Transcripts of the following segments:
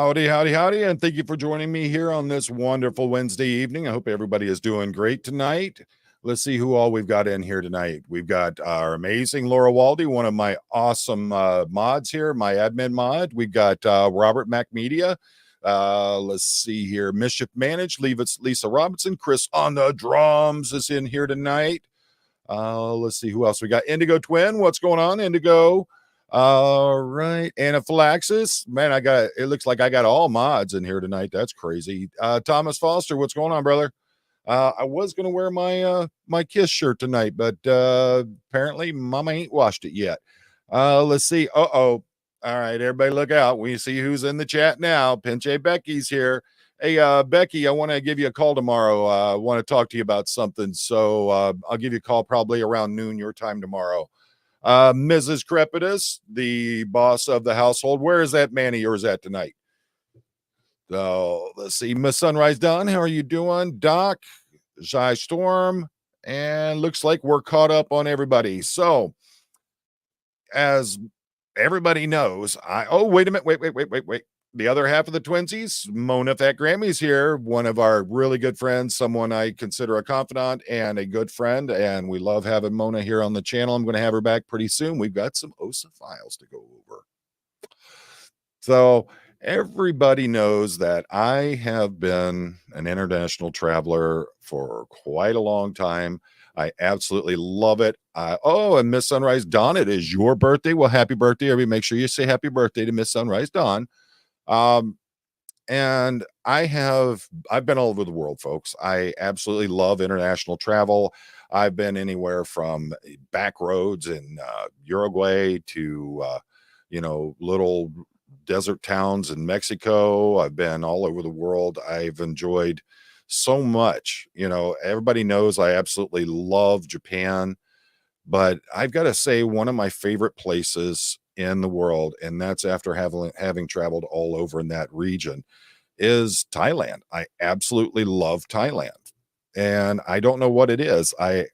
Howdy, howdy, howdy, and thank you for joining me here on this wonderful Wednesday evening. I hope everybody is doing great tonight. Let's see who all we've got in here tonight. We've got our amazing Laura Waldy, one of my awesome mods here, my admin mod. We've got Robert MacMedia. Let's see here. Mischief Managed, Lisa Robinson. Chris on the drums is in here tonight. Let's see who else we got. Indigo Twin. What's going on, Indigo? All right. Anaphylaxis. Man, it looks like I got all mods in here tonight. That's crazy. Thomas Foster, what's going on, brother? I was gonna wear my Kiss shirt tonight, but apparently Mama ain't washed it yet. Let's see. All right, everybody look out. We see who's in the chat now. Pinche Becky's here. Hey, Becky, I want to give you a call tomorrow. I want to talk to you about something. So I'll give you a call probably around noon your time tomorrow. Mrs. Crepitus, the boss of the household. Where is that man of yours at tonight? So let's see. Miss Sunrise Dawn, how are you doing? Doc, Zai Storm, and looks like we're caught up on everybody. So as everybody knows, wait a minute. Wait. The other half of the twinsies, Mona Fat Grammy's here, one of our really good friends, someone I consider a confidant and a good friend, and we love having Mona here on the channel. I'm going to have her back pretty soon. We've got some OSA files to go over. So everybody knows that I have been an international traveler for quite a long time. I absolutely love it. And Miss Sunrise Dawn, it is your birthday. Well, happy birthday. Everybody make sure you say happy birthday to Miss Sunrise Dawn. And I've been all over the world, folks. I absolutely love international travel. I've been anywhere from back roads in Uruguay to, little desert towns in Mexico. I've been all over the world. I've enjoyed so much. Everybody knows I absolutely love Japan, but I've got to say one of my favorite places in the world, and that's after having traveled all over in that region, is Thailand. I absolutely love Thailand, and I don't know what it is. I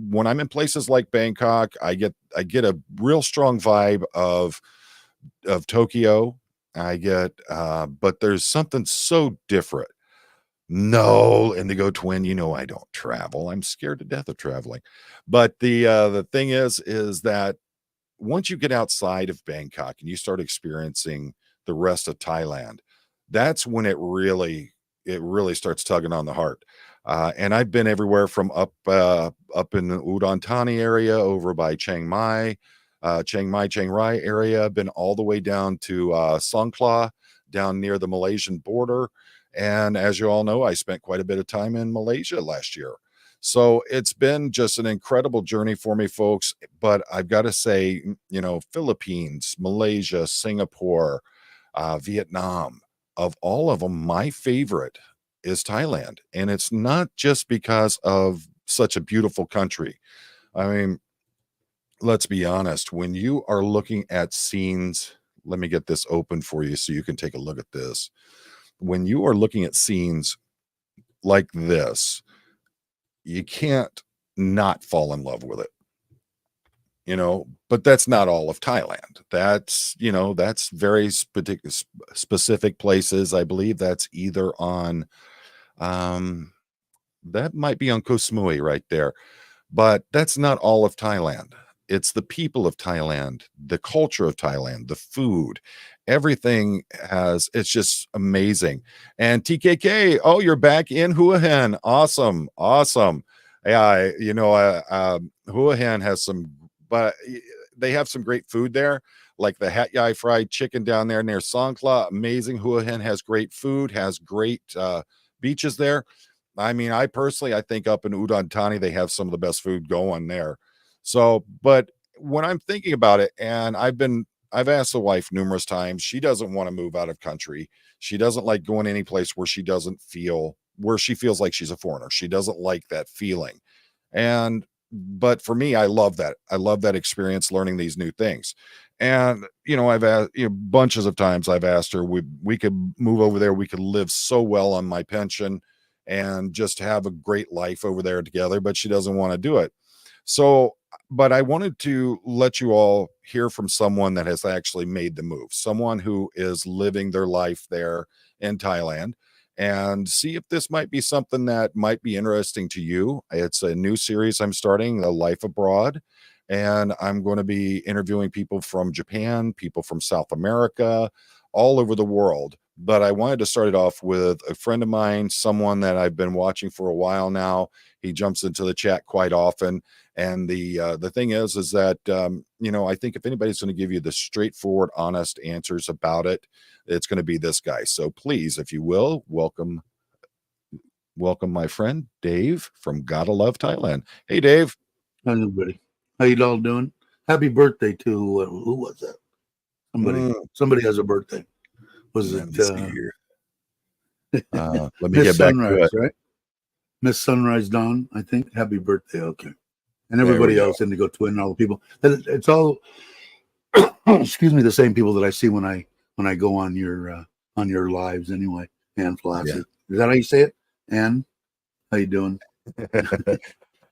when I'm in places like Bangkok, I get a real strong vibe of Tokyo. But there's something so different. No, Indigo Twin, I don't travel. I'm scared to death of traveling. But the thing is that once you get outside of Bangkok and you start experiencing the rest of Thailand, that's when it really starts tugging on the heart. And I've been everywhere from up in the Udon Thani area, over by Chiang Rai area. I've been all the way down to Songkhla, down near the Malaysian border. And as you all know, I spent quite a bit of time in Malaysia last year. So it's been just an incredible journey for me, folks. But I've got to say, Philippines, Malaysia, Singapore, Vietnam, of all of them, my favorite is Thailand. And it's not just because of such a beautiful country. I mean, let's be honest, when you are looking at scenes, let me get this open for you so you can take a look at this. When you are looking at scenes like this, you can't not fall in love with it, but that's not all of Thailand. That's very specific places. I believe that's either on, that might be on Koh Samui right there, but that's not all of Thailand. It's the people of Thailand, the culture of Thailand, the food, everything it's just amazing. And TKK, oh, you're back in Hua Hin. Awesome. Yeah, Hua Hin has but they have some great food there, like the Hat Yai fried chicken down there near Songkhla. Amazing. Hua Hin has great food, has great beaches there. I mean, I think up in Udon Thani, they have some of the best food going there. So, but when I'm thinking about it, and I've asked the wife numerous times, she doesn't want to move out of country. She doesn't like going any place where she feels like she's a foreigner. She doesn't like that feeling. But for me, I love that. I love that experience, learning these new things. And, I've asked, bunches of times I've asked her, we could move over there. We could live so well on my pension and just have a great life over there together, but she doesn't want to do it. So, but I wanted to let you all hear from someone that has actually made the move, someone who is living their life there in Thailand, and see if this might be something that might be interesting to you. It's a new series I'm starting, A Life Abroad, and I'm going to be interviewing people from Japan, people from South America, all over the world. But I wanted to start it off with a friend of mine, someone that I've been watching for a while now. He jumps into the chat quite often. And the thing is that, I think if anybody's going to give you the straightforward, honest answers about it, it's going to be this guy. So please, if you will, welcome my friend Dave from Gotta Love Thailand. Hey, Dave. Hi, everybody. How you all doing? Happy birthday to who was that? Somebody has a birthday. Was Let it me see here. Let me Miss get back Sunrise, to it. right? Miss Sunrise Dawn, I think. Happy birthday. Okay. And everybody else, Indigo Twin, all the people. It's all excuse me, the same people that I see when I go on your lives anyway. Ann Flassy. Yeah. Is that how you say it? Ann? How you doing?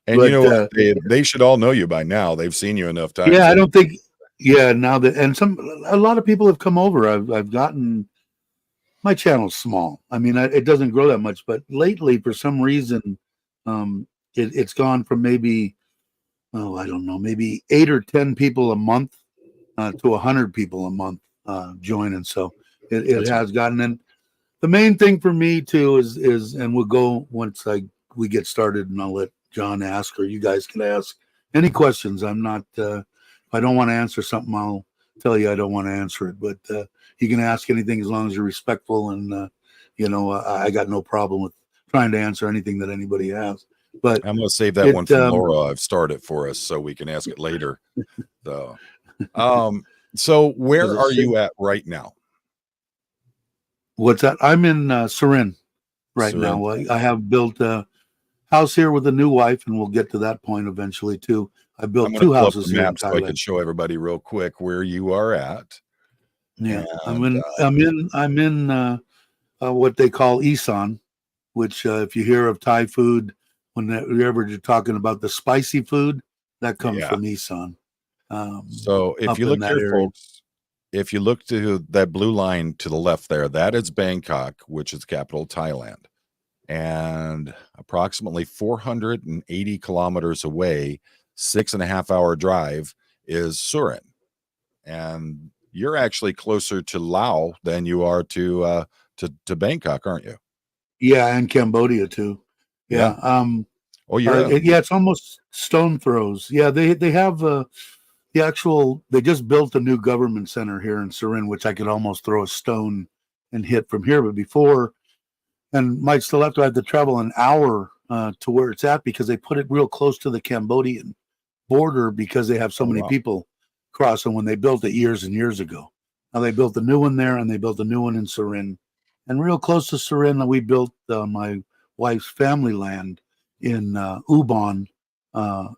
And you know what? They should all know you by now. They've seen you enough times. Yeah, I don't think. Yeah, now that a lot of people have come over. I've gotten my channel's small. I mean, it doesn't grow that much, but lately, for some reason, it's gone from maybe, I don't know, maybe 8 or 10 people a month to 100 people a month joining. So it has gotten in. The main thing for me too is, and we'll go once we get started, and I'll let John ask, or you guys can ask any questions. I'm not. If I don't want to answer something, I'll tell you I don't want to answer it. But you can ask anything as long as you're respectful, and I got no problem with trying to answer anything that anybody has. But I'm going to save that one from Laura. I've started for us so we can ask it later. So where are you at right now? What's that? I'm in Surin right now. I have built a house here with a new wife, and we'll get to that point eventually too. I built 2 houses here in Thailand. So I can show everybody real quick where you are at. Yeah, and, I'm in what they call Isan, which if you hear of Thai food, whenever you're talking about the spicy food, that comes from Isan. So if you look here, folks, if you look to that blue line to the left there, that is Bangkok, which is the capital of Thailand. And approximately 480 kilometers away, 6.5-hour drive, is Surin. And you're actually closer to Laos than you are to Bangkok, aren't you? Yeah, and Cambodia too. Yeah. It's almost stone throws. Yeah, they have they just built a new government center here in Surin, which I could almost throw a stone and hit from here. But before, and might still have to travel an hour to where it's at, because they put it real close to the Cambodian border, because they have so many people crossing when they built it years and years ago. Now they built a new one there, and they built a new one in Surin. And real close to Surin, we built my wife's family land in Ubon.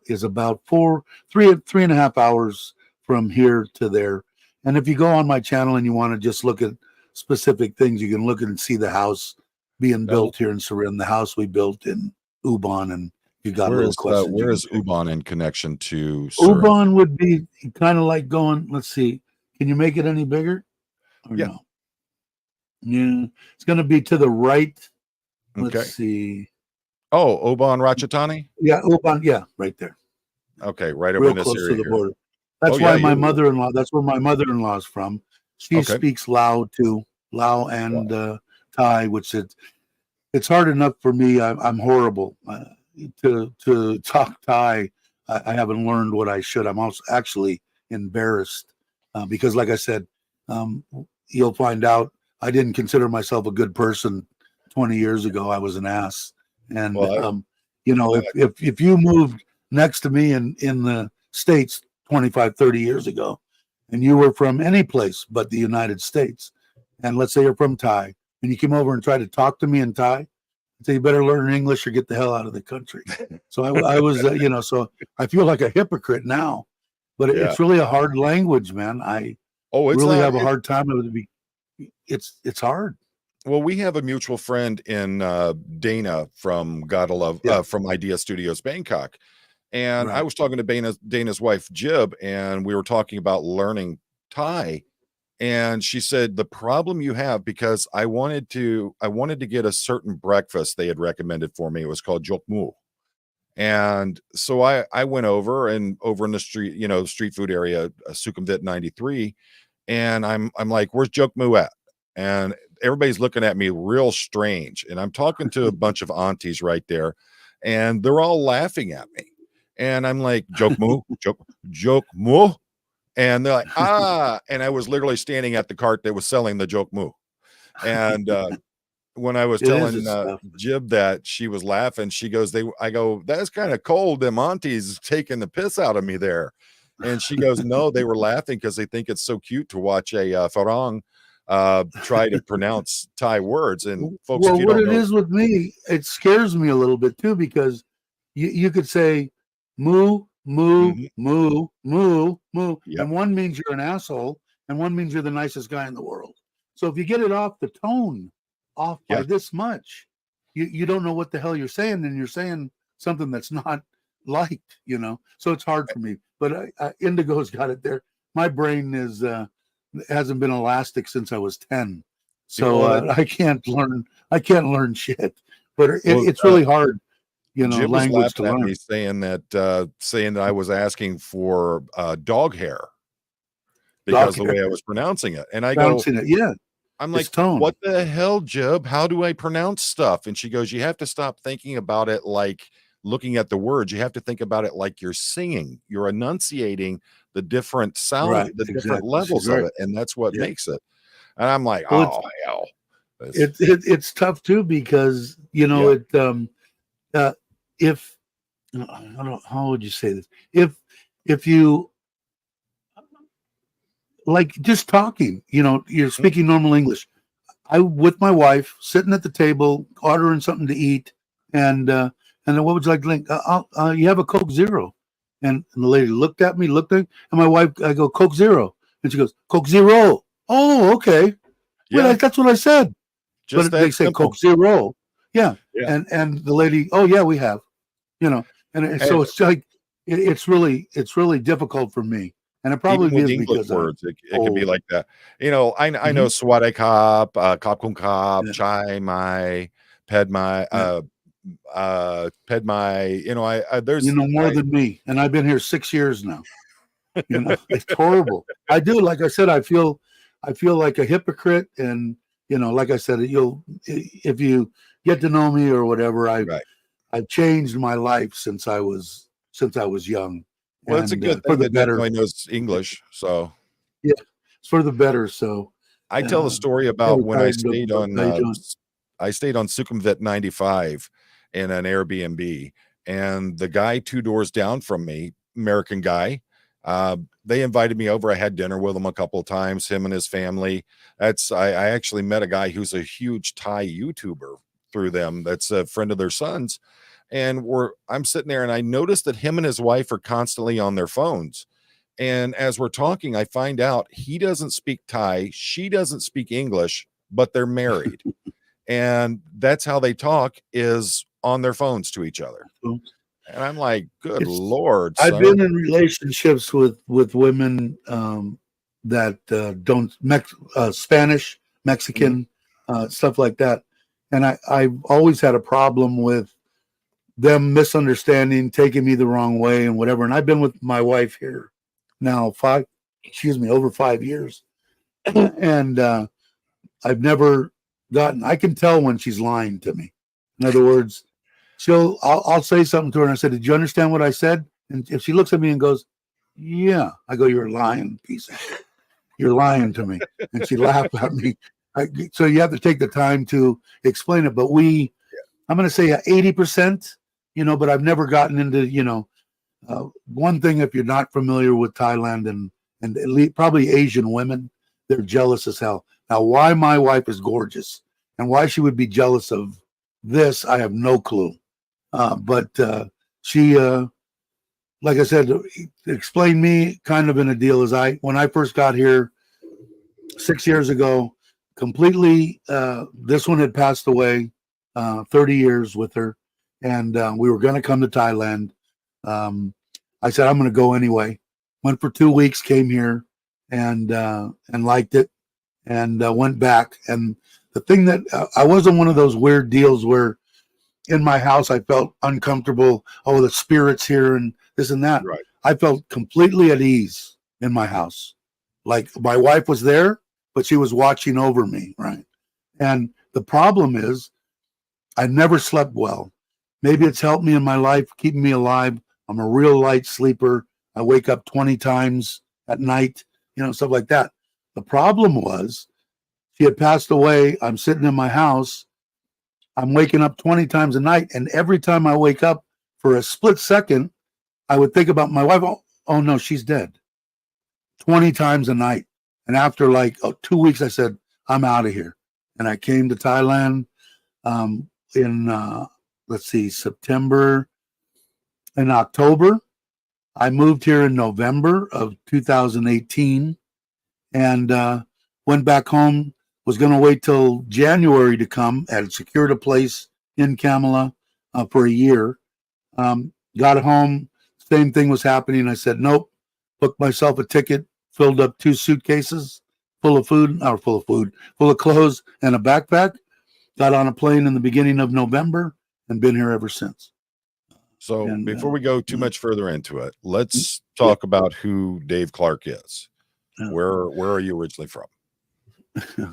Is about 3.5 hours from here to there. And if you go on my channel and you want to just look at specific things, you can look and see the house being built here in Surin, the house we built in Ubon. And you got little questions. Where is Ubon in connection to Surin? Ubon would be kind of like going, let's see, can you make it any bigger? Or no? Yeah, it's going to be to the right. Let's see. Oh, Ubon Ratchathani? Yeah, Ubon. Yeah, right there. Okay, right over in this area. To the border. That's why my mother-in-law. That's where my mother-in-law is from. She speaks Lao too, Lao and Thai, which it's hard enough for me. I'm horrible to talk Thai. I haven't learned what I should. I'm also actually embarrassed because, like I said, you'll find out I didn't consider myself a good person 20 years ago. I was an ass. And, if you moved next to me in the States 25, 30 years ago, and you were from any place but the United States, and let's say you're from Thai, and you came over and tried to talk to me in Thai, I'd say you better learn English or get the hell out of the country. So I was, so I feel like a hypocrite now, but it's really a hard language, man. I really have a hard time with it. It's hard. Well, we have a mutual friend in Dana from Gotta Love, from Idea Studios Bangkok, And I Right. was talking to Dana's wife, Jib, and we were talking about learning Thai. And she said, the problem you have, because I wanted to get a certain breakfast they had recommended for me. It was called Jok Mu. And so I went over in the street, street food area, Sukhumvit 93. And I'm like, where's Jok Mu at? And everybody's looking at me real strange. And I'm talking to a bunch of aunties right there, and they're all laughing at me. And I'm like, Jok Mu, Jok Mu. And they're like, ah. And I was literally standing at the cart that was selling the Jok Mu. And when I was It is telling this stuff. Jib that, she was laughing. She goes, I go, that's kind of cold. Them aunties taking the piss out of me there. And she goes, no, they were laughing because they think it's so cute to watch a Farang try to pronounce Thai words. And folks, Well, if you what don't it know, is with me, it scares me a little bit too, because you could say moo, moo, Mhm. moo, moo, moo, Yep. and one means you're an asshole, and one means you're the nicest guy in the world. So if you get it off the tone, off by Yeah. this much, you don't know what the hell you're saying, and you're saying something that's not liked, So it's hard for me. But Indigo's got it there. My brain hasn't been elastic since I was 10. So Well, I can't learn shit. But well, it's really hard, Jib was language to laughing at learn. me saying that I was asking for dog hair because the Dog way I was pronouncing it. And I go, bouncing it. Yeah, I'm it's like, tone. what the hell, Jib? How do I pronounce stuff? And she goes, you have to stop thinking about it like looking at the words. You have to think about it like you're singing. You're enunciating the different sound, Right, the different exactly. She's levels of right. it. And that's what Yeah. makes it. And I'm like, Well, oh, hell. it's tough too, because Yeah. if I don't know, how would you say this? If you like just talking, you're speaking normal English. I with my wife sitting at the table ordering something to eat, and then what would you like to drink? You have a Coke Zero, and the lady looked at me, and my wife, I go, Coke Zero, and she goes, Coke Zero. Oh, okay. Yeah. Well, that's what I said. Just But they say simple. Coke Zero. Yeah. Yeah. And the lady, oh yeah, we have, and so it's like it's really difficult for me, and it probably Even with is English because words, it could be old. like that. I know Swadai Kop, Kop Kun Kop, Yeah. Chai Mai, Ped Mai, Ped Mai. There's More than me, and I've been here 6 years now. It's horrible. I do, like I said, I feel like a hypocrite, and like I said, if you get to know me or whatever, I've changed my life since I was young. Well, it's a good for thing the that better. definitely knows English. So Yeah, it's for the better. So I tell the story about when I stayed on Sukhumvit 95 in an Airbnb, and the guy 2 doors down from me, American guy, they invited me over. I had dinner with him a couple of times, him and his family. I actually met a guy who's a huge Thai YouTuber through them. That's a friend of their son's. And I'm sitting there, and I noticed that him and his wife are constantly on their phones. And as we're talking, I find out he doesn't speak Thai, she doesn't speak English, but they're married. And that's how they talk, is on their phones to each other. And I'm like, good Lord, son. I've been in relationships with women that don't Spanish, Mexican, stuff like that. And I've always had a problem with them misunderstanding, taking me the wrong way and whatever. And I've been with my wife here now over 5 years. And I've never I can tell when she's lying to me. In other words, I'll say something to her, and I said, did you understand what I said? And if she looks at me and goes, yeah, I go, you're lying, piece of shit. You're lying to me. And she laughed at me. So you have to take the time to explain it. But I'm going to say 80%, but I've never gotten into, one thing, if you're not familiar with Thailand and probably Asian women, they're jealous as hell. Now, why my wife is gorgeous and why she would be jealous of this, I have no clue. But she, like I said, explained me kind of in a deal as when I first got here 6 years ago, completely, this one had passed away, 30 years with her. And we were going to come to Thailand. I said, I'm going to go anyway. Went for 2 weeks, came here and liked it, and went back. And the thing that I wasn't one of those weird deals where in my house I felt uncomfortable. Oh, the spirits here and this and that. Right. I felt completely at ease in my house. Like my wife was there, but she was watching over me, right? And the problem is I never slept well. Maybe it's helped me in my life, keeping me alive. I'm a real light sleeper. I wake up 20 times at night, stuff like that. The problem was she had passed away. I'm sitting in my house. I'm waking up 20 times a night. And every time I wake up for a split second, I would think about my wife. Oh no, she's dead. 20 times a night. And after 2 weeks, I said, I'm out of here. And I came to Thailand in September and October. I moved here in November of 2018 and went back home. Was going to wait till January to come. Had secured a place in Kamala for a year. Got home. Same thing was happening. I said, nope. Booked myself a ticket. Filled up 2 suitcases full of clothes and a backpack. Got on a plane in the beginning of November and been here ever since. So before we go too much further into it, let's talk about who Dave Clark is. Where are you originally from?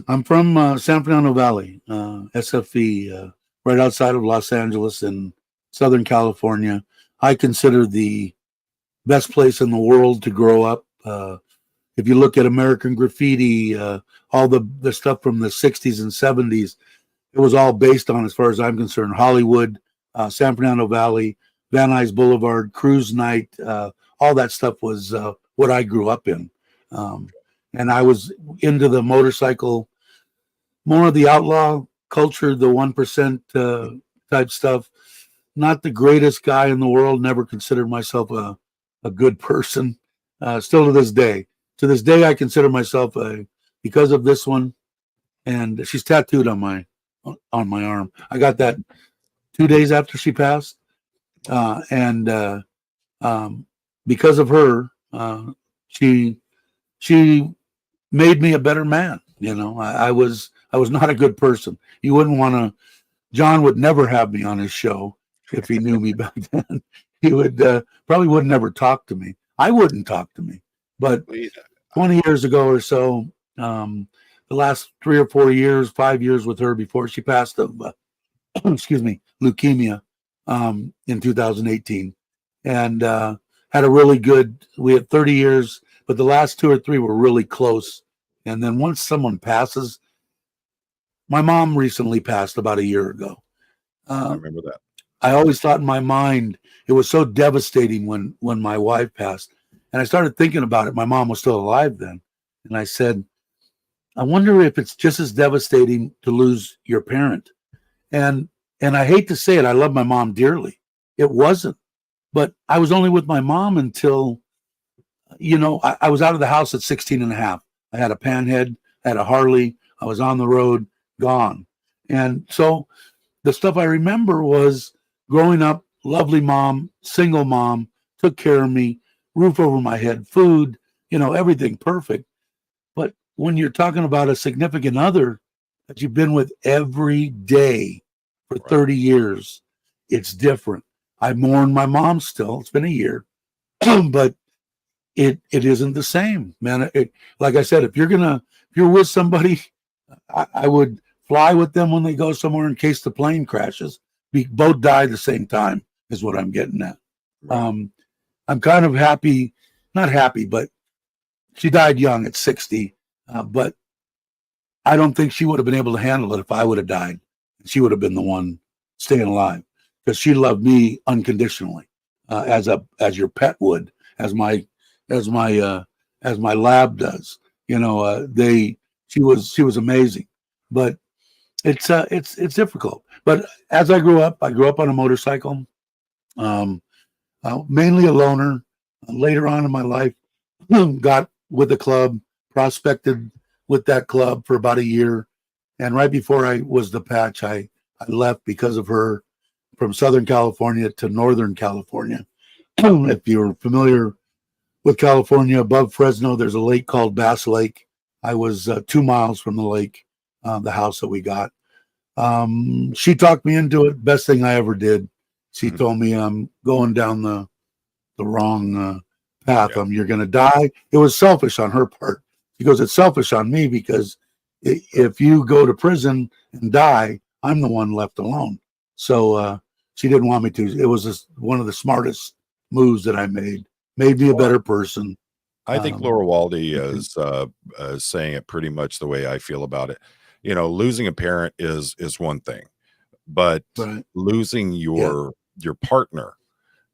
I'm from San Fernando Valley, SFE, right outside of Los Angeles in Southern California. I consider the best place in the world to grow up. If you look at American Graffiti, all the stuff from the 60s and 70s, it was all based on, as far as I'm concerned, Hollywood, San Fernando Valley, Van Nuys Boulevard, Cruise Night, all that stuff was what I grew up in. And I was into the motorcycle, more of the outlaw culture, the 1% type stuff. Not the greatest guy in the world, never considered myself a good person, still to this day. To this day, I consider myself because of this one, and she's tattooed on my arm. I got that 2 days after she passed, and because of her, she made me a better man. I was not a good person. You wouldn't want to. John would never have me on his show if he knew me back then. He would probably would never talk to me. I wouldn't talk to me. But 20 years ago or so, the last 3 or 4 years, 5 years with her before she passed of, leukemia in 2018. And had a really good, we had 30 years, but the last 2 or 3 were really close. And then once someone passes, my mom recently passed about a year ago. I remember that. I always thought in my mind, it was so devastating when my wife passed. And I started thinking about it. My mom was still alive then. And I said, I wonder if it's just as devastating to lose your parent. And I hate to say it, I love my mom dearly. It wasn't. But I was only with my mom until, I was out of the house at 16 and a half. I had a Panhead, I had a Harley. I was on the road, gone. And so the stuff I remember was growing up, lovely mom, single mom, took care of me, roof over my head, food, everything perfect. But when you're talking about a significant other that you've been with every day for 30 years, it's different. I mourn my mom still. It's been a year, but it isn't the same, man. Like I said, if you're with somebody, I would fly with them when they go somewhere in case the plane crashes. We both die at the same time is what I'm getting at. Right. I'm kind of happy, not happy, but she died young at 60. But I don't think she would have been able to handle it if I would have died. She would have been the one staying alive because she loved me unconditionally, as your pet would, as my lab does. She was amazing, but it's difficult. But as I grew up on a motorcycle. Mainly a loner. Later on in my life, got with the club, prospected with that club for about a year. And right before I was the patch, I left because of her from Southern California to Northern California. if you're familiar with California, above Fresno, there's a lake called Bass Lake. I was 2 miles from the lake, the house that we got. She talked me into it. Best thing I ever did. She told me I'm going down the wrong path. Yeah. You're going to die. It was selfish on her part. She goes, it's selfish on me because if you go to prison and die, I'm the one left alone. So she didn't want me to. It was one of the smartest moves that I made. Made me a better person. I think Laura Waldy is saying it pretty much the way I feel about it. You know, losing a parent is one thing, but losing your partner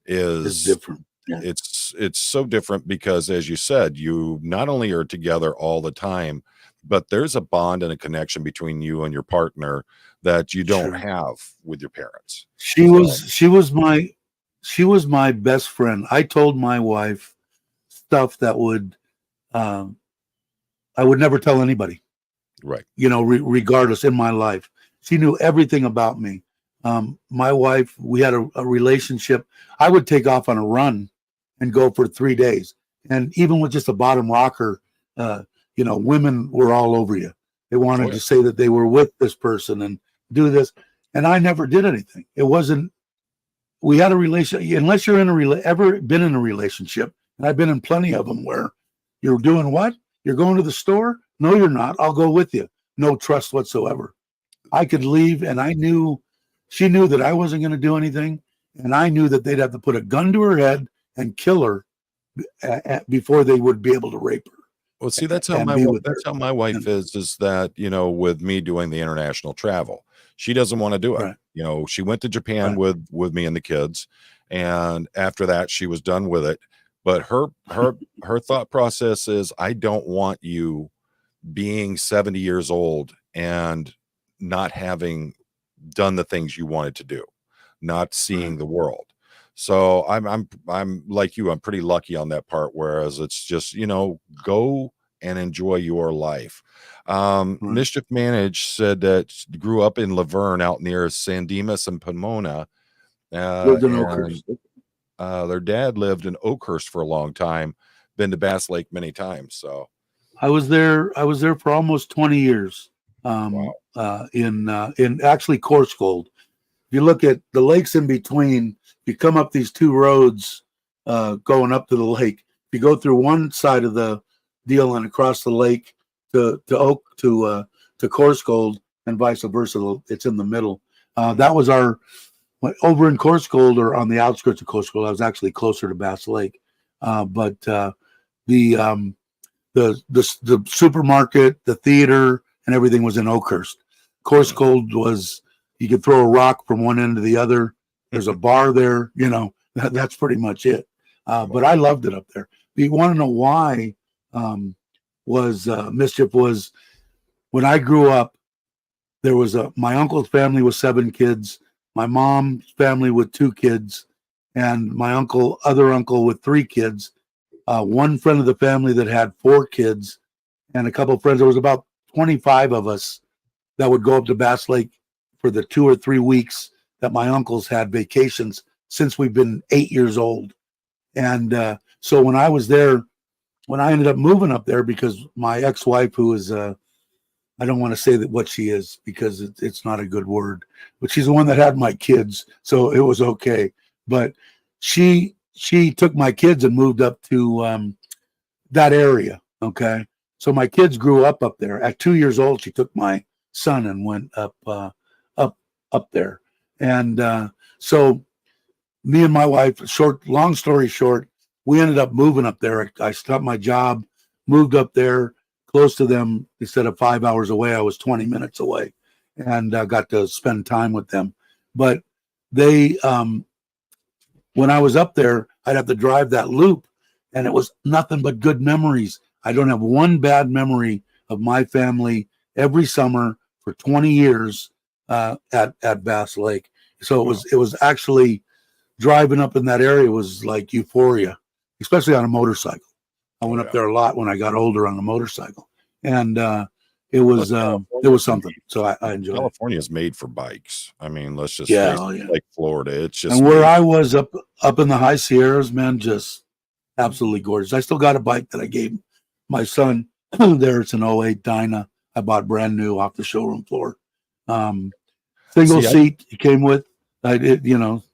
is different. Yeah. It's so different because, as you said, you not only are together all the time, but there's a bond and a connection between you and your partner that you don't have with your parents. She was my best friend. I told my wife stuff that I would never tell anybody. Right. You know, regardless in my life. She knew everything about me. My wife, we had a relationship. I would take off on a run and go for 3 days. And even with just a bottom rocker, you know, women were all over you. They wanted to say that they were with this person and do this. And I never did anything. It wasn't, we had a relationship, unless you're ever been in a relationship, and I've been in plenty of them where you're doing what? You're going to the store? No, you're not. I'll go with you. No trust whatsoever. I could leave, and she knew that I wasn't going to do anything, and I knew that they'd have to put a gun to her head and kill her before they would be able to rape her. Well, see, that's how my wife is that, you know, with me doing the international travel, she doesn't want to do it. Right. You know, she went to Japan with me and the kids, and after that she was done with it. But her thought process is, I don't want you being 70 years old and not having done the things you wanted to do, not seeing the world. So I'm like you, I'm pretty lucky on that part. Whereas it's just, you know, go and enjoy your life. Mischief Managed said that grew up in Laverne out near San Dimas and Pomona. Lived in Oakhurst. Their dad lived in Oakhurst for a long time. Been to Bass Lake many times. So I was there for almost 20 years. In actually Coarsegold. If you look at the lakes in between, you come up these two roads going up to the lake. If you go through one side of the deal and across the lake to Coarsegold and vice versa, it's in the middle. That was our over in Coarsegold, or on the outskirts of Coarsegold. I was actually closer to Bass Lake, but the supermarket, the theater, and everything was in Oakhurst. Coarsegold was, you could throw a rock from one end to the other. There's a bar there, you know, that's pretty much it. But I loved it up there. But you want to know why Mischief was, when I grew up, there was my uncle's family with 7 kids, my mom's family with 2 kids, and my other uncle with 3 kids, one friend of the family that had 4 kids, and a couple of friends. There was about 25 of us that would go up to Bass Lake for the 2 or 3 weeks that my uncles had vacations since we've been 8 years old. And so when I was there, when I ended up moving up there, because my ex-wife, who is, I don't want to say that what she is because it's not a good word, but she's the one that had my kids, so it was okay. But she took my kids and moved up to that area. Okay. So my kids grew up there. At 2 years old, she took my son and went up there. And so me and my wife, long story short, we ended up moving up there. I stopped my job, moved up there close to them. Instead of 5 hours away, I was 20 minutes away, and got to spend time with them. But they, when I was up there, I'd have to drive that loop, and it was nothing but good memories. I don't have one bad memory of my family every summer for 20 years at Bass Lake. So it was actually, driving up in that area was like euphoria, especially on a motorcycle. I went up there a lot when I got older on a motorcycle, and it was something. So I enjoyed it. California is made for bikes. I mean, let's just like Florida. It's just, and where I was up up in the high Sierras, man, just absolutely gorgeous. I still got a bike that I gave my son. There, it's an '08 Dyna. I bought brand new off the showroom floor. Single seat it came with. I did,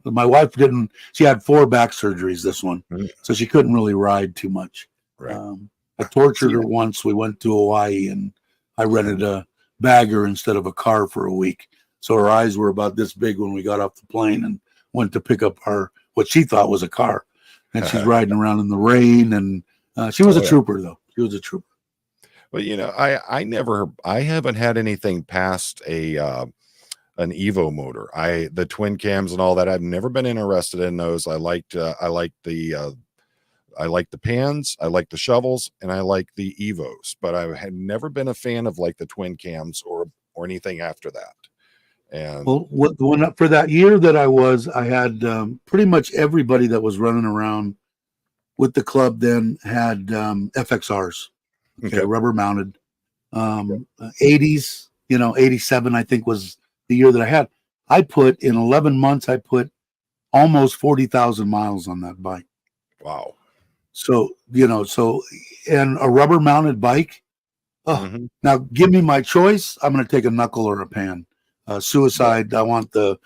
my wife didn't. She had 4 back surgeries. This one, so she couldn't really ride too much. Right. I tortured her once. We went to Hawaii, and I rented a bagger instead of a car for a week. So her eyes were about this big when we got off the plane and went to pick up what she thought was a car. And she's riding around in the rain, and she was a trooper, though. She was a trooper. But I haven't had anything past an Evo motor. The twin cams and all that, I've never been interested in those. I like the pans, I like the shovels, and I like the Evos, but I had never been a fan of like the twin cams or anything after that. And well, the one up for that year that I had pretty much everybody that was running around with the club then had FXRs, rubber mounted, 80s, 87, I think was the year that I had. I put in 11 months, I put almost 40,000 miles on that bike. Wow. So, and a rubber mounted bike. Now give me my choice. I'm going to take a knuckle or a pan. Suicide. I want the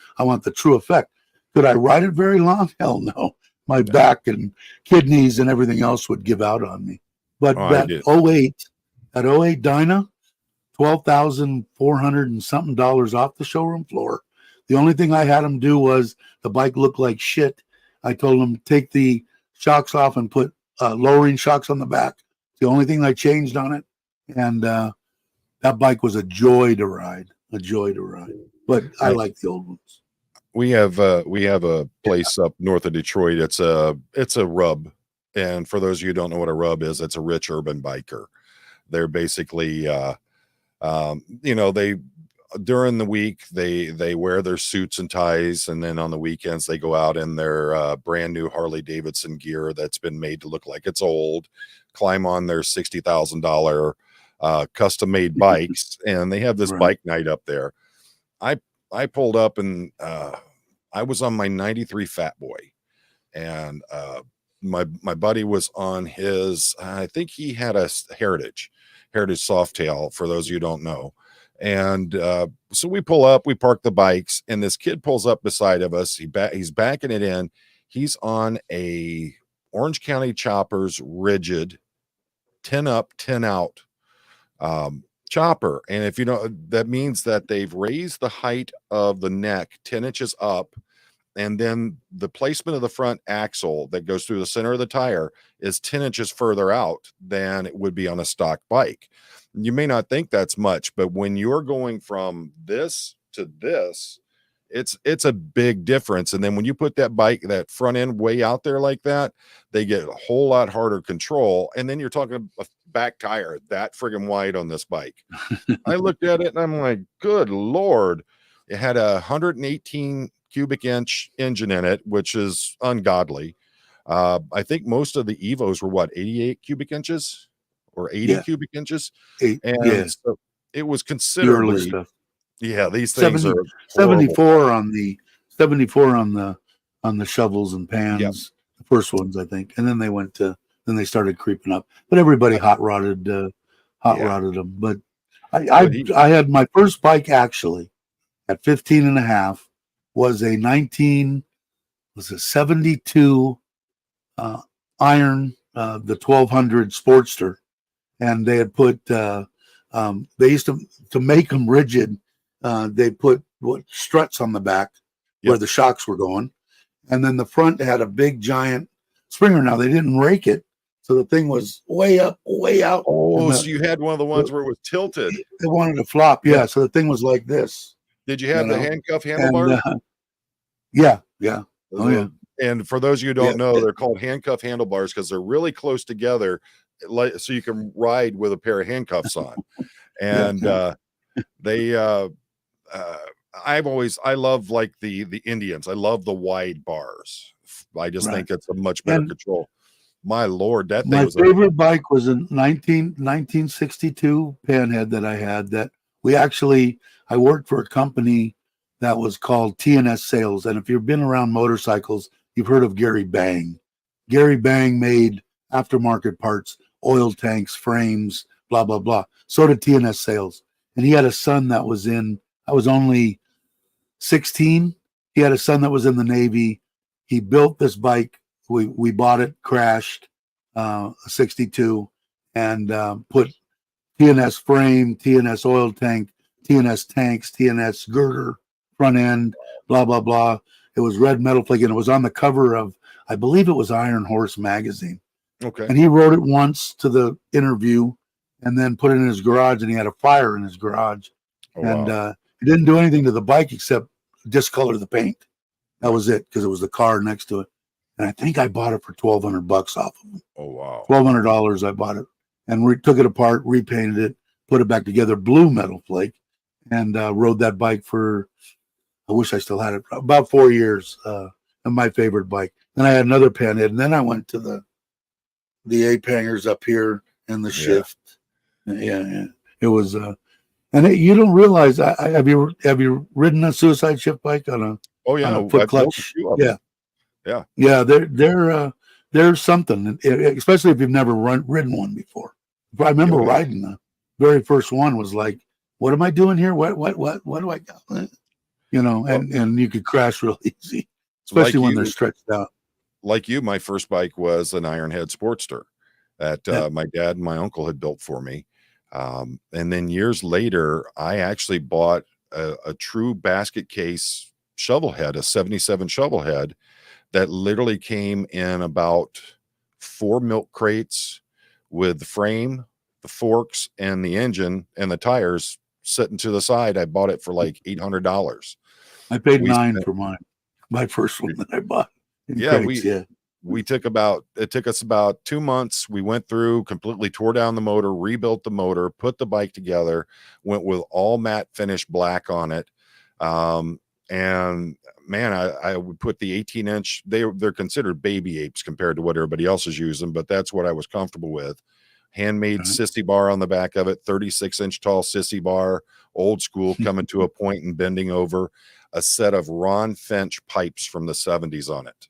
true effect. Could I ride it very long? Hell no. My back and kidneys and everything else would give out on me. But that 08 Dyna, $12,400 and something off the showroom floor. The only thing I had him do was the bike looked like shit. I told him take the shocks off and put lowering shocks on the back. The only thing I changed on it, and that bike was a joy to ride. But I like the old ones. We have a place up north of Detroit. It's a rub, and for those of you who don't know what a rub is, it's a rich urban biker. They're basically they during the week they wear their suits and ties, and then on the weekends they go out in their brand new Harley Davidson gear that's been made to look like it's old, climb on their $60,000 custom made bikes, and they have this bike night up there. I pulled up, and I was on my 93 Fat Boy, and my buddy was on his, I think he had a Heritage Softail, for those of you who don't know. And so we pull up, we park the bikes, and this kid pulls up beside of us. He's backing it in. He's on a Orange County Choppers rigid 10 up, 10 out chopper. And if you know, that means that they've raised the height of the neck 10 inches up, and then the placement of the front axle that goes through the center of the tire is 10 inches further out than it would be on a stock bike. You may not think that's much, but when you're going from this to this, it's a big difference. And then when you put that front end way out there like that, they get a whole lot harder control. And then you're talking a back tire that friggin' wide on this bike. I looked at it and I'm like, good Lord. It had a 118 cubic inch engine in it, which is ungodly. I think most of the Evos were 88 cubic inches or 80 cubic inches. So it was considerably stuff. Yeah, these things are 74 on the shovels and pans, the first ones, I think, and then they started creeping up. But everybody hot rodded them. But I had my first bike actually at 15 and a half was a 72 iron, the 1200 Sportster, and they had put they used to make them rigid. They put struts on the back where the shocks were going, and then the front had a big giant springer. Now they didn't rake it, so the thing was way up, way out. Oh, so you had one of the ones where it was tilted. They wanted to flop, so the thing was like this. Did you have the handcuff handlebars? Yeah. Oh yeah. And for those of you who don't know, they're called handcuff handlebars because they're really close together, so you can ride with a pair of handcuffs on. And I love like the Indians. I love the wide bars. I just think it's a much better control. My Lord, that thing was favorite bike was a 1962 Panhead that I had. That I worked for a company that was called TNS Sales, and if you've been around motorcycles, you've heard of Gary Bang. Gary Bang made aftermarket parts, oil tanks, frames, blah, blah, blah. So did TNS Sales. And he had a son that was I was only 16. He had a son that was in the Navy. He built this bike. We bought it, crashed, a 62, and put TNS frame, TNS oil tank, TNS tanks, TNS girder, front end, blah, blah, blah. It was red metal flake, and it was on the cover of, I believe it was Iron Horse magazine. Okay. And he wrote it once to the interview and then put it in his garage, and he had a fire in his garage. Oh, and wow. he didn't do anything to the bike except discolor the paint. That was it, because it was the car next to it. And I think I bought it for $1,200 off of him. Oh, wow. $1,200 I bought it. And we took it apart, repainted it, put it back together, blue metal flake, and rode that bike for, I wish I still had it, about 4 years. And my favorite bike. Then I had another panhead, and then I went to the ape hangers up here and the shift. Yeah. It was, you don't realize, have you ridden a suicide shift bike on a, oh yeah, on a foot clutch? Yeah. They're something, especially if you've never ridden one before. I remember riding the very first one, was like, what am I doing here? What do I got? And you could crash real easy, especially when they're stretched out. Like you, my first bike was an Ironhead Sportster that my dad and my uncle had built for me. And then years later, I actually bought a true basket case shovel head, a 77 shovel head that literally came in about 4 milk crates with the frame, the forks, and the engine and the tires sitting to the side. I bought it for like $800. I paid $9 for mine. My first one that I bought. We took us about 2 months. We went through, completely tore down the motor, rebuilt the motor, put the bike together, went with all matte finish black on it. And man, I would put the 18-inch, they're considered baby apes compared to what everybody else is using, but that's what I was comfortable with. Handmade sissy bar on the back of it, 36-inch tall sissy bar, old school, coming to a point and bending over, a set of Ron Finch pipes from the 70s on it.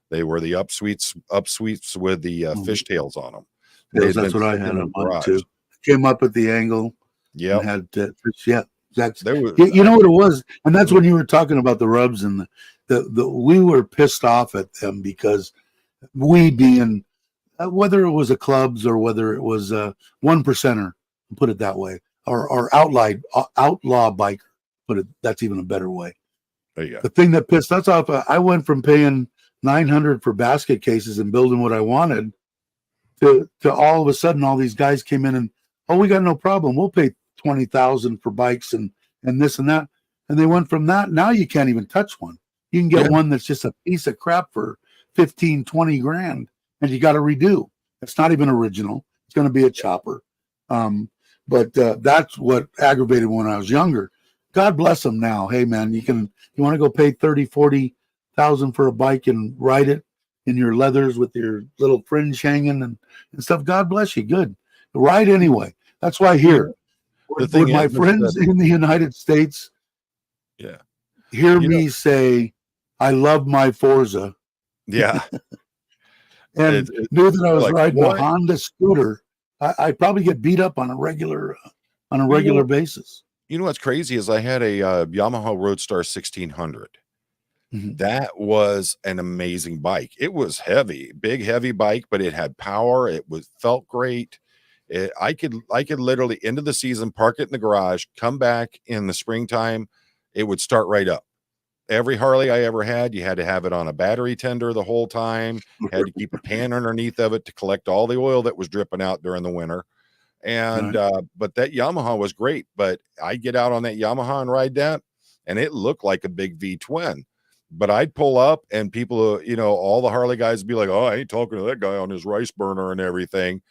They were the upsweeps with the fishtails on them. Yes, that's what I had on mine too. Came up at the angle. Yeah. Had exactly. You know what it was? And that's when you were talking about the rubs, and we were pissed off at them because we, being whether it was a clubs or whether it was a 1%er, put it that way, or outlaw biker, that's even a better way. The thing that pissed us off, I went from paying $900 for basket cases and building what I wanted to all of a sudden all these guys came in and, oh, we got no problem, we'll pay $20,000 for bikes and this and that. And they went from that. Now you can't even touch one. You can get one that's just a piece of crap for 15, 20 grand, and you got to redo. It's not even original. It's going to be a chopper. But that's what aggravated when I was younger. God bless them now. Hey man, you want to go pay 30, 40,000 for a bike and ride it in your leathers with your little fringe hanging and stuff. God bless you. Good. Ride anyway. That's why here, with my friends in the United States, hear me say, I love my Forza. Yeah. And knew that I was riding a Honda scooter. I probably get beat up on a regular basis. You know what's crazy is I had a Yamaha Roadstar 1600. That was an amazing bike. It was heavy, big, heavy bike, but it had power. It felt great. I could literally end of the season, park it in the garage, come back in the springtime. It would start right up. Every Harley I ever had, you had to have it on a battery tender the whole time. Had to keep a pan underneath of it to collect all the oil that was dripping out during the winter. And but that Yamaha was great. But I get out on that Yamaha and ride that, and it looked like a big V twin. But I'd pull up, and people, all the Harley guys would be like, "Oh, I ain't talking to that guy on his rice burner and everything."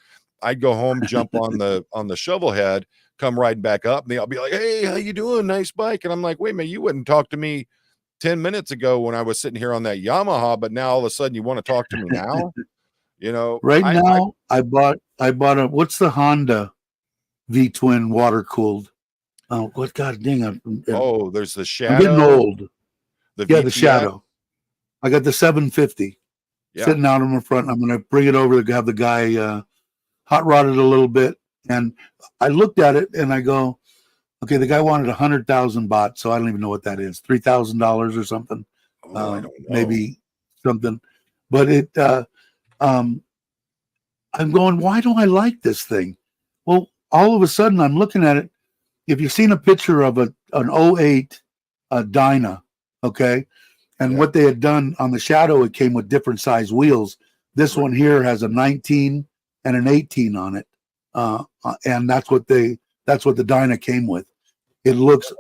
I'd go home, jump on the shovel head, come riding back up, and they'll be like, "Hey, how you doing? Nice bike." And I'm like, "Wait a minute, you wouldn't talk to me 10 minutes ago when I was sitting here on that Yamaha, but now all of a sudden you want to talk to me now?" I bought a, what's the Honda V twin water cooled? Oh, what God dang! There's the Shadow. I'm getting old. The Shadow. I got the 750 sitting out in the front. I'm going to bring it over to have the guy hot rod it a little bit. And I looked at it and I go, okay, the guy wanted 100,000 baht, so I don't even know what that is, $3,000 or something, I don't know. maybe something. But I'm going, why do I like this thing? Well, all of a sudden I'm looking at it. If you've seen a picture of an 08 Dyna, okay, and what they had done on the Shadow, it came with different size wheels. This one here has a 19 and an 18 on it, and that's what the Dyna came with. It looks,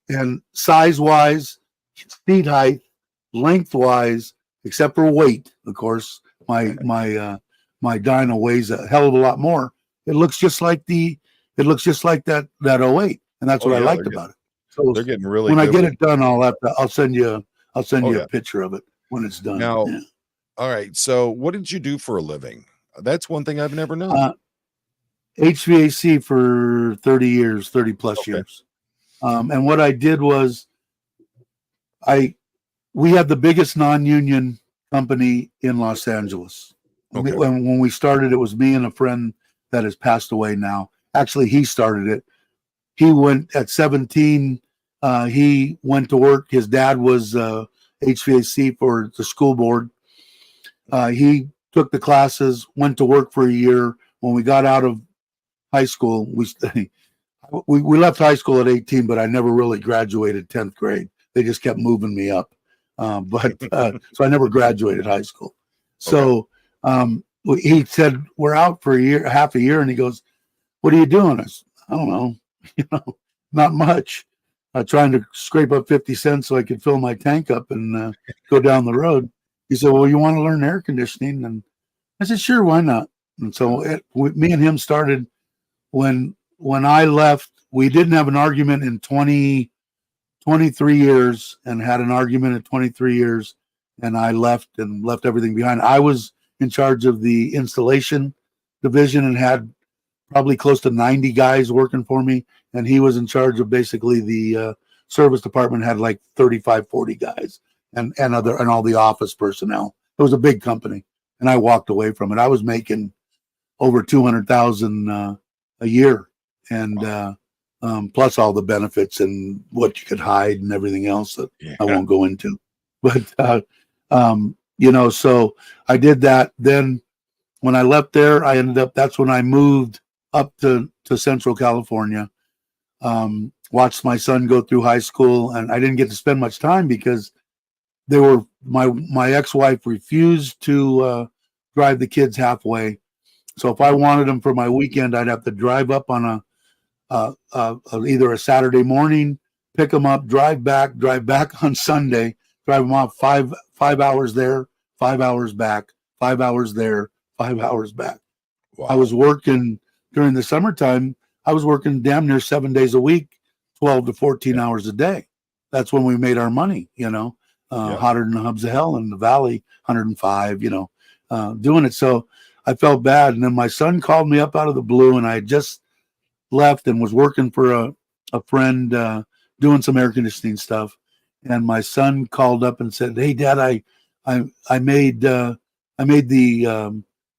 and size-wise, seat height, lengthwise, except for weight, of course, my Dyna weighs a hell of a lot more. It looks just like that 08, and that's what I liked about it. So they're getting really. When I get it done, I'll send you a picture of it when it's done. Now, all right. So, what did you do for a living? That's one thing I've never known. HVAC for 30 plus years. And what I did was we had the biggest non-union company in Los Angeles. Okay. When we started, it was me and a friend that has passed away now. Actually, he started it. He went at 17. He went to work. His dad was HVAC for the school board. He took the classes, went to work for a year. When we got out of high school, we left high school at 18, but I never really graduated 10th grade. They just kept moving me up. So I never graduated high school. So he said, we're out for half a year. And he goes, what are you doing? I said, I don't know, not much. Trying to scrape up 50 cents so I could fill my tank up and go down the road. He said, well, you want to learn air conditioning? And I said, sure, why not? And so me and him started when I left. We didn't have an argument in 23 years and had an argument at 23 years. And I left everything behind. I was in charge of the installation division and had probably close to 90 guys working for me. And he was in charge of basically the service department, had like 35, 40 guys and all the office personnel. It was a big company. And I walked away from it. I was making over 200,000 a year. And plus all the benefits and what you could hide and everything else that I won't go into. But, so I did that. Then when I left there, that's when I moved up to Central California, watched my son go through high school, and I didn't get to spend much time because my ex-wife refused to drive the kids halfway. So if I wanted them for my weekend, I'd have to drive up on either a Saturday morning, pick them up, drive back on Sunday, drive them off 5 hours there, 5 hours back, 5 hours there, 5 hours back. Wow. I was working during the summertime. I was working damn near 7 days a week, 12 to 14 hours a day. That's when we made our money, hotter than the hubs of hell in the valley, 105, doing it. So I felt bad. And then my son called me up out of the blue, and I had just left and was working for a friend doing some air conditioning stuff. And my son called up and said, hey, Dad, I made the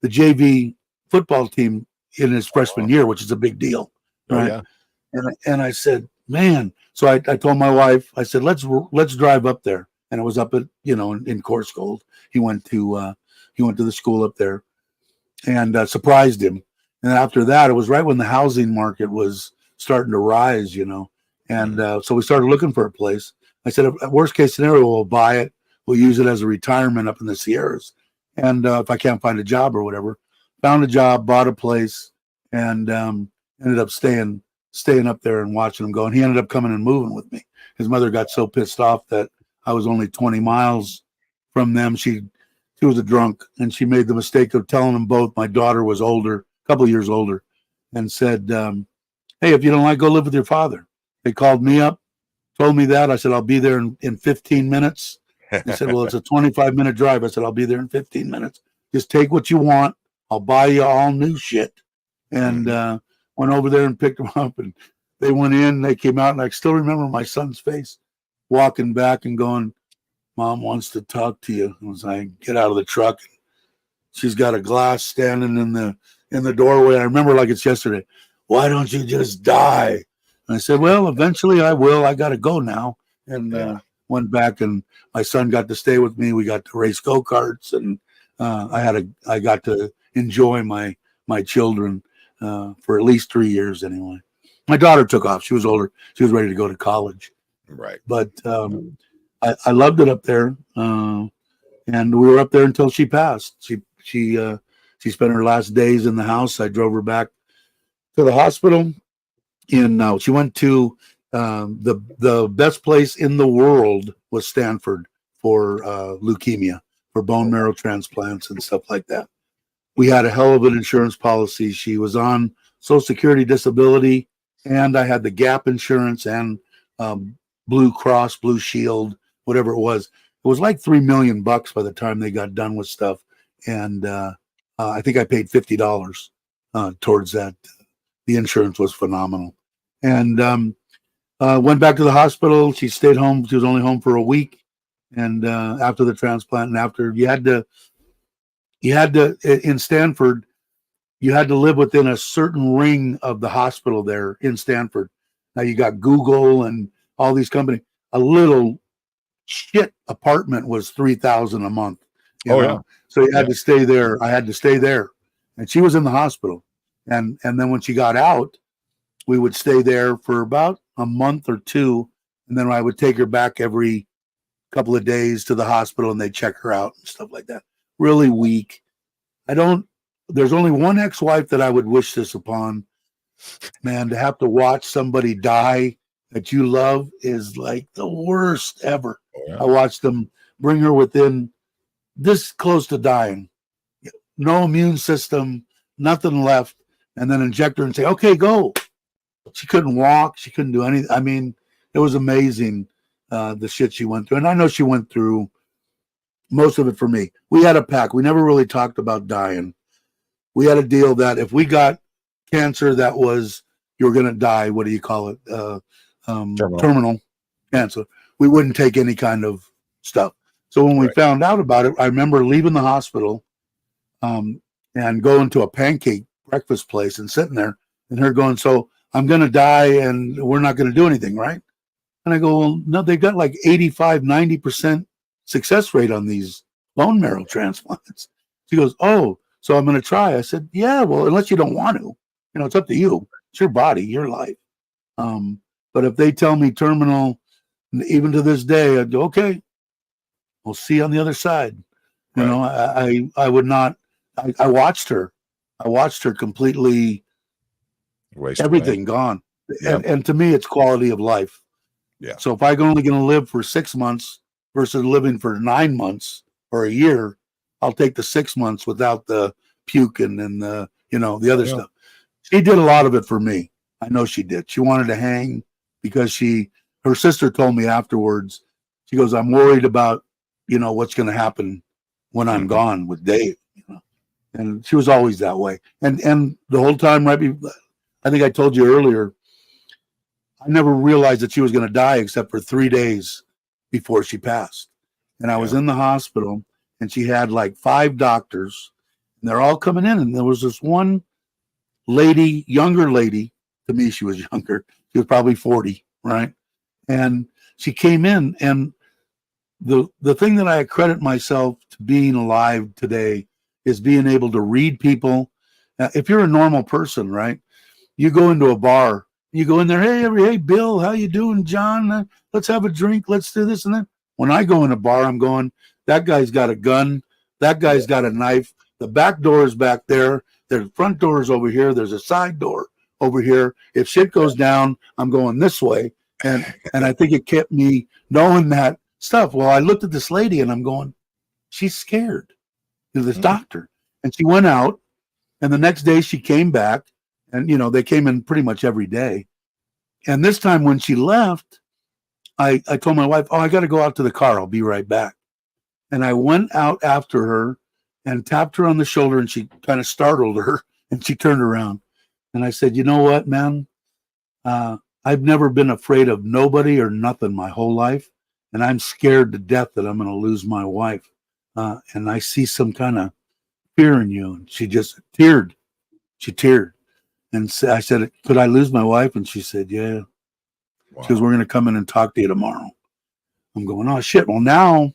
JV football team in his freshman year, which is a big deal. Right. Oh, yeah. And I said, man, so I told my wife, I said, let's drive up there. And it was up at, in Corscold. He went to the school up there and surprised him. And after that, it was right when the housing market was starting to rise, and so we started looking for a place. I said, worst case scenario, we'll buy it. We'll use it as a retirement up in the Sierras. And if I can't find a job or whatever, found a job, bought a place, and ended up staying up there and watching him go. And he ended up coming and moving with me. His mother got so pissed off that I was only 20 miles from them. She was a drunk, and she made the mistake of telling them both. My daughter was older, a couple of years older, and said, hey, if you don't like, go live with your father. They called me up, told me that. I said, I'll be there in 15 minutes. They said, well, it's a 25-minute drive. I said, I'll be there in 15 minutes. Just take what you want. I'll buy you all new shit. And went over there and picked them up, and they went in, they came out, and I still remember my son's face walking back and going, Mom wants to talk to you. I was like, get out of the truck. She's got a glass standing in the doorway. I remember like it's yesterday. Why don't you just die? And I said, well, eventually I will. I got to go now. And went back, and my son got to stay with me. We got to race go-karts, and I got to enjoy my children for at least 3 years anyway. My daughter took off. She was older. She was ready to go to college. Right. But I loved it up there. And we were up there until she passed. She spent her last days in the house. I drove her back to the hospital. And she went to the best place in the world was Stanford for leukemia, for bone marrow transplants and stuff like that. We had a hell of an insurance policy. She was on Social Security disability, and I had the Gap insurance and Blue Cross, Blue Shield, whatever it was. It was like $3 million by the time they got done with stuff. And I think I paid $50 towards that. The insurance was phenomenal. And went back to the hospital. She stayed home. She was only home for a week. And after the transplant, and after you had to in Stanford, you had to live within a certain ring of the hospital there in Stanford. Now you got Google and all these companies. A little shit apartment was $3,000 a month. You know? Yeah. So you had to stay there. I had to stay there, and she was in the hospital. And then when she got out, we would stay there for about a month or two, and then I would take her back every couple of days to the hospital, and they'd check her out and stuff like that. Really weak. There's only one ex-wife that I would wish this upon. Man, to have to watch somebody die that you love is like the worst ever. Yeah. I watched them bring her within this close to dying. No immune system, nothing left, and then inject her and say, okay, go. She couldn't walk. She couldn't do anything. I mean, it was amazing, the shit she went through. And I know she went through most of it for me. We had a pact. We never really talked about dying. We had a deal that if we got cancer that was, you're going to die, what do you call it? Terminal cancer. We wouldn't take any kind of stuff. So when we found out about it, I remember leaving the hospital and going to a pancake breakfast place and sitting there and her going, so I'm going to die and we're not going to do anything, right? And I go, well, no, they got like 85, 90% success rate on these bone marrow transplants. She goes, oh, so I'm going to try. I said, yeah, well, unless you don't want to, it's up to you. It's your body, your life. But if they tell me terminal, even to this day, I'd go, okay, we'll see you on the other side. You know, I would not, I watched her. I watched her completely, everything gone. Yep. And to me, it's quality of life. Yeah. So if I'm only going to live for 6 months versus living for 9 months or a year, I'll take the 6 months without the puking and the, the other stuff. She did a lot of it for me. I know she did. She wanted to hang because her sister told me afterwards, she goes, I'm worried about, what's going to happen when I'm gone with Dave. And she was always that way. And the whole time, I think I told you earlier, I never realized that she was going to die except for 3 days before she passed. And I was in the hospital, and she had like 5 doctors, and they're all coming in. And there was this one lady, younger lady. To me, she was younger. She was probably 40, right? And she came in, and the thing that I accredit myself to being alive today is being able to read people. If you're a normal person, right? You go into a bar, you go in there, hey, Bill, how you doing, John? Let's have a drink. Let's do this and that. When I go in a bar, I'm going, that guy's got a gun. That guy's got a knife. The back door is back there. The front door is over here. There's a side door over here. If shit goes down, I'm going this way. And I think it kept me knowing that stuff. Well, I looked at this lady and I'm going, she's scared. This doctor. And she went out, and the next day she came back, and they came in pretty much every day. And this time when she left, I told my wife, I got to go out to the car. I'll be right back. And I went out after her and tapped her on the shoulder, and she kind of startled her, and she turned around. And I said, you know what, man? I've never been afraid of nobody or nothing my whole life. and I'm scared to death that I'm going to lose my wife. And I see some kind of fear in you. And she just teared. She teared. And I said, could I lose my wife? And she said, yeah. Wow. Because we're going to come in and talk to you tomorrow. I'm going, oh, shit. Well, now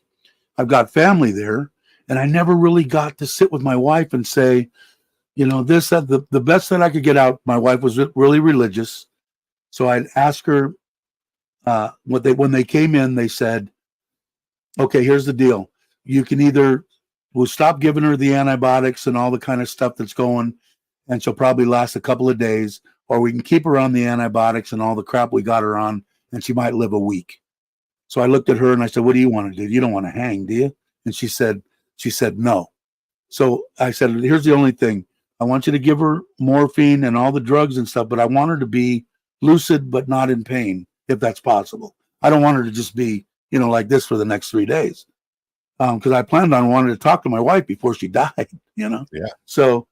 I've got family there. And I never really got to sit with my wife and say, you know, this, that, the best that I could get out. My wife was really religious. So I'd ask her when they came in, they said, okay, here's the deal. You can we'll stop giving her the antibiotics and all the kind of stuff that's going, and she'll probably last a couple of days, or we can keep her on the antibiotics and all the crap we got her on, and she might live a week. So I looked at her and I said, what do you want to do? You don't want to hang, do you? And she said, no. So I said, here's the only thing. I want you to give her morphine and all the drugs and stuff, but I want her to be lucid but not in pain, if that's possible. I don't want her to just be, you know, like this for the next 3 days. Because I planned on wanting to talk to my wife before she died, you know? Yeah. So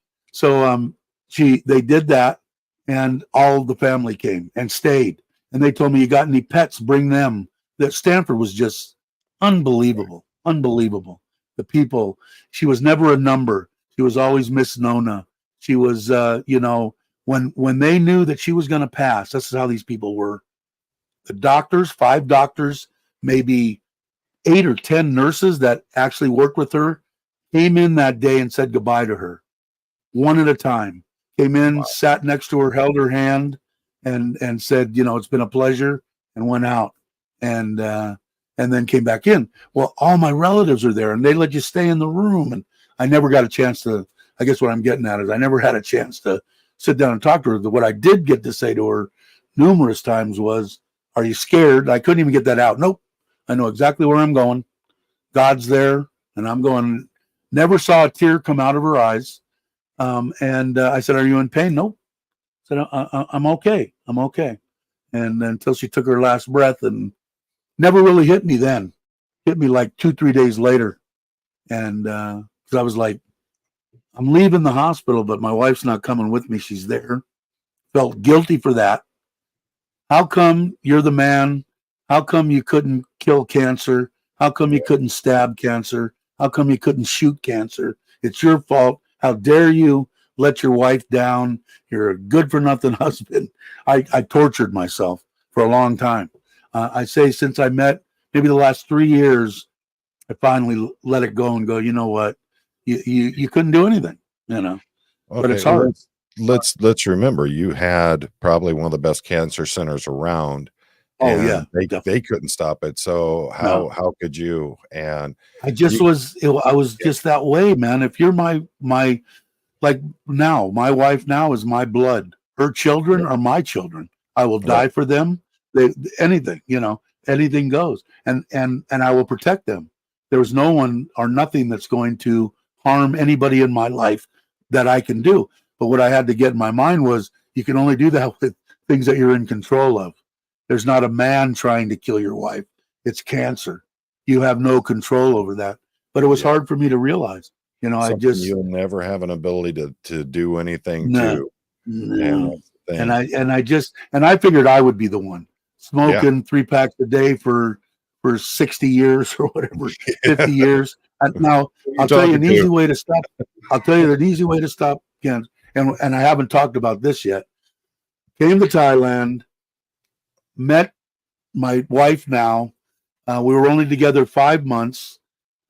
they did that, and all the family came and stayed. And they told me, you got any pets, bring them. That Stanford was just unbelievable, unbelievable. The people, she was never a number. She was always Miss Nona. She was, you know, when they knew that she was going to pass, this is how these people were. The doctors, 5 doctors, maybe 8 or 10 nurses that actually worked with her, came in that day and said goodbye to her, one at a time. Came in, wow. Sat next to her, held her hand, and said, you know, it's been a pleasure, and went out. And then came back in. Well, all my relatives are there, and they let you stay in the room. And I never got a chance to, I guess what I'm getting at is I never had a chance to sit down and talk to her. What I did get to say to her numerous times was, are you scared? I couldn't even get that out. Nope. I know exactly where I'm going. God's there, and I'm going. Never saw a tear come out of her eyes. I said, are you in pain? Nope. I said, I'm okay. I'm okay. And until she took her last breath, and never really hit me then. Hit me like 2-3 days later. And I was like, I'm leaving the hospital, but my wife's not coming with me. She's there. Felt guilty for that. How come you're the man? How come you couldn't kill cancer? How come you couldn't stab cancer? How come you couldn't shoot cancer? It's your fault. How dare you let your wife down? You're a good for nothing husband. I tortured myself for a long time. I say since I met, maybe the last 3 years, I finally let it go and go, you know what? You couldn't do anything, you know. Okay, but it's hard. Let's remember, you had probably one of the best cancer centers around. Oh yeah, they couldn't stop it. So how could you? And I just I was just that way, man. If you're my like now, my wife now is my blood. Her children are my children. I will die for them. Anything, you know, anything goes, and I will protect them. There's no one or nothing that's going to harm anybody in my life that I can do. But what I had to get in my mind was, you can only do that with things that you're in control of. There's not a man trying to kill your wife. It's cancer. You have no control over that. But it was hard for me to realize. You know, you'll never have an ability to do anything to. No. And I figured I would be the one smoking 3 packs a day for 60 years or whatever, 50 years. And now I'll tell you an easy way to stop. I'll tell you an easy way to stop cancer. And I haven't talked about this yet. Came to Thailand, met my wife now. We were only together 5 months.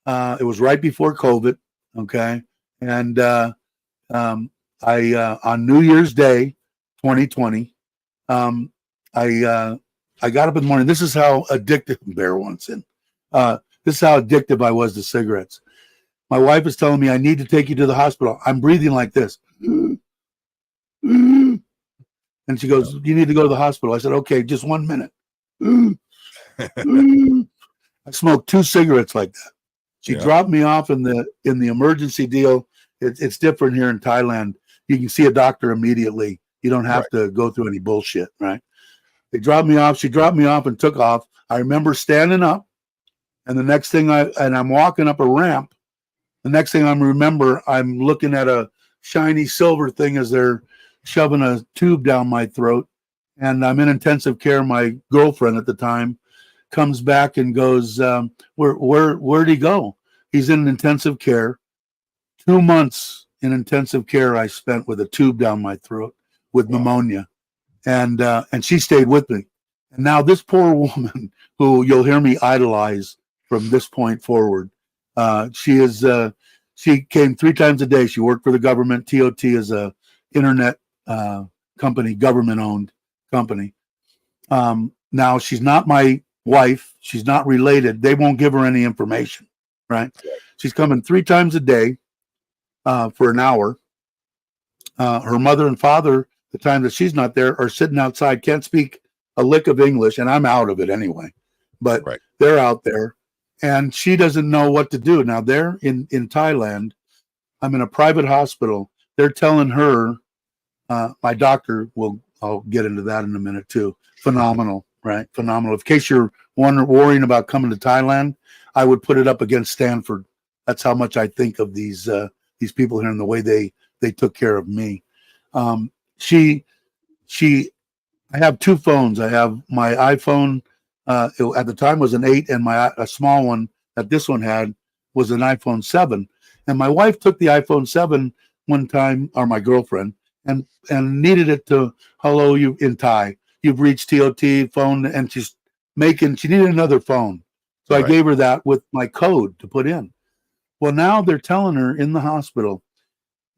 It was right before COVID. Okay. And I on New Year's Day, 2020, I got up in the morning. This is how addictive Bear wants in. This is how addictive I was to cigarettes. My wife is telling me I need to take you to the hospital. I'm breathing like this. And she goes, you need to go to the hospital. I said, okay, just 1 minute. I smoked 2 cigarettes like that. She dropped me off in the emergency deal. It's different here in Thailand. You can see a doctor immediately. You don't have to go through any bullshit, right? They dropped me off. She dropped me off and took off. I remember standing up, and the next thing I'm walking up a ramp. The next thing I'm looking at a shiny silver thing as they're shoving a tube down my throat, and I'm in intensive care. My girlfriend at the time comes back and goes, where'd he go? He's in intensive care. 2 months in intensive care I spent with a tube down my throat with pneumonia. And she stayed with me. And now this poor woman, who you'll hear me idolize from this point forward, she came 3 times a day. She worked for the government. TOT is a internet company, government-owned company. Now she's not my wife. She's not related. They won't give her any information, right? She's coming 3 times a day for an hour. Her mother and father, the time that she's not there, are sitting outside, can't speak a lick of English, and I'm out of it anyway. But they're out there, and she doesn't know what to do. Now they're in Thailand. I'm in a private hospital. They're telling her, my doctor I'll get into that in a minute too. Phenomenal, right? Phenomenal. In case you're worrying about coming to Thailand, I would put it up against Stanford. That's how much I think of these people here and the way they took care of me. I have 2 phones. I have my iPhone, at the time was an 8, and a small one that this one had was an iPhone 7. And my wife took the iPhone 7 one time, or my girlfriend, and needed it to, hello, you in Thai. You've reached TOT phone, and she needed another phone. So I gave her that with my code to put in. Well, now they're telling her in the hospital,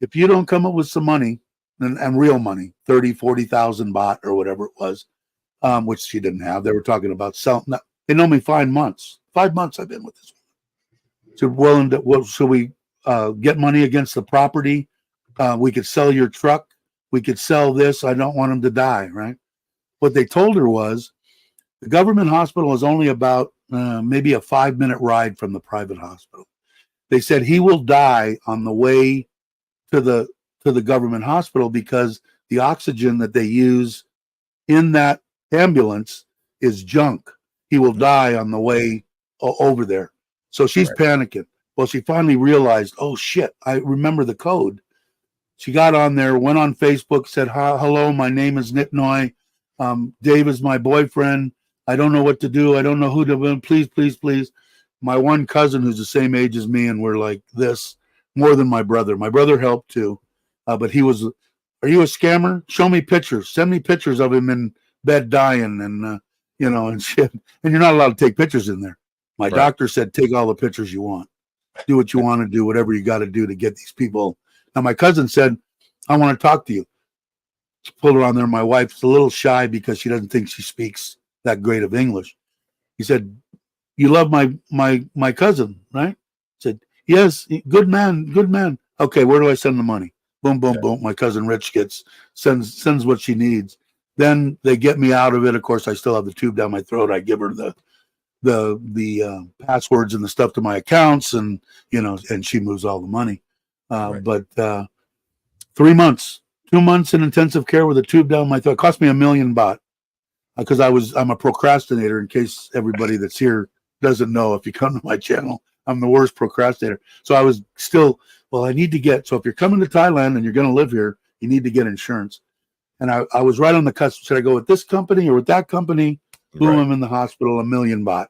if you don't come up with some money, and real money, 30, 40,000 baht or whatever it was, which she didn't have. They were talking about selling. They know me 5 months. 5 months I've been with this woman. So, should we get money against the property? We could sell your truck. We could sell this. I don't want him to die, right? What they told her was the government hospital is only about maybe a 5-minute ride from the private hospital. They said he will die on the way to the government hospital because the oxygen that they use in that ambulance is junk. He will die on the way over there. So she's panicking. Well, she finally realized, oh shit, I remember the code. She got on there, went on Facebook, said, hello, my name is Nitnoy. Dave is my boyfriend. I don't know what to do. I don't know who to, please, please, please. My one cousin who's the same age as me, and we're like this, more than my brother. My brother helped too. But he was, are you a scammer? Show me pictures. Send me pictures of him in bed dying and, and shit. And you're not allowed to take pictures in there. My doctor said, take all the pictures you want. Do what you want to do, whatever you got to do to get these people. Now, my cousin said, I want to talk to you. She pulled her on there. My wife's a little shy because she doesn't think she speaks that great of English. He said, you love my cousin, right? I said, yes, good man, good man. Okay, where do I send the money? Boom, boom, boom. My cousin Rich sends what she needs. Then they get me out of it. Of course, I still have the tube down my throat. I give her the passwords and the stuff to my accounts, and and she moves all the money. But 3 months, 2 months in intensive care with a tube down my throat. It cost me $1 million baht because I'm a procrastinator. In case everybody that's here doesn't know, if you come to my channel, I'm the worst procrastinator. So I was still, I need to get, so if you're coming to Thailand and you're going to live here, you need to get insurance. And I was right on the cusp. Should I go with this company or with that company? Boom, I'm in the hospital, $1 million baht.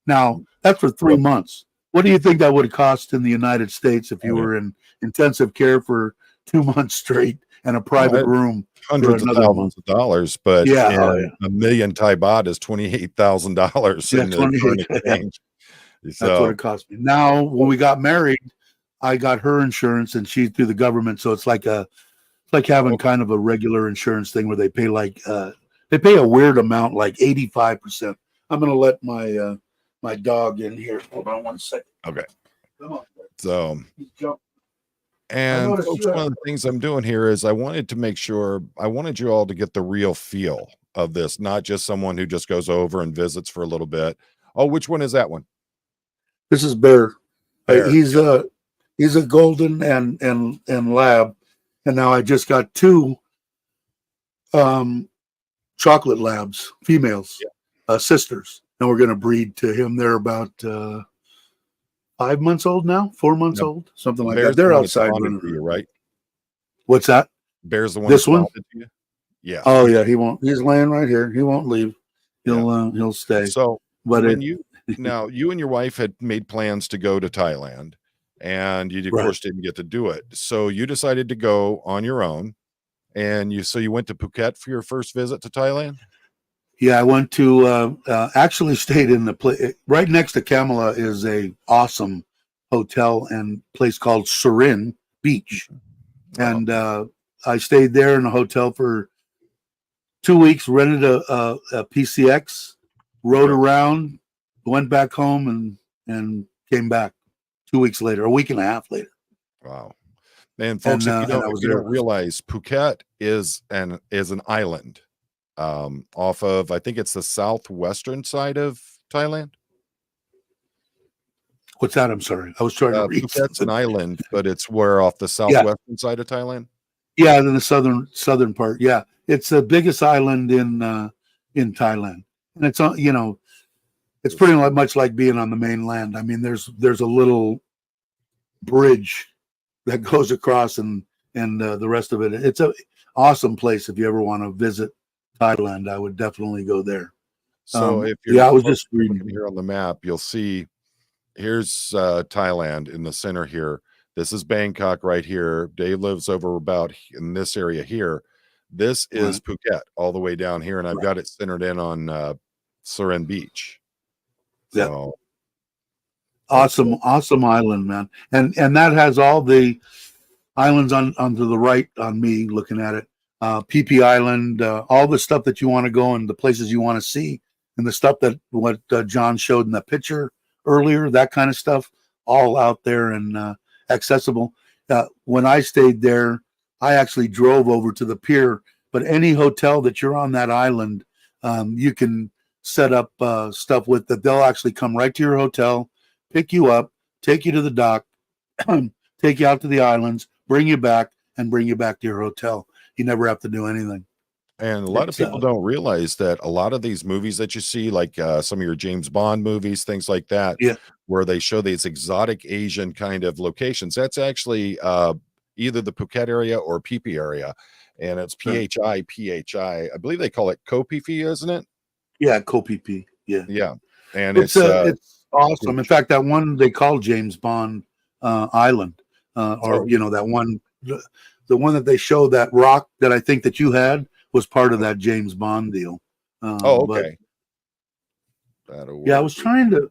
Now, that's for 3 months. What do you think that would cost in the United States if you were in intensive care for 2 months straight and a private room? Hundreds of thousands of dollars, but $1 million Thai baht is $28,000 in the foreign exchange. That's what it cost me. Now, when we got married, I got her insurance, and she's through the government, so it's like having kind of a regular insurance thing where they pay they pay a weird amount, like 85%. I'm gonna let my dog in here. Hold on 1 second. Okay. Come on. So, and folks, one of the things I'm doing here is I wanted you all to get the real feel of this, not just someone who just goes over and visits for a little bit. Oh, which one is that one? This is Bear. He's a golden and lab, and now I just got 2 chocolate labs, females, sisters, and we're going to breed to him. They're about 5 months old now, 4 months old, something like that. They're outside running. You, right? What's that? Bear's the one. This one? Yeah. Oh yeah, he won't. He's laying right here. He won't leave. He'll stay. So but when you now you and your wife had made plans to go to Thailand, and you of right. course didn't get to do it. So you decided to go on your own, and you went to Phuket for your first visit to Thailand. Yeah, I went to actually stayed in the place right next to Kamala is a awesome hotel and place called Surin Beach, Wow. and I stayed there in a hotel for 2 weeks. Rented a PCX, rode Okay. around, went back home, and came back 2 weeks later, a week and a half later. Wow. And folks, if you And don't I if was you there. don't realize, Phuket is an island off of, I think it's the southwestern side of Thailand. What's that? I'm sorry, I was trying to read Phuket's an something. island, but it's where off the Yeah, southwestern side of Thailand. yeah, in the southern part. Yeah, it's the biggest island in Thailand, and it's on. It's pretty much like being on the mainland. I mean, there's a little bridge that goes across, and the rest of it. It's a awesome place if you ever want to visit Thailand. I would definitely go there. So if Yeah, you're I was folks, just if you're looking reading. here on the map, you'll see here's Thailand in the center here. This is Bangkok right here. Dave lives over about in this area here. This is Right, Phuket all the way down here, and I've right. got it centered in on Surin Beach. Yeah, So that's awesome island, man. And that has all the islands onto the right on me looking at it. PP Island, all the stuff that you want to go and the places you want to see, and the stuff that what John showed in the picture earlier, that kind of stuff, all out there and accessible. When I stayed there, I actually drove over to the pier. But any hotel that you're on that island, you can set up stuff with that. They'll actually come right to your hotel, pick you up, take you to the dock, take you out to the islands, bring you back, and bring you back to your hotel. You never have to do anything. And a lot of It's people don't realize that a lot of these movies that you see, like some of your James Bond movies, things like that, Yeah, where they show these exotic Asian kind of locations, that's actually either the Phuket area or Phi Phi area. And it's right. PHI. I believe they call it Koh Phi Phi, isn't it? Yeah, Koh-Phi-Phi. Yeah, Yeah. And it's awesome. In fact, that one they call James Bond Island, or oh, that one, the one that they show that rock that I think that you had was part of that James Bond deal. But okay. That'll yeah, I work. was trying to.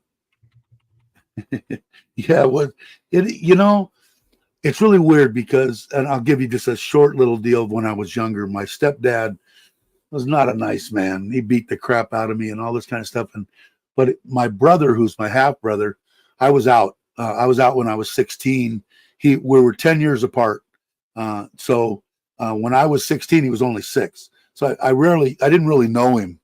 Yeah, what it. It's really weird because, and I'll give you just a short little deal of when I was younger. My stepdad was not a nice man. He beat the crap out of me and all this kind of stuff. But my brother, who's my half brother, I was out. I was out when I was 16. We were 10 years apart. So when I was 16, he was only 6. So I didn't really know him,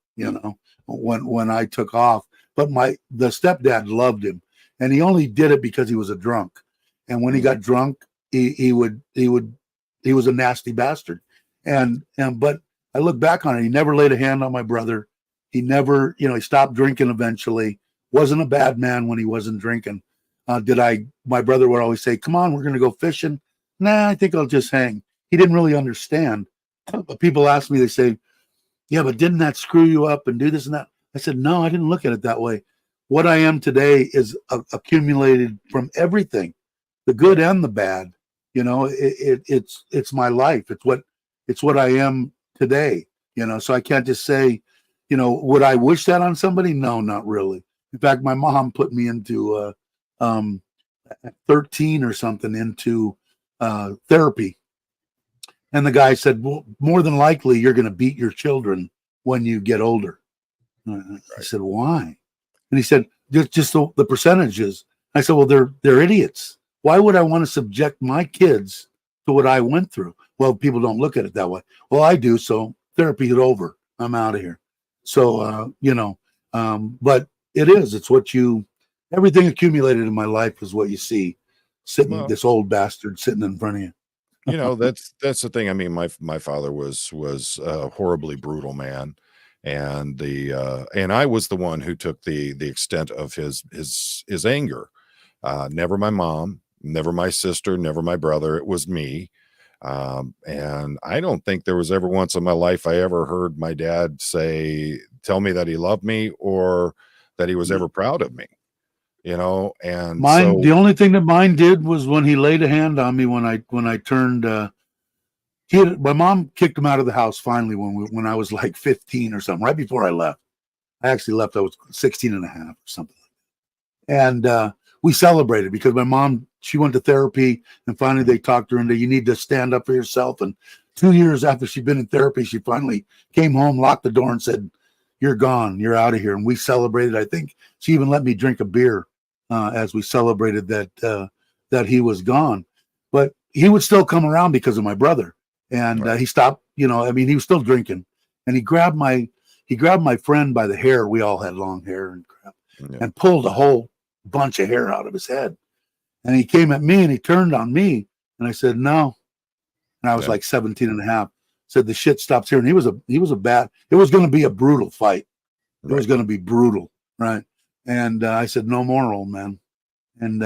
when I took off. But the stepdad loved him, and he only did it because he was a drunk. And when he got drunk, he was a nasty bastard. But I look back on it, he never laid a hand on my brother. He never, he stopped drinking eventually. Wasn't a bad man when he wasn't drinking. My brother would always say, "Come on, we're going to go fishing." Nah, I think I'll just hang. He didn't really understand. But people ask me, they say, "Yeah, but didn't that screw you up and do this and that?" I said, "No, I didn't look at it that way. What I am today is accumulated from everything, the good and the bad. It's my life. It's what I am today. So I can't just say, would I wish that on somebody? No, not really. In fact, my mom put me into 13 or something into therapy. And the guy said, well, more than likely, you're going to beat your children when you get older. I said, why? And he said, just the percentages. I said, well, they're idiots. Why would I want to subject my kids to what I went through? Well, people don't look at it that way. Well, I do. So therapy is over. I'm out of here. So, but it's what everything accumulated in my life is what you see this old bastard sitting in front of you. That's the thing. I mean, my father was a horribly brutal man, and and I was the one who took the extent of his anger. Never my mom, never my sister, never my brother. It was me. And I don't think there was ever once in my life I ever heard my dad tell me that he loved me, or that he was ever proud of me, and mine. The only thing that mine did was when he laid a hand on me when I turned. My mom kicked him out of the house finally when I was like 15 or something, right before I left. I actually left. I was 16 and a half or something. And we celebrated because my mom, she went to therapy, and finally they talked her into, you need to stand up for yourself. And 2 years after she'd been in therapy, she finally came home, locked the door, and said, "You're gone. You're out of here." And we celebrated. I think she even let me drink a beer as we celebrated that he was gone. But he would still come around because of my brother, and he stopped. He was still drinking, and he grabbed my friend by the hair. We all had long hair and crap, and pulled a whole bunch of hair out of his head. And he came at me and he turned on me, and I said, "No." And I was like 17 and a half. Said, "The shit stops here." And he was it was going to be a brutal fight. It was going to be brutal. Right. And I said, "No more, old man." And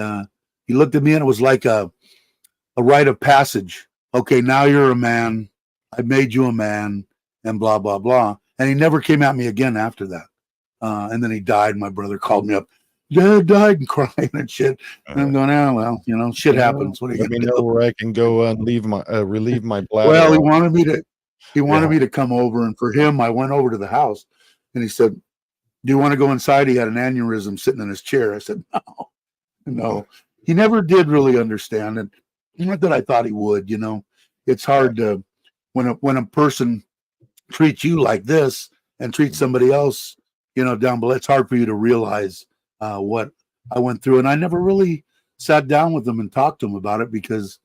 he looked at me, and it was like a rite of passage. Okay, now you're a man. I made you a man, and blah, blah, blah. And he never came at me again after that. And then he died. My brother called me up. Dad died, and crying and shit. And I'm going, "Oh, well, shit happens. What are you let me gonna know do?" where I can go and relieve my bladder. Well, he wanted me to come over, and for him, I went over to the house, and he said, "Do you want to go inside?" He had an aneurysm sitting in his chair. I said, no. He never did really understand, and not that I thought he would. It's hard to when a person treats you like this and treats somebody else, down below. It's hard for you to realize what I went through, and I never really sat down with him and talked to him about it because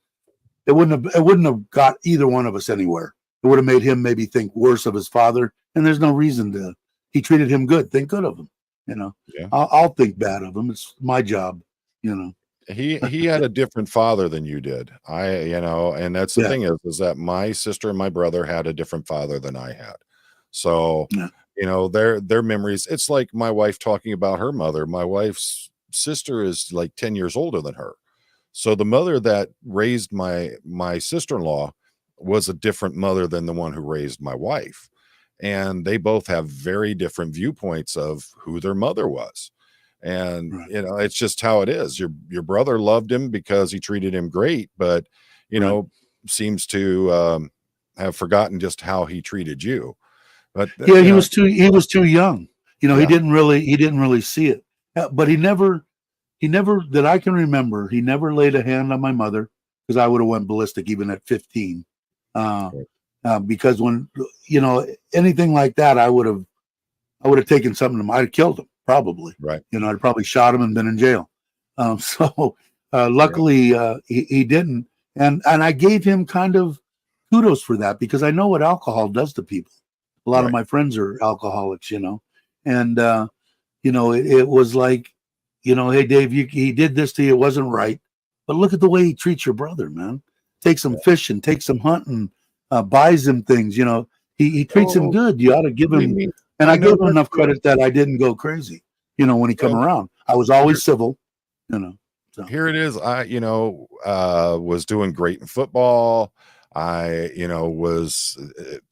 it wouldn't have got either one of us anywhere. It would have made him maybe think worse of his father, and there's no reason to. He treated him good. Think good of him. I'll think bad of him. It's my job. He had a different father than you did. And that's the thing is that my sister and my brother had a different father than I had. So, their memories, it's like my wife talking about her mother. My wife's sister is like 10 years older than her. So the mother that raised my sister-in-law was a different mother than the one who raised my wife. And they both have very different viewpoints of who their mother was. And, it's just how it is. Your brother loved him because he treated him great, but, seems to have forgotten just how he treated you. But he was too young. He didn't really see it. But he never that I can remember, he never laid a hand on my mother, because I would have went ballistic even at 15. Because when anything like that, I would have taken something to him. I'd have killed him probably. Right. I'd probably shot him and been in jail. Luckily he didn't, and I gave him kind of kudos for that, because I know what alcohol does to people. A lot of my friends are alcoholics, and it was like, "Hey Dave, he did this to you. It wasn't right, but look at the way he treats your brother, man. Takes him fishing, takes him hunting, buys him things. He treats him good. You ought to give him." And I gave him enough credit that I didn't go crazy. When he come around, I was always civil. So. Here it is. I was doing great in football. I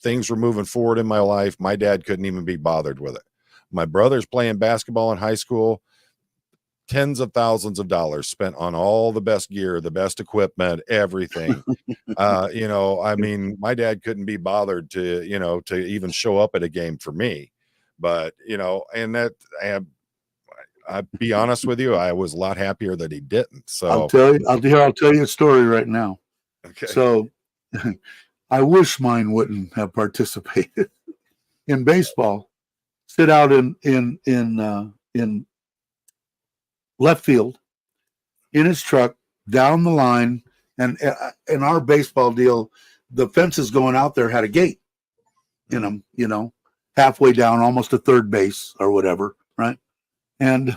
things were moving forward in my life. My dad couldn't even be bothered with it. My brother's playing basketball in high school. Tens of thousands of dollars spent on all the best gear, the best equipment, everything. My dad couldn't be bothered to even show up at a game for me. But, and that I'll be honest with you, I was a lot happier that he didn't. So I'll tell you a story right now. Okay. So I wish mine wouldn't have participated in baseball. Sit out in left field in his truck down the line, and in our baseball deal, the fences going out there had a gate in them, halfway down, almost to third base or whatever, right? And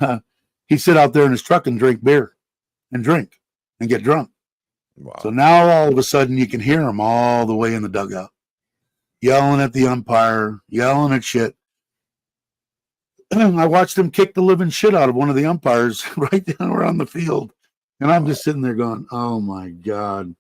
he'd sit out there in his truck and drink beer and drink and get drunk. Wow. So now all of a sudden you can hear him all the way in the dugout, yelling at the umpire, yelling at shit. I watched him kick the living shit out of one of the umpires right down around the field. And I'm just sitting there going, "Oh my God."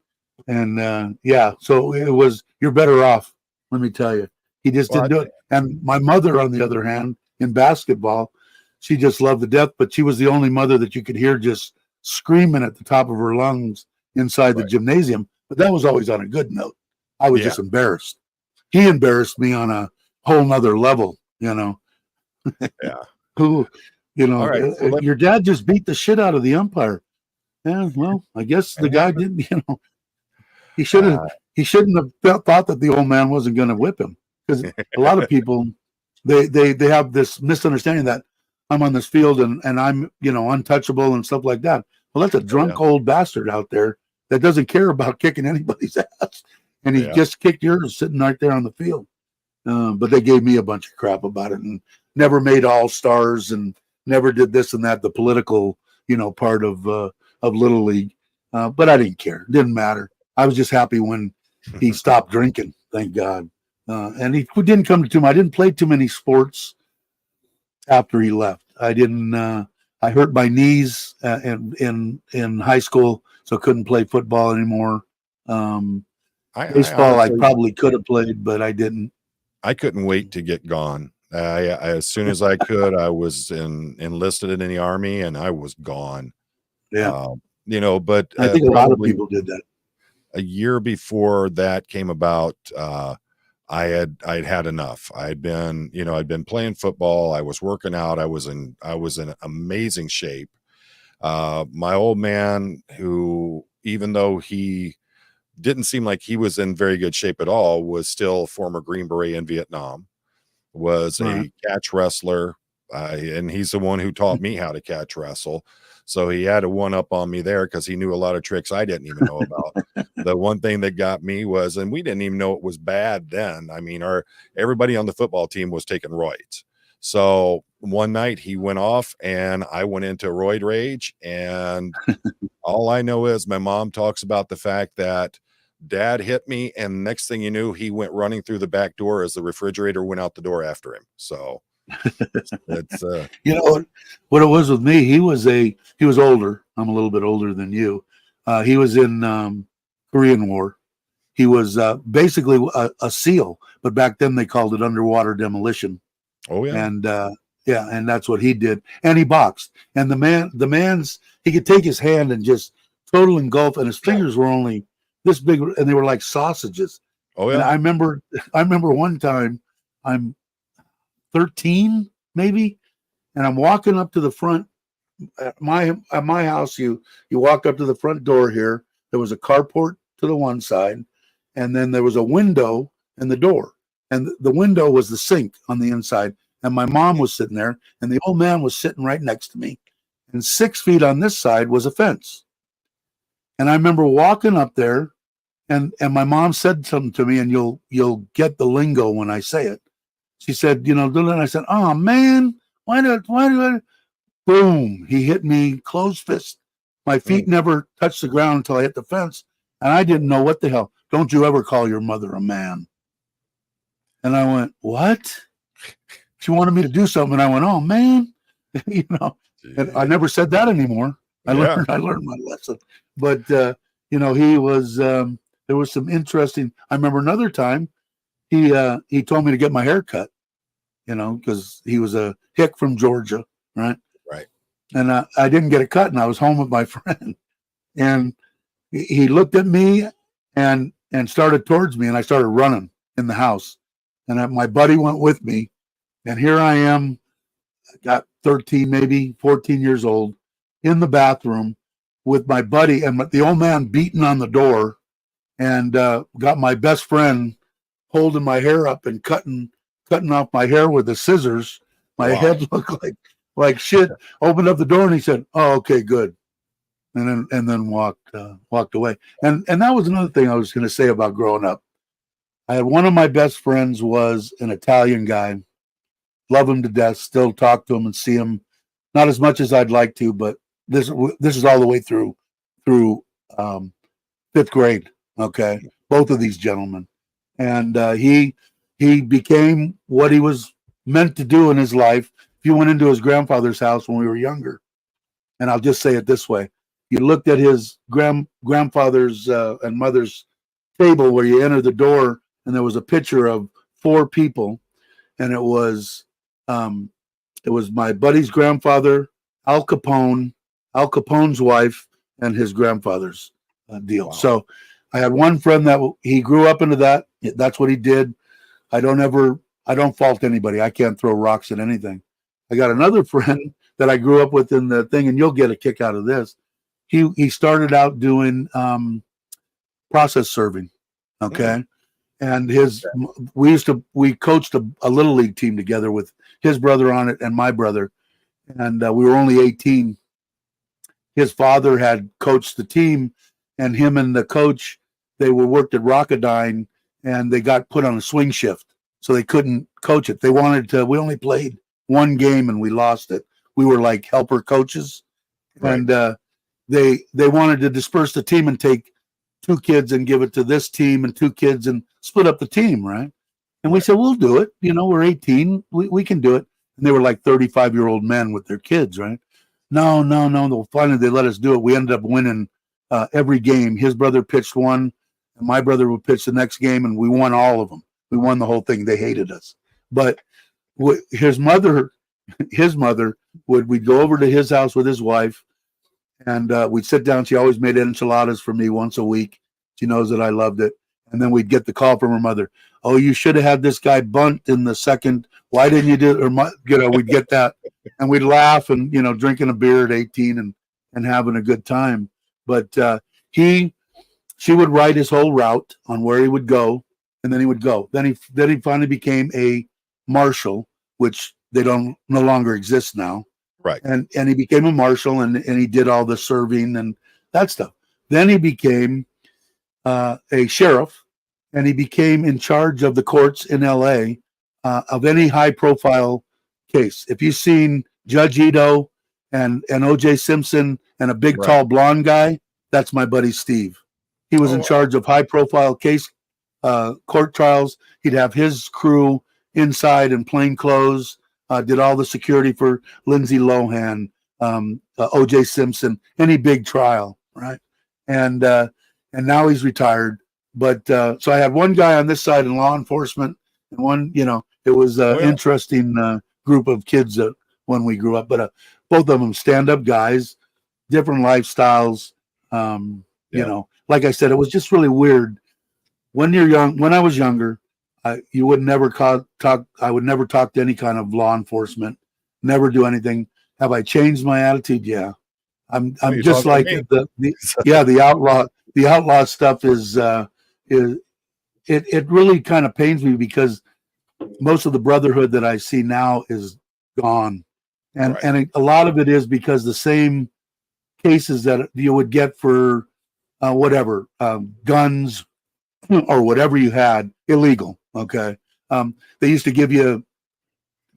And so it was, you're better off, let me tell you. He just didn't do it. And my mother, on the other hand, in basketball, she just loved to death, but she was the only mother that you could hear just screaming at the top of her lungs inside the gymnasium. But that was always on a good note. I was just embarrassed. He embarrassed me on a whole nother level, you know. Yeah. Who, you know, Right, so your dad just beat the shit out of the umpire. Yeah, well, I guess the guy didn't, you know, he shouldn't have thought that the old man wasn't going to whip him, because a lot of people, they have this misunderstanding that I'm on this field and I'm, you know, untouchable and stuff like that. Well, that's a drunk old bastard out there that doesn't care about kicking anybody's ass, and he just kicked yours sitting right there on the field. But they gave me a bunch of crap about it, and never made all-stars, and never did this and that, the political, you know, part of Little League. But I didn't care. It didn't matter. I was just happy when he stopped drinking, thank God. And he didn't come to too much. I didn't play too many sports after he left. I didn't. I hurt my knees in high school, so couldn't play football anymore. Baseball, I probably could have played, but I didn't. I couldn't wait to get gone. I as soon as I could, I was enlisted in the Army, and I was gone. Yeah, you know, but I think a lot of people did that. A year before that came about, I'd had enough. I'd been playing football. I was working out. I was in amazing shape. My old man, who, even though he didn't seem like he was in very good shape at all, was still a former Green Beret in Vietnam, was a catch wrestler. And he's the one who taught me how to catch wrestle. So he had a one up on me there, because he knew a lot of tricks I didn't even know about. The one thing that got me was, and we didn't even know it was bad then. I mean, everybody on the football team was taking roids. So one night he went off and I went into roid rage. And all I know is my mom talks about the fact that Dad hit me, and next thing you knew, he went running through the back door as the refrigerator went out the door after him. So it's you know what it was with me. He was older. I'm a little bit older than you. He was in Korean War. He was basically a SEAL, but back then they called it underwater demolition. Oh yeah. And and that's what he did. And he boxed. And the man's he could take his hand and just total engulf, and his fingers were only this big, and they were like sausages. Oh yeah. And I remember one time, I'm 13 maybe, and I'm walking up to the front at my house. You walk up to the front door here. There was a carport to the one side, and then there was a window in the door, and the window was the sink on the inside, and my mom was sitting there, and the old man was sitting right next to me, and 6 feet on this side was a fence. And I remember walking up there, and my mom said something to me, and you'll get the lingo when I say it. She said, you know, and I said, oh man, why do I? Boom, he hit me closed fist. My feet never touched the ground until I hit the fence. And I didn't know what the hell. Don't you ever call your mother a man. And I went, what? She wanted me to do something. And I went, oh man, you know, and I never said that anymore. I learned my lesson. But, you know, he was, there was some interesting, I remember another time he told me to get my hair cut, you know, because he was a hick from Georgia. Right. And I didn't get a cut, and I was home with my friend, and he looked at me and started towards me, and I started running in the house, and my buddy went with me, and here I am, got 13, maybe 14 years old, in the bathroom with my buddy, and the old man beating on the door, and got my best friend holding my hair up and cutting off my hair with the scissors. My head looked like shit. Opened up the door, and he said, oh, okay, good. And then walked away. And that was another thing I was going to say about growing up. I had one of my best friends was an Italian guy. Love him to death. Still talk to him and see him. Not as much as I'd like to, but this is all the way through fifth grade. Okay, both of these gentlemen, and he became what he was meant to do in his life. If you went into his grandfather's house when we were younger, and I'll just say it this way, you looked at his grandfather's and mother's table where you entered the door, and there was a picture of 4 people, and it was It was my buddy's grandfather, Al Capone, Al Capone's wife, and his grandfather's deal. Wow. So I had one friend that he grew up into that. That's what he did. I don't fault anybody. I can't throw rocks at anything. I got another friend that I grew up with in the thing, and you'll get a kick out of this. He started out doing process serving. Okay. And we coached a little league team together with his brother on it and my brother. And we were only 18. His father had coached the team, and him and the coach, they were worked at Rocketdyne, and they got put on a swing shift. So they couldn't coach it. We only played one game and we lost it. We were like helper coaches. Right. And they wanted to disperse the team and take 2 kids and give it to this team and 2 kids and split up the team, right? And we said, we'll do it. We're 18. We can do it. And they were like 35-year-old men with their kids, right? No. Finally, they let us do it. We ended up winning every game. His brother pitched one, and my brother would pitch the next game, and we won all of them. We won the whole thing. They hated us. But his mother, we'd go over to his house with his wife, and we'd sit down. She always made enchiladas for me once a week. She knows that I loved it. And then we'd get the call from her mother. Oh, you should have had this guy bunt in the second. Why didn't you do it? Or, we'd get that. And we'd laugh and, drinking a beer at 18 and having a good time. But she would write his whole route on where he would go, and then he would go. Then he finally became a marshal, which they no longer exist now. Right. And he became a marshal, and he did all the serving and that stuff. Then he became a sheriff, and he became in charge of the courts in LA of any high profile case. If you've seen Judge Ito and O.J. Simpson and a big, right, tall blonde guy, that's my buddy Steve. He was in charge of high profile case court trials. He'd have his crew inside in plain clothes, did all the security for Lindsay Lohan, O.J. Simpson, any big trial, right? And now he's retired. But so I had one guy on this side in law enforcement, and one, it was an interesting group of kids when we grew up. But both of them stand-up guys, different lifestyles. Like I said, it was just really weird. When you're young, when I was younger, you would never talk. I would never talk to any kind of law enforcement. Never do anything. Have I changed my attitude? Yeah, I'm just like the outlaw. The outlaw stuff is it really kind of pains me because most of the brotherhood that I see now is gone, and right, and a lot of it is because the same cases that you would get for guns or whatever you had illegal. Okay. They used to give you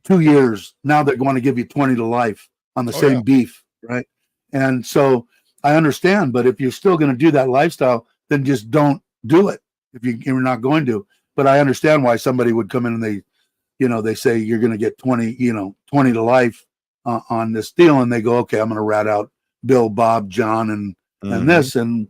2 years. Now they're going to give you 20 to life on the same beef. Right. And so I understand, but if you're still going to do that lifestyle, then just don't do it if you're not going to. But I understand why somebody would come in and they say you're going to get 20 to life on this deal. And they go, okay, I'm going to rat out Bill, Bob, John, and this. And,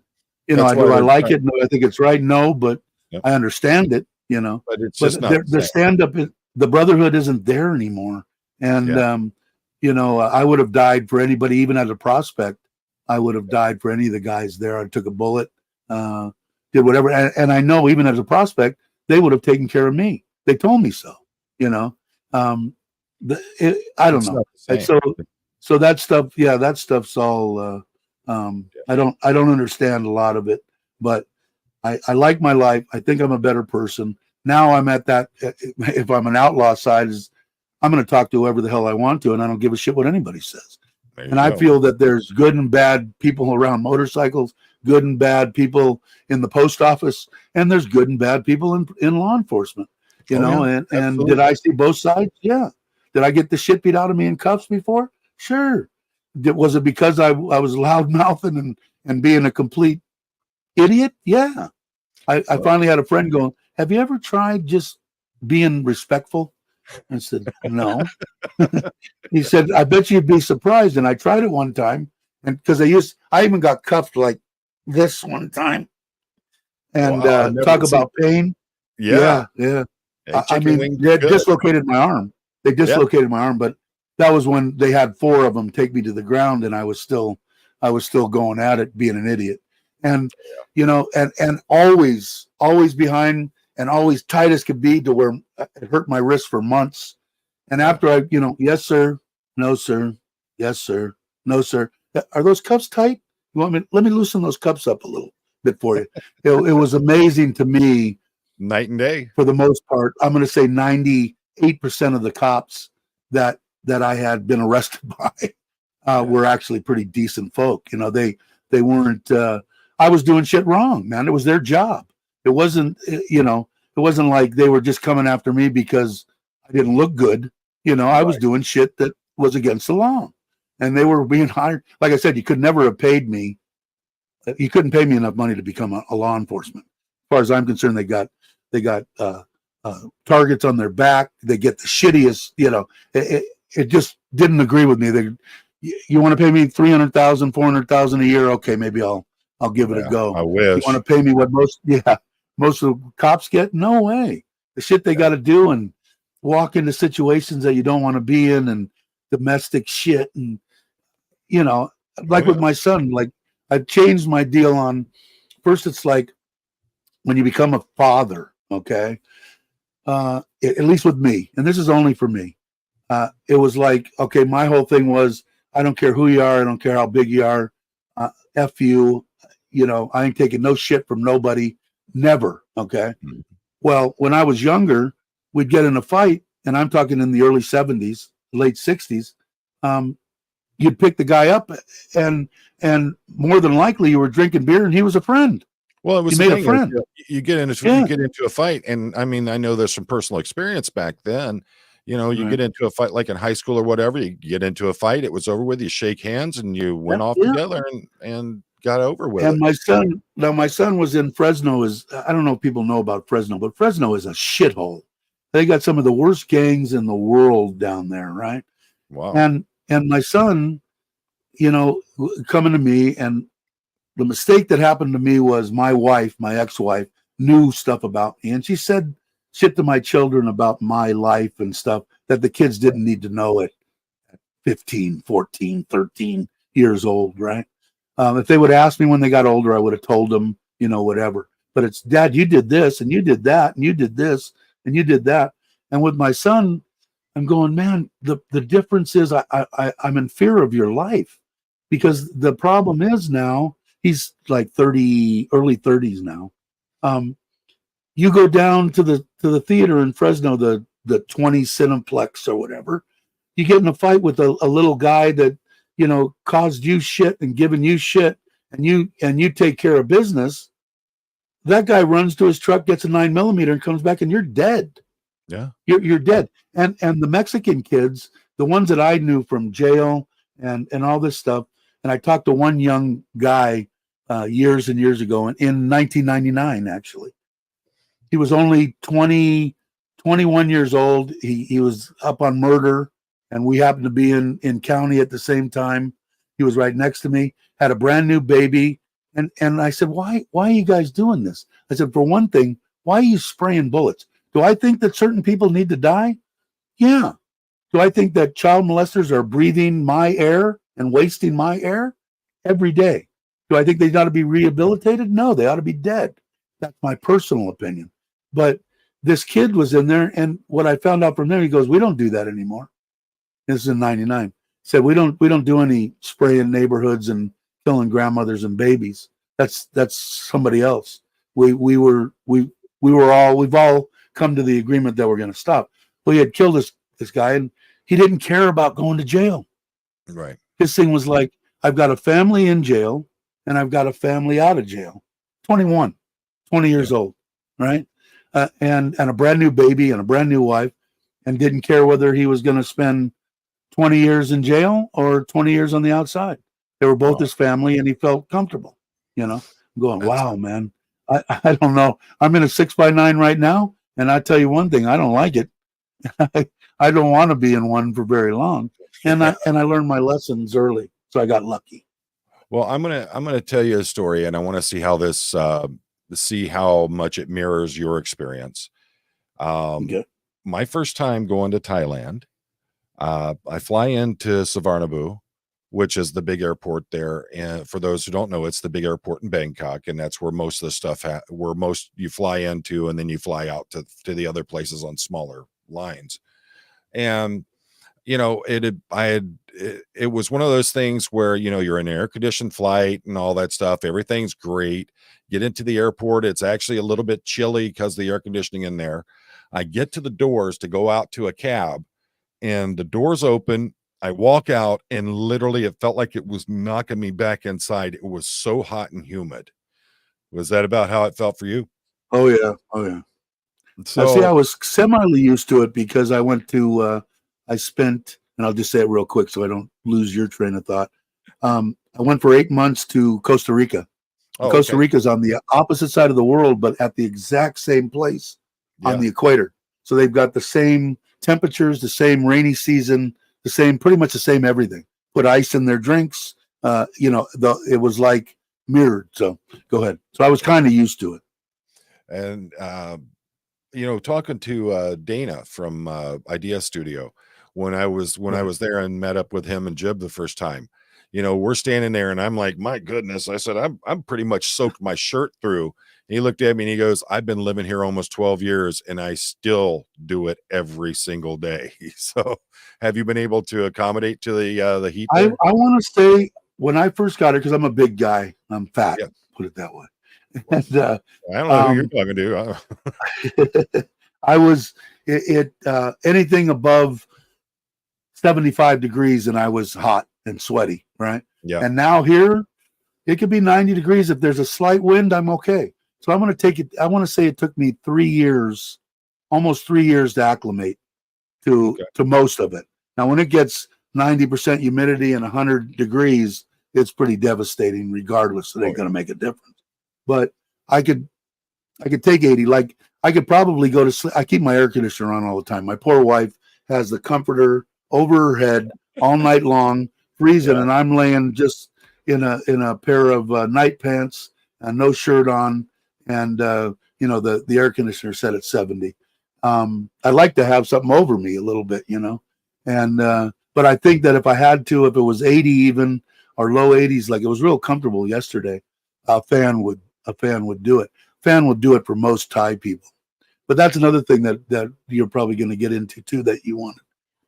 do I like it? No, I think it's right. No, but I understand it, But it's just the stand-up, the brotherhood isn't there anymore. And, I would have died for anybody, even as a prospect. I would have died for any of the guys there. I took a bullet, did whatever. And I know even as a prospect, they would have taken care of me. They told me so, I don't know. So that stuff, that stuff's all, I don't understand a lot of it, but I like my life. I think I'm a better person. Now I'm at that, if I'm an outlaw side, I'm going to talk to whoever the hell I want to, and I don't give a shit what anybody says. And I feel that there's good and bad people around motorcycles, good and bad people in the post office, and there's good and bad people in law enforcement, and did I see both sides? Yeah. Did I get the shit beat out of me in cuffs before? Sure. Was it because I was loud mouthing and being a complete idiot? Yeah. I finally had a friend going, have you ever tried just being respectful? I said, no. He said, I bet you'd be surprised. And I tried it one time, and because I even got cuffed like this one time. And talk about pain. Yeah. I mean, they dislocated my arm. They dislocated my arm, but that was when they had 4 of them take me to the ground, and I was still going at it, being an idiot. And you know, and always behind, and always tight as could be, to where it hurt my wrist for months. And after I, you know, yes sir, no sir, yes sir, no sir. Are those cuffs tight? You want me? Let me loosen those cuffs up a little bit for you. It was amazing to me. Night and day. For the most part, I'm going to say 98% of the cops that I had been arrested by were actually pretty decent folk. You know, they weren't. I was doing shit wrong, man. It was their job. It wasn't, you know, it wasn't like they were just coming after me because I didn't look good. You know, I was doing shit that was against the law, and they were being hired. Like I said, you could never have paid me. You couldn't pay me enough money to become a law enforcement. As far as I'm concerned, they got targets on their back. They get the shittiest, you know, it just didn't agree with me. You want to pay me 300,000, 400,000 a year? Okay, maybe I'll give it a go. I wish. You want to pay me what most of the cops get? No way. The shit they got to do and walk into situations that you don't want to be in, and domestic shit. And, you know, like with my son, like I've changed my deal on, first it's like when you become a father, okay, at least with me, and this is only for me, it was like, okay, my whole thing was, I don't care who you are, I don't care how big you are, F you, you know, I ain't taking no shit from nobody, never, okay? Mm-hmm. Well, when I was younger, we'd get in a fight, and I'm talking in the early 70s, late 60s, you'd pick the guy up, and more than likely you were drinking beer, and he was a friend. Well, it was you made a friend. You get into a fight, and I mean, I know there's some personal experience back then. You know, you get into a fight, like in high school or whatever. You get into a fight, it was over with. You shake hands, and you went off together, and got over with. And my son was in Fresno. I don't know if people know about Fresno, but Fresno is a shithole. They got some of the worst gangs in the world down there, right? Wow. And my son, you know, coming to me, and the mistake that happened to me was my ex-wife, knew stuff about me, and she said shit to my children about my life and stuff that the kids didn't need to know at 15, 14, 13 years old, right? If they would ask me when they got older, I would have told them, you know, whatever. But it's, Dad, you did this, and you did that, and you did this, and you did that. And with my son, I'm going, man, the difference is I'm in fear of your life, because the problem is now, he's like 30, early 30s now. You go down to the theater in Fresno, the 20 Cineplex or whatever, you get in a fight with a little guy that, you know, caused you shit and giving you shit, and you take care of business. That guy runs to his truck, gets a 9mm, and comes back, and you're dead. Yeah, you're dead. And the Mexican kids, the ones that I knew from jail and all this stuff, and I talked to one young guy years and years ago, in 1999, actually. He was only 21 years old. He was up on murder, and we happened to be in county at the same time. He was right next to me, had a brand new baby. And I said, why are you guys doing this? I said, for one thing, why are you spraying bullets? Do I think that certain people need to die? Yeah. Do I think that child molesters are breathing my air and wasting my air every day? Do I think they ought to be rehabilitated? No, they ought to be dead. That's my personal opinion. But this kid was in there, and what I found out from there, he goes, we don't do that anymore. This is in 99. He said, we don't do any spraying neighborhoods and killing grandmothers and babies. That's somebody else. We've all come to the agreement that we're going to stop. Well, he had killed this guy, and he didn't care about going to jail. Right. His thing was like, I've got a family in jail, and I've got a family out of jail. 20 years old, right? And a brand new baby and a brand new wife, and didn't care whether he was going to spend 20 years in jail or 20 years on the outside. They were both his family, and he felt comfortable, you know. I'm going, wow, man. I don't know. I'm in a 6x9 right now, and I tell you one thing, I don't like it. I don't want to be in one for very long. And I learned my lessons early, so I got lucky. Well, I'm gonna tell you a story, and I want to see how this see how much it mirrors your experience. Okay. My first time going to Thailand, I fly into Suvarnabhumi, which is the big airport there. And for those who don't know, it's the big airport in Bangkok, and that's where most of the stuff where most you fly into, and then you fly out to the other places on smaller lines. And it was one of those things where you're in an air conditioned flight and all that stuff. Everything's great. Get into the airport, it's actually a little bit chilly because the air conditioning in there. I get to the doors to go out to a cab, and the doors open. I walk out, and literally it felt like it was knocking me back inside. It was so hot and humid. Was that about how it felt for you? Oh yeah, oh yeah. So see, I was semi used to it because I went to I spent, and I'll just say it real quick so I don't lose your train of thought. I went for 8 months to Costa Rica. Costa Rica is on the opposite side of the world, but at the exact same place on the equator. So they've got the same temperatures, the same rainy season, the same, pretty much the same everything. Put ice in their drinks. It was like mirrored. So go ahead. So I was kind of used to it. And talking to Dana from Idea Studio, when I was there and met up with him and Jib the first time, we're standing there, and I'm like, my goodness, I said, I'm pretty much soaked my shirt through. And he looked at me and he goes, I've been living here almost 12 years and I still do it every single day. So have you been able to accommodate to the heat? I want to say when I first got it, because I'm a big guy, I'm fat, put it that way. And I don't know who you're talking to. I was anything above 75 degrees and I was hot and sweaty, right? Yeah. And now here it could be 90 degrees. If there's a slight wind, I'm okay. So I'm going to take it. I want to say it took me 3 years, almost 3 years to acclimate to most of it. Now, when it gets 90% humidity and 100 degrees, it's pretty devastating regardless. It ain't going to make a difference. But I could take 80. Like I could probably go to sleep. I keep my air conditioner on all the time. My poor wife has the comforter over her head all night long, freezing, and I'm laying just in a pair of night pants and no shirt on, and the air conditioner set at 70. I like to have something over me a little bit, and but I think that if I had to, if it was 80 even or low 80s, like it was real comfortable yesterday, a fan would do it. Fan would do it for most Thai people. But that's another thing that you're probably going to get into too that you want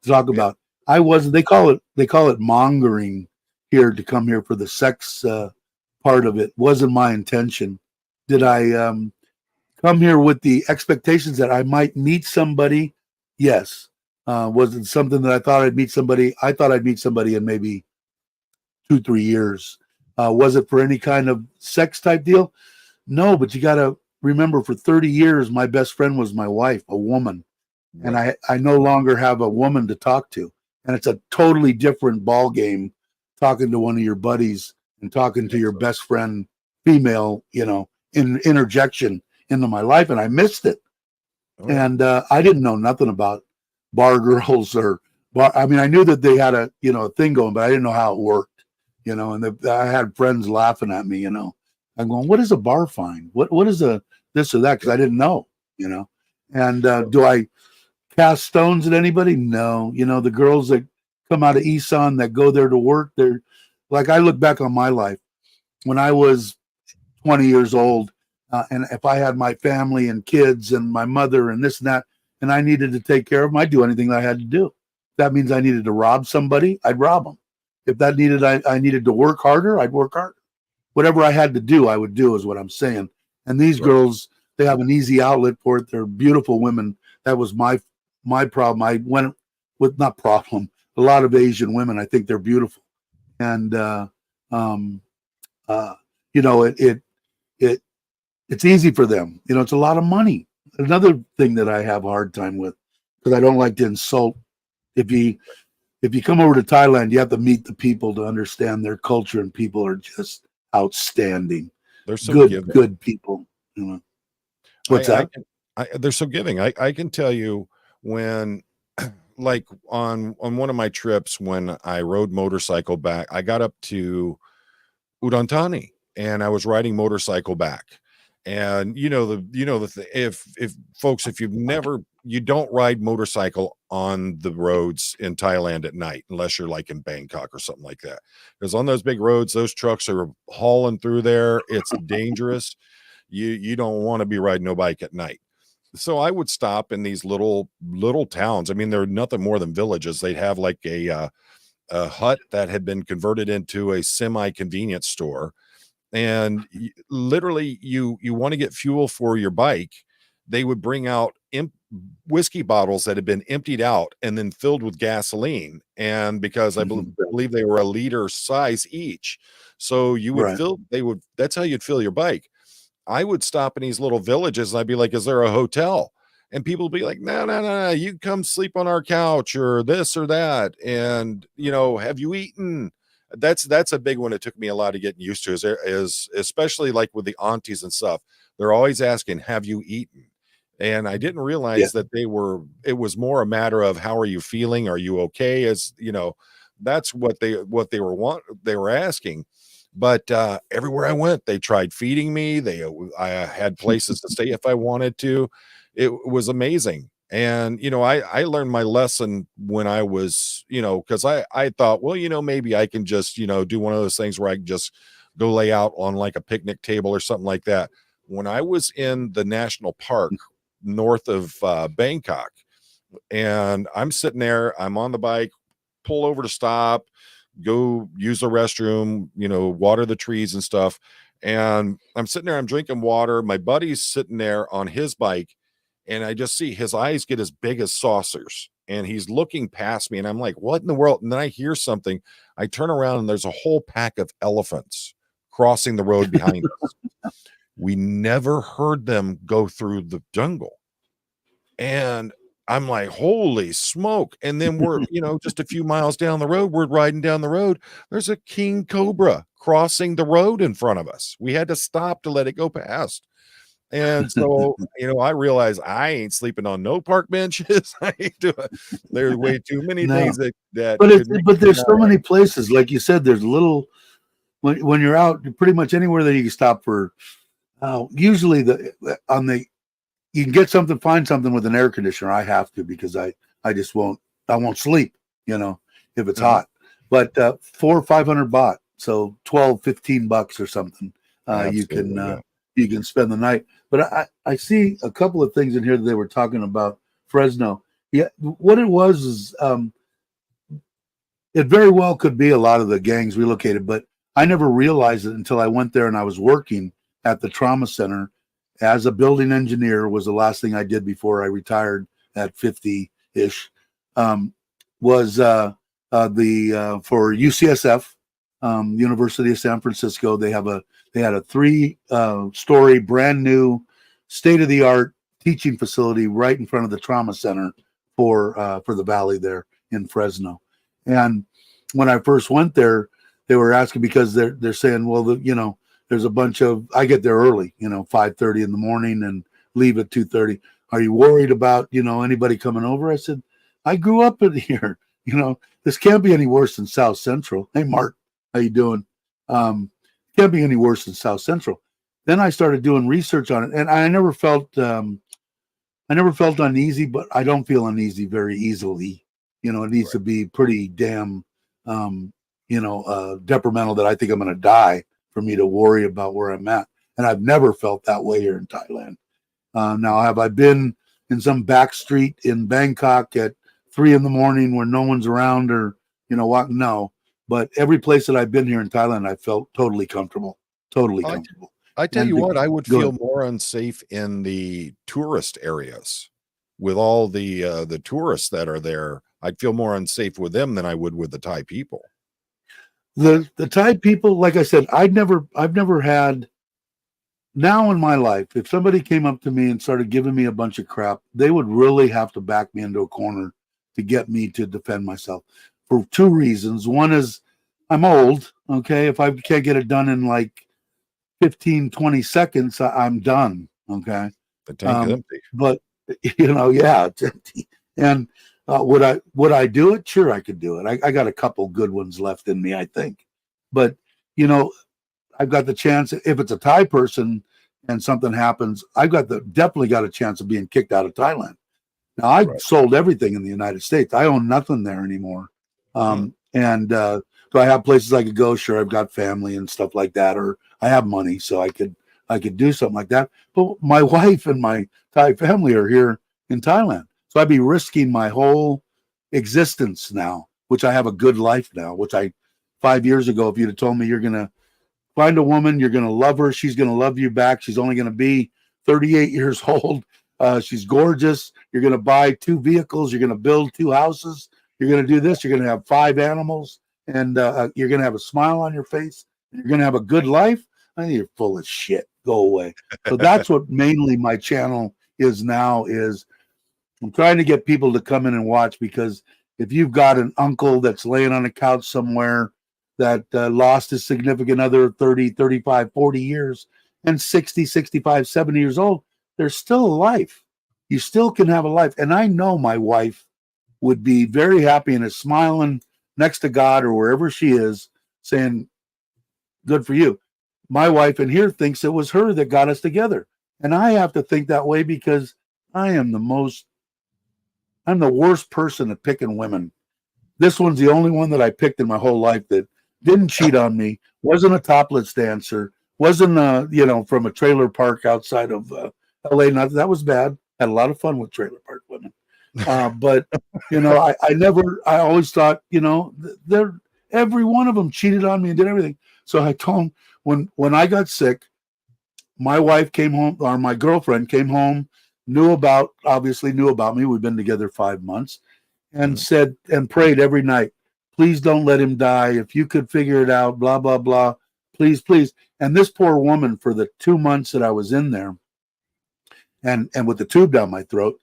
to talk about. They call it mongering here to come here for the sex part of it. Wasn't my intention. Did I come here with the expectations that I might meet somebody? Yes. Was it something that I thought I'd meet somebody? I thought I'd meet somebody in maybe 2-3 years. Was it for any kind of sex type deal? No, but you got to remember, for 30 years, my best friend was my wife, a woman. And I no longer have a woman to talk to. And it's a totally different ball game talking to one of your buddies and talking to your best friend, female, in interjection into my life. And I missed it. And I didn't know nothing about bar girls or bar. I mean, I knew that they had a thing going, but I didn't know how it worked, and I had friends laughing at me, I'm going, what is a bar fine? What is a this or that? Because I didn't know, and do I cast stones at anybody? No. The girls that come out of Isan that go there to work, they're like, I look back on my life when I was 20 years old, and if I had my family and kids and my mother and this and that, and I needed to take care of them, I'd do anything that I had to do. If that means I needed to rob somebody, I'd rob them. If that needed, I needed to work harder, I'd work harder. Whatever I had to do, I would do, is what I'm saying. And these girls, they have an easy outlet for it. They're beautiful women. That was my problem. I went with, not problem, a lot of Asian women. I think they're beautiful. And, it's easy for them. It's a lot of money. Another thing that I have a hard time with, because I don't like to insult. If you come over to Thailand, you have to meet the people to understand their culture, and people are just outstanding. They're so good people. What's that? They're so giving. I can tell you when, like on one of my trips, when I rode motorcycle back, I got up to Udon Thani and I was riding motorcycle back. And if folks, if you've never you don't ride motorcycle on the roads in Thailand at night unless you're like in Bangkok or something like that. Because on those big roads, those trucks are hauling through there. It's dangerous. You don't want to be riding no bike at night. So I would stop in these little towns. I mean, they're nothing more than villages. They'd have like a hut that had been converted into a semi-convenience store, and literally you want to get fuel for your bike. They would bring out whiskey bottles that had been emptied out and then filled with gasoline, and because I believe they were a liter size each, so you would fill, that's how you'd fill your bike. I would stop in these little villages and I'd be like, is there a hotel? And people would be like, no, you come sleep on our couch or this or that. And, have you eaten? That's a big one. It took me a lot to get used to is especially like with the aunties and stuff. They're always asking, have you eaten? And I didn't realize that it was more a matter of, how are you feeling? Are you okay? That's what they were asking. But everywhere I went, they tried feeding me. I had places to stay if I wanted to. It was amazing. And, I learned my lesson when I was, because I thought, well, maybe I can just, do one of those things where I can just go lay out on like a picnic table or something like that. When I was in the national park north of Bangkok, and I'm sitting there, I'm on the bike, pull over to stop, go use the restroom, water the trees and stuff. And I'm sitting there, I'm drinking water. My buddy's sitting there on his bike, and I just see his eyes get as big as saucers, and he's looking past me, and I'm like, what in the world? And then I hear something. I turn around, and there's a whole pack of elephants crossing the road behind us. We never heard them go through the jungle. And I'm like, holy smoke. And then we're, just a few miles down the road, we're riding down the road. There's a king cobra crossing the road in front of us. We had to stop to let it go past. And so, I realized I ain't sleeping on no park benches. I ain't doing, there's way too many things that but there's so many places, like you said, there's little, when you're out, pretty much anywhere that you can stop for, usually you can find something with an air conditioner. I have to, because I won't sleep, if it's hot. But 400 or 500 baht, so $12-15 or something. You can spend the night. But I see a couple of things in here that they were talking about Fresno. Yeah, what it was is it very well could be a lot of the gangs relocated, but I never realized it until I went there and I was working at the trauma center as a building engineer. Was the last thing I did before I retired at 50-ish. Was for UCSF, University of San Francisco. They had a 3-story brand new state-of-the-art teaching facility right in front of the trauma center for the valley there in Fresno. And when I first went there, they were asking, because they're saying, well, there's a bunch of, I get there early, 5:30 in the morning and leave at 2:30. Are you worried about, anybody coming over? I said, I grew up in here. This can't be any worse than South Central. Hey, Mark, how you doing? Can't be any worse than South Central. Then I started doing research on it, and I never felt uneasy, but I don't feel uneasy very easily. It needs to be pretty damn, detrimental that I think I'm going to die for me to worry about where I'm at. And I've never felt that way here in Thailand. Now, have I been in some back street in Bangkok at 3 a.m. where no one's around, or, what? No. But every place that I've been here in Thailand, I felt totally comfortable. Totally comfortable. I tell you what, I would feel more unsafe in the tourist areas with all the tourists that are there. I'd feel more unsafe with them than I would with the Thai people. The Thai people, like I said, I've never had, now in my life, if somebody came up to me and started giving me a bunch of crap, they would really have to back me into a corner to get me to defend myself, for 2 reasons. One is I'm old. Okay. If I can't get it done in like 15, 20 seconds, I'm done. Okay. The tank is empty. But yeah, it's empty. And would I do it? Sure, I could do it. I got a couple good ones left in me, I think. But I've got the chance, if it's a Thai person and something happens, I've definitely got a chance of being kicked out of Thailand. Now I sold everything in the United States. I own nothing there anymore. And do I have places I could go? Sure, I've got family and stuff like that, or I have money, so I could do something like that. But my wife and my Thai family are here in Thailand, so I'd be risking my whole existence now, which I have a good life now. Which 5 years ago, if you'd have told me you're gonna find a woman, you're gonna love her, she's gonna love you back. She's only gonna be 38 years old. She's gorgeous. You're gonna buy 2 vehicles. You're gonna build 2 houses. You're gonna do this. You're gonna have 5 animals. And you're going to have a smile on your face. You're going to have a good life. I think you're full of shit. Go away. So that's what mainly my channel is now. Is I'm trying to get people to come in and watch, because if you've got an uncle that's laying on a couch somewhere that lost his significant other 30, 35, 40 years and 60, 65, 70 years old, there's still a life. You still can have a life. And I know my wife would be very happy and is smiling next to God or wherever she is, saying, good for you. My wife in here thinks it was her that got us together. And I have to think that way, because I'm the worst person at picking women. This one's the only one that I picked in my whole life that didn't cheat on me, wasn't a topless dancer, wasn't from a trailer park outside of LA. Not that was bad. Had a lot of fun with trailer park women. But I always thought, every one of them cheated on me and did everything. So I told them, when I got sick, my wife came home, or my girlfriend came home, obviously knew about me. We've been together 5 months, and said and prayed every night, please don't let him die. If you could figure it out, blah, blah, blah, please, please. And this poor woman, for the 2 months that I was in there and with the tube down my throat,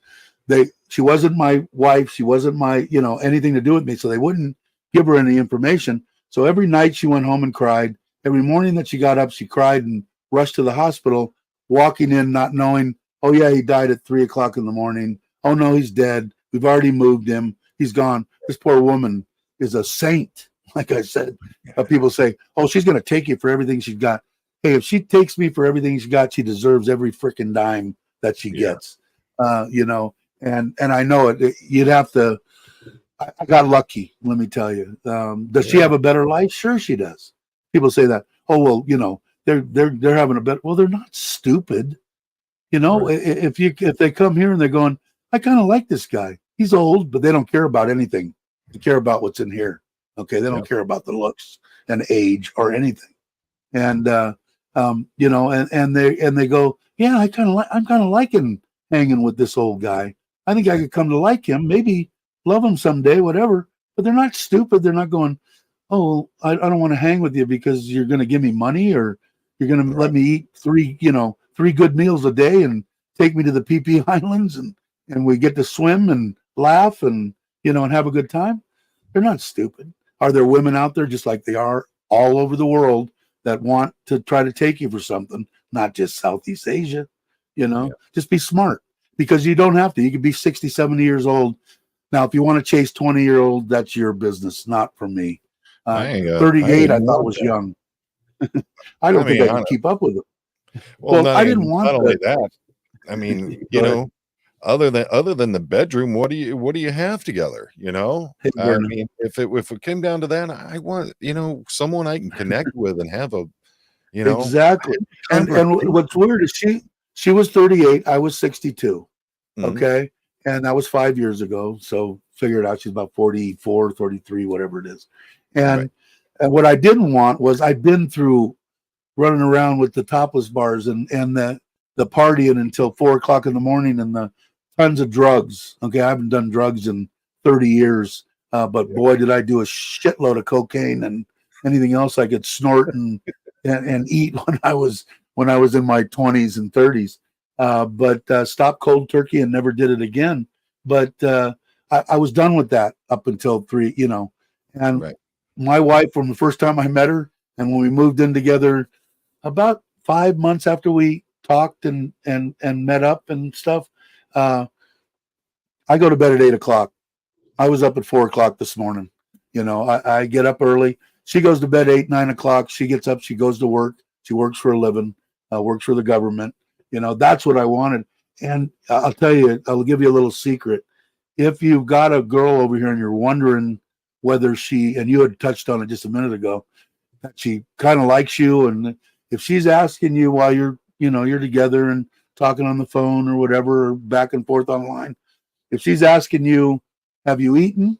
she wasn't my wife. She wasn't my, anything to do with me. So they wouldn't give her any information. So every night she went home and cried. Every morning that she got up, she cried and rushed to the hospital, walking in, not knowing, oh yeah, he died at 3:00 in the morning. Oh no, he's dead. We've already moved him. He's gone. This poor woman is a saint. Like I said, people say, oh, she's going to take you for everything she's got. Hey, if she takes me for everything she got, she deserves every freaking dime that she gets, And I know it. You'd have to. I got lucky. Let me tell you. Does she have a better life? Sure, she does. People say that. Oh well, they're having a better. Well, they're not stupid. Right. If they come here and they're going, I kind of like this guy. He's old, but they don't care about anything. They care about what's in here. Okay, they don't care about the looks and age or anything. And and they go, yeah, I'm kind of liking hanging with this old guy. I think I could come to like him, maybe love him someday, whatever. But they're not stupid. They're not going, oh, I don't want to hang with you because you're going to give me money, or you're going to let me eat 3 good meals a day and take me to the PP Islands and we get to swim and laugh and have a good time. They're not stupid. Are there women out there, just like they are all over the world, that want to try to take you for something? Not just Southeast Asia, Just be smart, because you don't have to. You could be 60, 70 years old. Now, if you want to chase 20-year-old, that's your business, not for me. 38, I thought was young. I don't think I can keep up with it. Well, I didn't want not only that. I mean, other than the bedroom, what do you have together? I mean, if it came down to that, I want someone I can connect with and have a exactly. And what's weird is she was 38, I was 62. Okay, and that was 5 years ago. So figure it out. She's about 44, 33, whatever it is. And what I didn't want was, I'd been through running around with the topless bars and the partying until 4:00 in the morning and the tons of drugs. Okay, I haven't done drugs in 30 years, but boy, did I do a shitload of cocaine and anything else I could snort and eat when I was in my 20s and 30s. But stopped cold turkey and never did it again. But I was done with that up until 3, and my wife, from the first time I met her and when we moved in together, about 5 months after we talked and met up and stuff, I go to bed at 8:00. I was up at 4:00 this morning. I get up early. She goes to bed 8, 9 o'clock. She gets up. She goes to work. She works for a living. Works for the government. That's what I wanted. And I'll tell you, I'll give you a little secret. If you've got a girl over here and you're wondering whether she, and you had touched on it just a minute ago, that she kind of likes you, and if she's asking you while you're together and talking on the phone or whatever, or back and forth online, if she's asking you, have you eaten?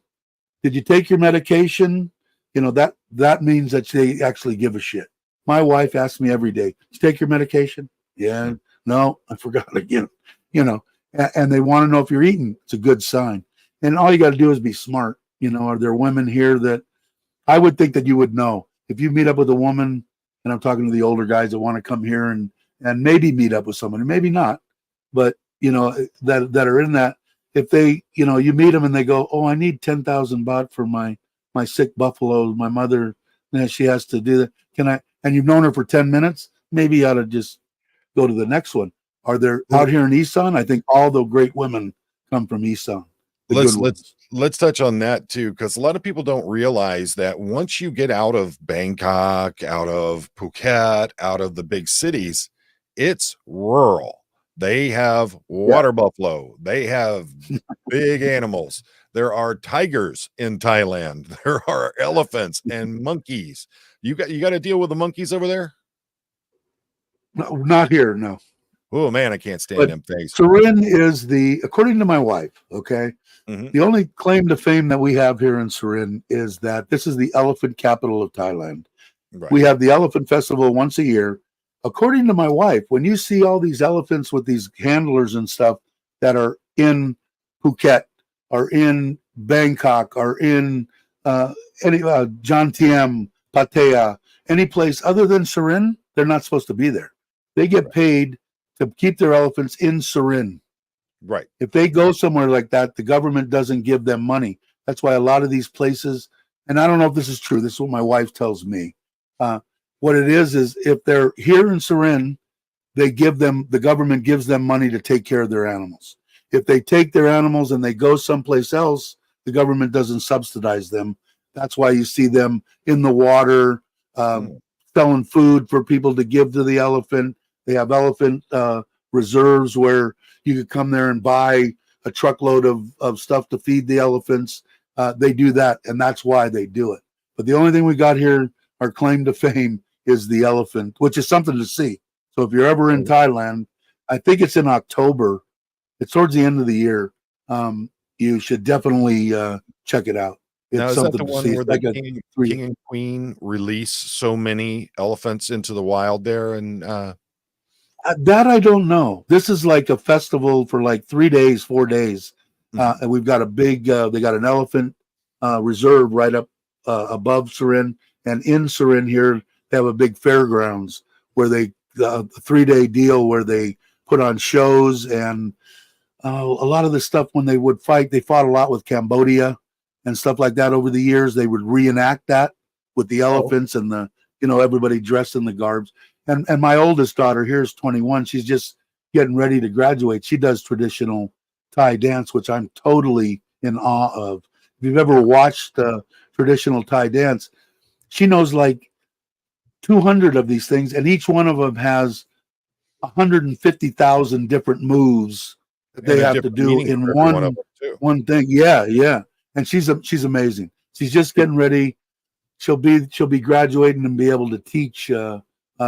Did you take your medication? That means that they actually give a shit. My wife asks me every day, did you take your medication? Yeah. No, I forgot again. And they want to know if you're eating. It's a good sign. And all you got to do is be smart. Are there women here that I would think that you would know? If you meet up with a woman, and I'm talking to the older guys that want to come here and maybe meet up with someone, and maybe not, but that are in that, if they, you meet them and they go, oh, I need 10,000 baht for my sick buffalo, my mother, she has to do that. Can I? And you've known her for 10 minutes, maybe you ought to just go to the next one. Are there out here in Isan? I think all the great women come from Isan. Let's touch on that too, because a lot of people don't realize that once you get out of Bangkok, out of Phuket, out of the big cities, it's rural. They have water buffalo. They have big animals. There are tigers in Thailand. There are elephants and monkeys. You got to deal with the monkeys over there? No, not here, no. Oh man, I can't stand them things. Surin is according to my wife, okay, the only claim to fame that we have here in Surin is that this is the elephant capital of Thailand. Right. We have the elephant festival once a year. According to my wife, when you see all these elephants with these handlers and stuff that are in Phuket, are in Bangkok, are in Jantiem, Pattaya, any place other than Surin, they're not supposed to be there. They get paid to keep their elephants in Surin. Right. If they go somewhere like that, the government doesn't give them money. That's why a lot of these places, and I don't know if this is true, this is what my wife tells me. What it is if they're here in Surin, the government gives them money to take care of their animals. If they take their animals and they go someplace else, the government doesn't subsidize them. That's why you see them in the water, selling food for people to give to the elephant. They have elephant reserves where you could come there and buy a truckload of stuff to feed the elephants. They do that, and that's why they do it. But the only thing we got here, our claim to fame, is the elephant, which is something to see. So if you're ever in Thailand, I think it's in October. It's towards the end of the year. You should definitely check it out. It's now, is something that the one to see. where the king and queen release so many elephants into the wild there? And that I don't know. This is like a festival for like 3 days, 4 days. And we've got a big, they got an elephant reserve right up above Surin. And in Surin here, they have a big fairgrounds where the 3-day deal where they put on shows and a lot of the stuff when they would fight, they fought a lot with Cambodia and stuff like that over the years. They would reenact that with the elephants and everybody dressed in the garbs. And my oldest daughter here is 21. She's just getting ready to graduate. She does traditional Thai dance, which I'm totally in awe of. If you've ever watched traditional Thai dance, she knows like 200 of these things, and each one of them has 150,000 different moves that they have to do in one thing. Yeah. And she's amazing. She's just getting ready. She'll be graduating and be able to teach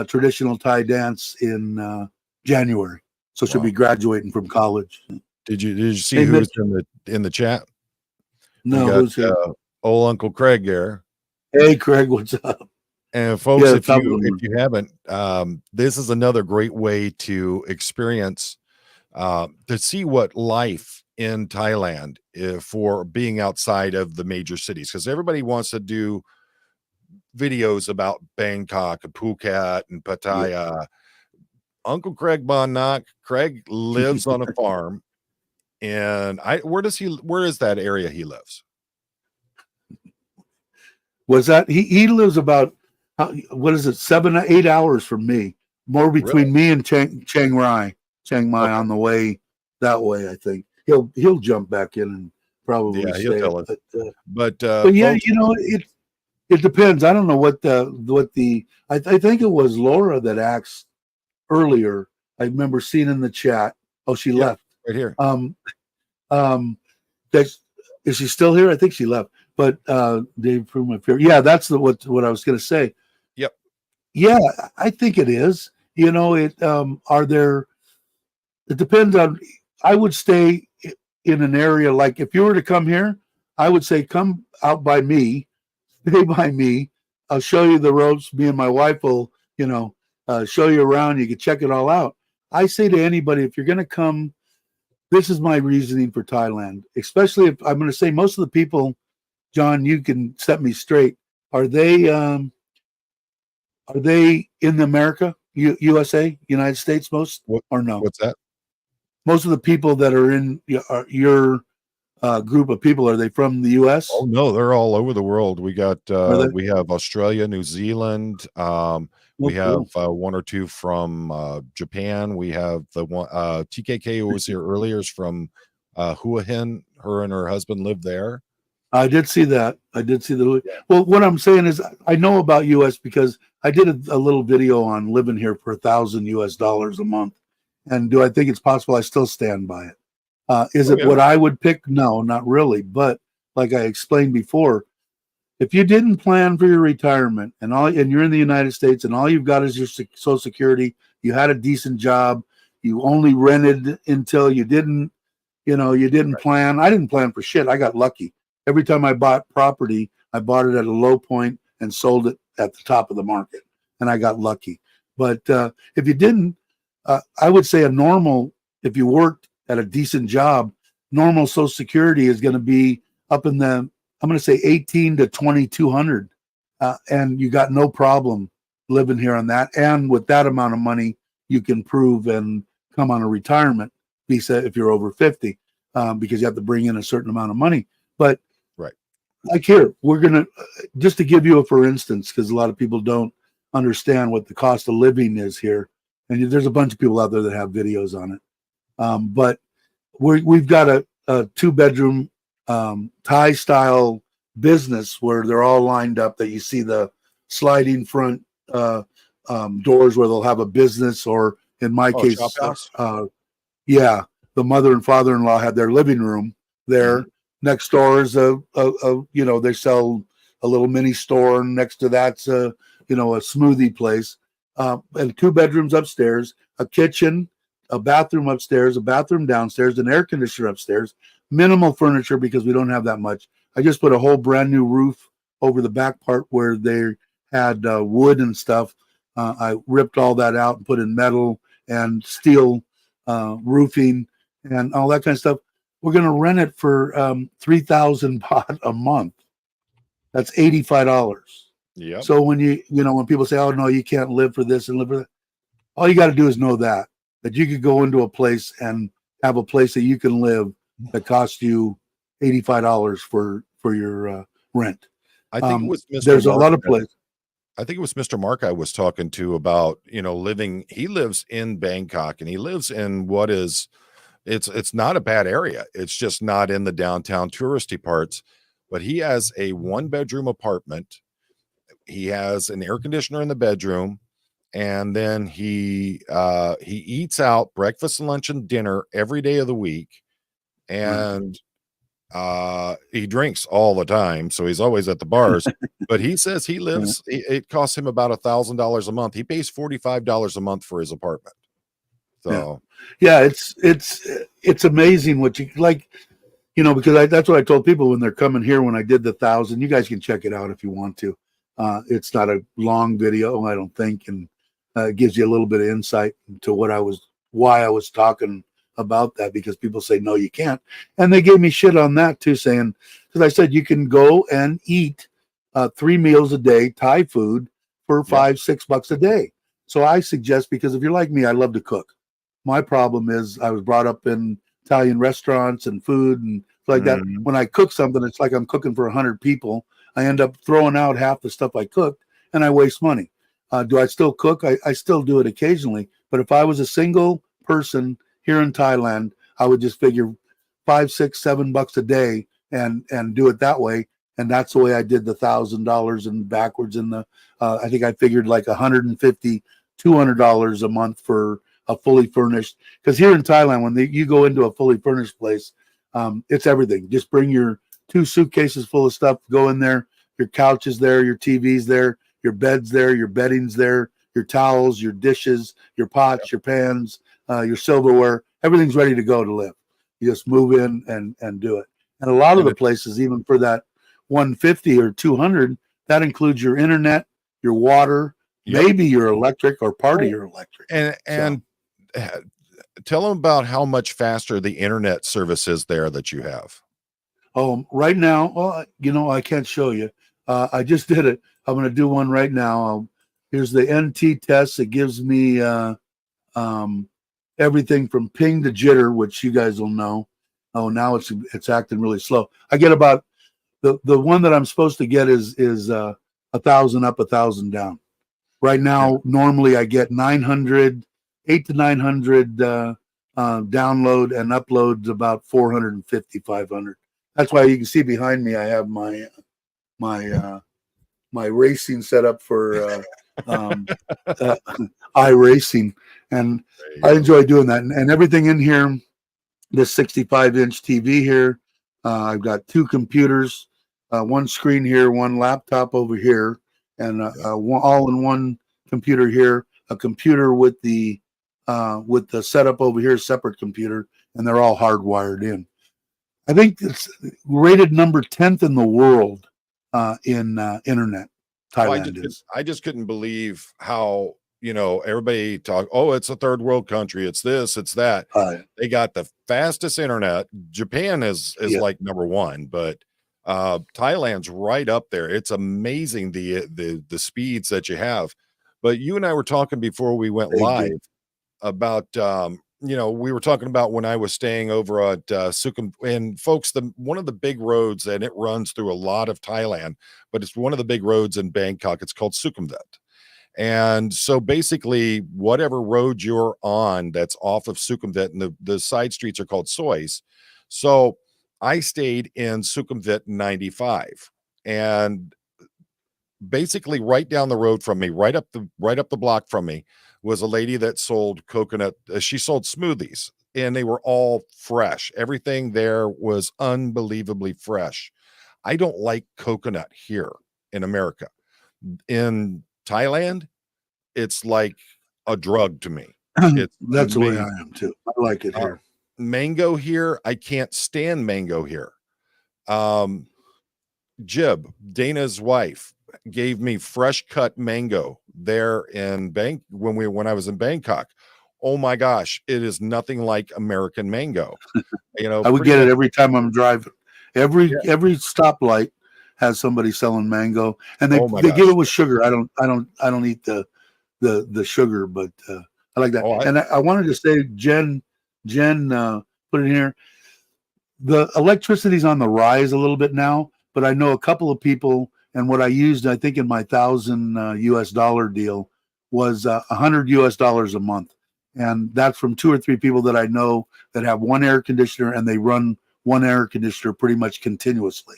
traditional Thai dance in January. So she'll be graduating from college. Did you see who's in the chat? No, who's here? Old Uncle Craig here. Hey, Craig, what's up? And folks, if you haven't, this is another great way to experience, to see what life in Thailand for being outside of the major cities, because everybody wants to do videos about Bangkok and Phuket and Pattaya. Yeah. Uncle Craig Bon Nak, Craig lives on a farm, and where is that area he lives? Was that he lives about 7 or 8 hours from me, more between me and Chiang Mai on the way that way. I think he'll jump back in and probably he'll tell us. But yeah, folks, it depends. I don't know what I think it was Laura that asked earlier. I remember seeing in the chat Oh, she Yeah, left. right here. Um, that's, is she still here? I think she left. But Dave proved my fear. Yeah, that's what I was going to say. Yep. Yeah, I think it is. You know, it are there. It depends on. I would stay in an area like if you were to come here, I would say come out by me, stay by me. I'll show you the ropes. Me and my wife will, show you around. You can check it all out. I say to anybody, if you're going to come, this is my reasoning for Thailand. Especially if I'm going to say most of the people, John, you can set me straight. Are they in America, USA, United States, most or no? What's that? Most of the people that are in your group of people, are they from the U.S.? Oh no, they're all over the world. We got we have Australia, New Zealand. We have one or two from Japan. We have the one TKK who was here earlier is from Hua Hin. Her and her husband live there. I did see that. I did see the. Well, what I'm saying is, I know about U.S. because I did a little video on living here for $1,000 a month. And do I think it's possible? I still stand by it. Is it what I would pick? No, not really. But like I explained before, if you didn't plan for your retirement and you're in the United States and all you've got is your Social Security, you had a decent job, you only rented until you didn't plan. I didn't plan for shit. I got lucky. Every time I bought property, I bought it at a low point and sold it at the top of the market, and I got lucky. But if you didn't, I would say if you worked at a decent job, normal Social Security is going to be up in I'm going to say 18 to 2,200, and you got no problem living here on that. And with that amount of money, you can prove and come on a retirement visa if you're over 50, because you have to bring in a certain amount of money. But like here, we're going to, just to give you a for instance, because a lot of people don't understand what the cost of living is here. And there's a bunch of people out there that have videos on it. But we've got a 2-bedroom Thai style business where they're all lined up, that you see the sliding front doors where they'll have a business, or in my case, the mother and father-in-law had their living room there. Mm-hmm. Next door is they sell a little mini store, and next to that's a smoothie place. And 2 bedrooms upstairs, a kitchen, a bathroom upstairs, a bathroom downstairs, an air conditioner upstairs, minimal furniture because we don't have that much. I just put a whole brand new roof over the back part where they had wood and stuff. I ripped all that out and put in metal and steel roofing and all that kind of stuff. We're going to rent it for 3,000 baht a month. That's $85. Yeah. So when when people say, "Oh no, you can't live for this and live for that," all you got to do is know that you could go into a place and have a place that you can live that costs you $85 for your rent. I think it was Mr. There's Mark, a lot of places. I think it was Mr. Mark I was talking to about living. He lives in Bangkok, and he lives in what is it's not a bad area. It's just not in the downtown touristy parts. But he has a 1-bedroom apartment. He has an air conditioner in the bedroom, and then he eats out breakfast, lunch, and dinner every day of the week, and he drinks all the time, so he's always at the bars. But he says he lives. It costs him about $1,000 a month. He pays $45 a month for his apartment. So it's amazing what you like. Because that's what I told people when they're coming here when I did the 1,000. You guys can check it out if you want to. It's not a long video, I don't think, and it gives you a little bit of insight into why I was talking about that, because people say, no, you can't. And they gave me shit on that too, saying, because I said you can go and eat 3 meals a day, Thai food, for $5-6 a day. So I suggest, because if you're like me, I love to cook. My problem is I was brought up in Italian restaurants and food and like that. When I cook something, it's like I'm cooking for 100 people. I end up throwing out half the stuff I cooked, and I waste money. Do I still cook? I still do it occasionally. But if I was a single person here in Thailand, I would just figure $5, $6, $7 a day and do it that way. And that's the way I did the $1,000 and backwards in the. I think I figured like $150, $200 a month for a fully furnished. Because here in Thailand, when you go into a fully furnished place, it's everything. Just bring your 2 suitcases full of stuff. Go in there. Your couch is there. Your TV's there. Your bed's there. Your bedding's there. Your towels, your dishes, your pots, your pans, your silverware. Everything's ready to go to live. You just move in and do it. And a lot of the places, even for that 150 or 200, that includes your internet, your water, maybe your electric or part of your electric. And tell them about how much faster the internet service is there that you have. Oh, right now, well, I can't show you. I just did it. I'm going to do one right now. Here's the NT test. It gives me everything from ping to jitter, which you guys will know. Oh, now it's acting really slow. I get about the one that I'm supposed to get is 1,000 up, 1,000 down. Right now, normally I get 800 to 900 download and uploads about 450, 500. That's why you can see behind me I have my racing setup for iRacing, and I enjoy doing that. And everything in here, this 65-inch TV here, I've got 2 computers, one screen here, one laptop over here, and all-in-one computer here, a computer with the setup over here, separate computer, and they're all hardwired in. I think it's rated number 10th in the world in internet. Thailand is. I just couldn't believe how, everybody talk, oh, it's a third world country. It's this, it's that. They got the fastest internet. Japan is like number 1, but Thailand's right up there. It's amazing the speeds that you have. But you and I were talking before we went live about we were talking about when I was staying over at Sukhum, and folks, one of the big roads, and it runs through a lot of Thailand, but it's one of the big roads in Bangkok. It's called Sukhumvit. And so basically whatever road you're on that's off of Sukhumvit, and the side streets are called Sois. So I stayed in Sukhumvit 95, and basically right down the road from me, right up the block from me, was a lady that sold coconut. She sold smoothies, and they were all fresh. Everything there was unbelievably fresh. I don't like coconut here in America. In Thailand, it's like a drug to me. That's the way I am too. I like it here. Mango here, I can't stand mango here. Jib, Dana's wife, gave me fresh cut mango there in when I was in Bangkok. Oh my gosh, it is nothing like American mango. I would get it every time I'm driving. Every stoplight has somebody selling mango, and they give it with sugar. I don't eat the sugar, but I like that. And I wanted to say, Jen put it in here. The electricity's on the rise a little bit now, but I know a couple of people. And what I used, I think, in my $1,000 US deal was $100 US a month. And that's from 2 or 3 people that I know that have one air conditioner, and they run one air conditioner pretty much continuously.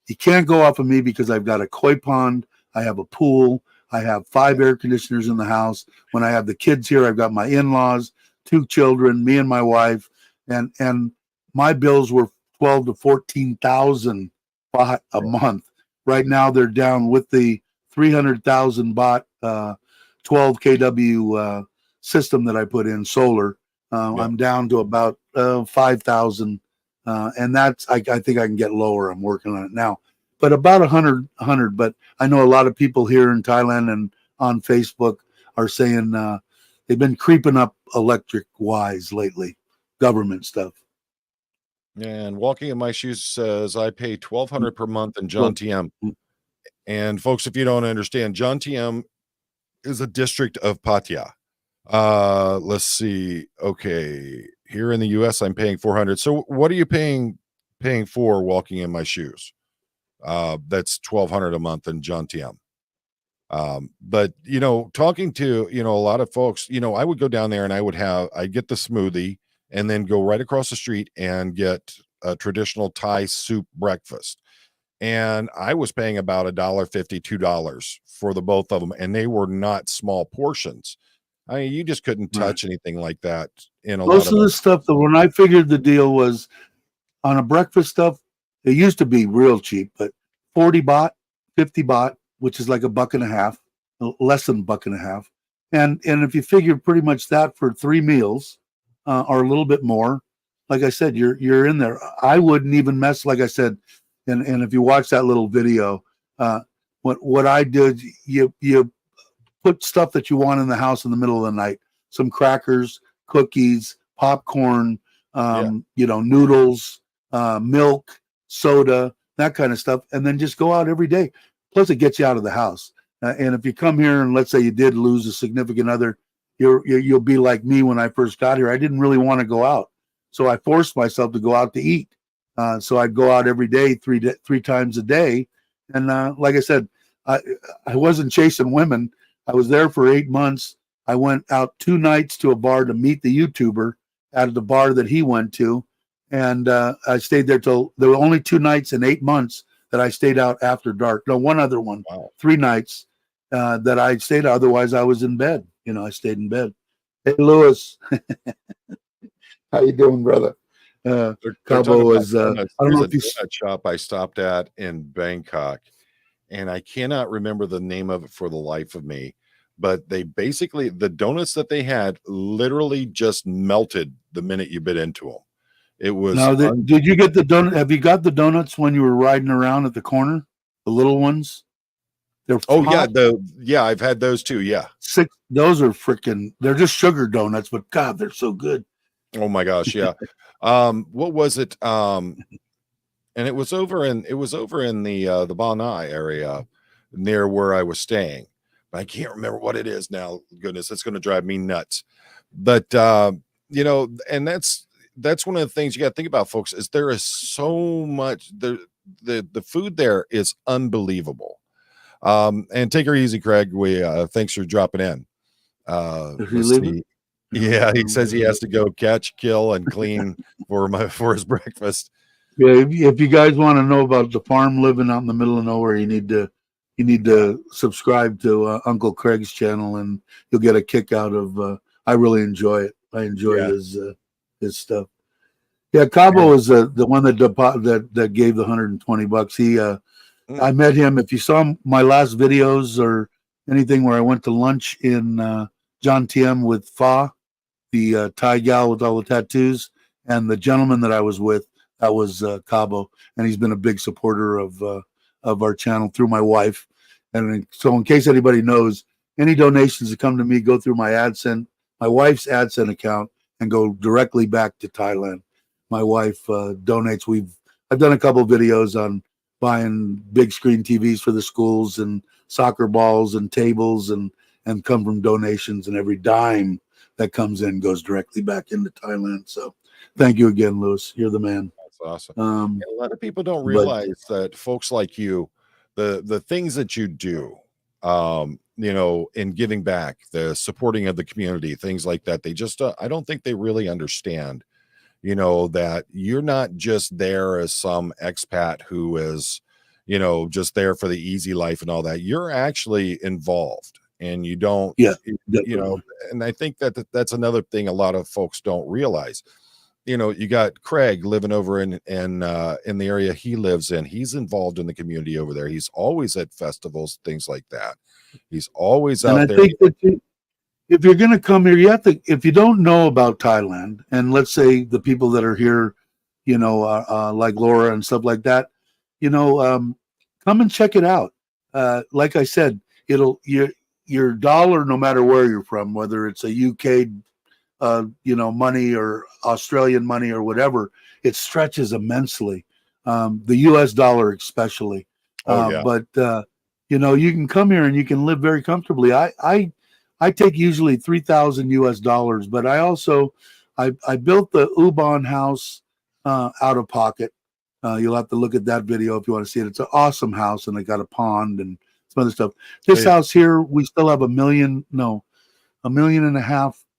You can't go off of me because I've got a koi pond, I have a pool, I have 5 air conditioners in the house. When I have the kids here, I've got my in-laws, 2 children, me and my wife, and my bills were 12 to 14,000 baht a month. Right now, they're down with the 300,000 baht 12 kW system that I put in solar. I'm down to about 5,000, and that's I think I can get lower. I'm working on it now, but about 100. But I know a lot of people here in Thailand and on Facebook are saying they've been creeping up electric wise lately, government stuff. And Walking in My Shoes says I pay $1,200 per month in Jomtien. And folks, if you don't understand, Jomtien is a district of Pattaya. Let's see. Okay, here in the US, I'm paying $400. So what are you paying for Walking in My Shoes? That's $1,200 a month in Jomtien. But talking to a lot of folks, I would go down there and I'd get the smoothie, and then go right across the street and get a traditional Thai soup breakfast. And I was paying about $1.50, $2 for the both of them, and they were not small portions. I mean, you just couldn't Right. touch anything like that in a Most lot of of the stuff that when I figured the deal was on a breakfast stuff, it used to be real cheap, but 40 baht, 50 baht, which is like $1.50, less than $1.50. And if you figure pretty much that for 3 meals, or a little bit more, like I said, you're in there. I wouldn't even mess, like I said, and if you watch that little video, what I did, you put stuff that you want in the house in the middle of the night, some crackers, cookies, popcorn, Yeah. noodles, milk, soda, that kind of stuff, and then just go out every day. Plus, it gets you out of the house. And if you come here and let's say you did lose a significant other, you'll be like me when I first got here. I didn't really want to go out, so I forced myself to go out to eat. So I'd go out every day, three times a day, and like I said, I wasn't chasing women. I was there for 8 months. I went out 2 nights to a bar to meet the YouTuber at the bar that he went to. And I stayed there till there were only 2 nights in 8 months that I stayed out after dark. No, one other one, Wow. 3 nights that I stayed. Otherwise, I was in bed. I stayed in bed. Hey, Lewis, how you doing, brother? They're Cabo talking about was. I don't there's know a if you. donut shop I stopped at in Bangkok, and I cannot remember the name of it for the life of me. But they basically, the donuts that they had literally just melted the minute you bit into them. It was Now, did you get the donut? Have you got the donuts when you were riding around at the corner? The little ones. They're yeah, hot. I've had those too. Yeah. Those are freaking. They're just sugar donuts, but God, they're so good. Oh my gosh, yeah. What was it? And it was over in the Banai area near where I was staying. But I can't remember what it is now. Goodness, it's going to drive me nuts. But and that's one of the things you got to think about, folks, is there is so much the food there is unbelievable. And take her easy, Craig. We thanks for dropping in. Let's see. Yeah, he says he has to go catch, kill, and clean for his breakfast. Yeah, if you guys want to know about the farm living out in the middle of nowhere, you need to subscribe to Uncle Craig's channel, and you'll get a kick out of. I really enjoy it. I enjoy his stuff. Yeah, Cabo is the one that gave the $120. He, I met him. If you saw my last videos or anything where I went to lunch in John Tiem with Fa, the Thai gal with all the tattoos, and the gentleman that I was with, that was Cabo, and he's been a big supporter of our channel through my wife. And so, in case anybody knows, any donations that come to me go through my wife's AdSense account, and go directly back to Thailand. My wife donates. I've done a couple of videos on buying big screen TVs for the schools and soccer balls and tables, and come from donations, and every dime that comes in goes directly back into Thailand. So thank you again, Lewis. You're the man. That's awesome. A lot of people don't realize that folks like you, the things that you do, in giving back, the supporting of the community, things like that, they just I don't think they really understand, that you're not just there as some expat who is, just there for the easy life and all that. You're actually involved, and you don't, and I think that's another thing a lot of folks don't realize. You got Craig living over in the area he lives in. He's involved in the community over there. He's always at festivals, things like that. He's always out there. And I think that if you're going to come here, you have to, if you don't know about Thailand, and let's say the people that are here, like Laura and stuff like that, come and check it out. Like I said, your dollar, no matter where you're from, whether it's a UK money or Australian money or whatever, it stretches immensely. The US dollar especially. But you can come here and you can live very comfortably. I take usually $3,000 US, but I also I built the Ubon house out of pocket. You'll have to look at that video if you want to see it. It's an awesome house, and it got a pond and some other stuff. This house here, we still have $1.5 million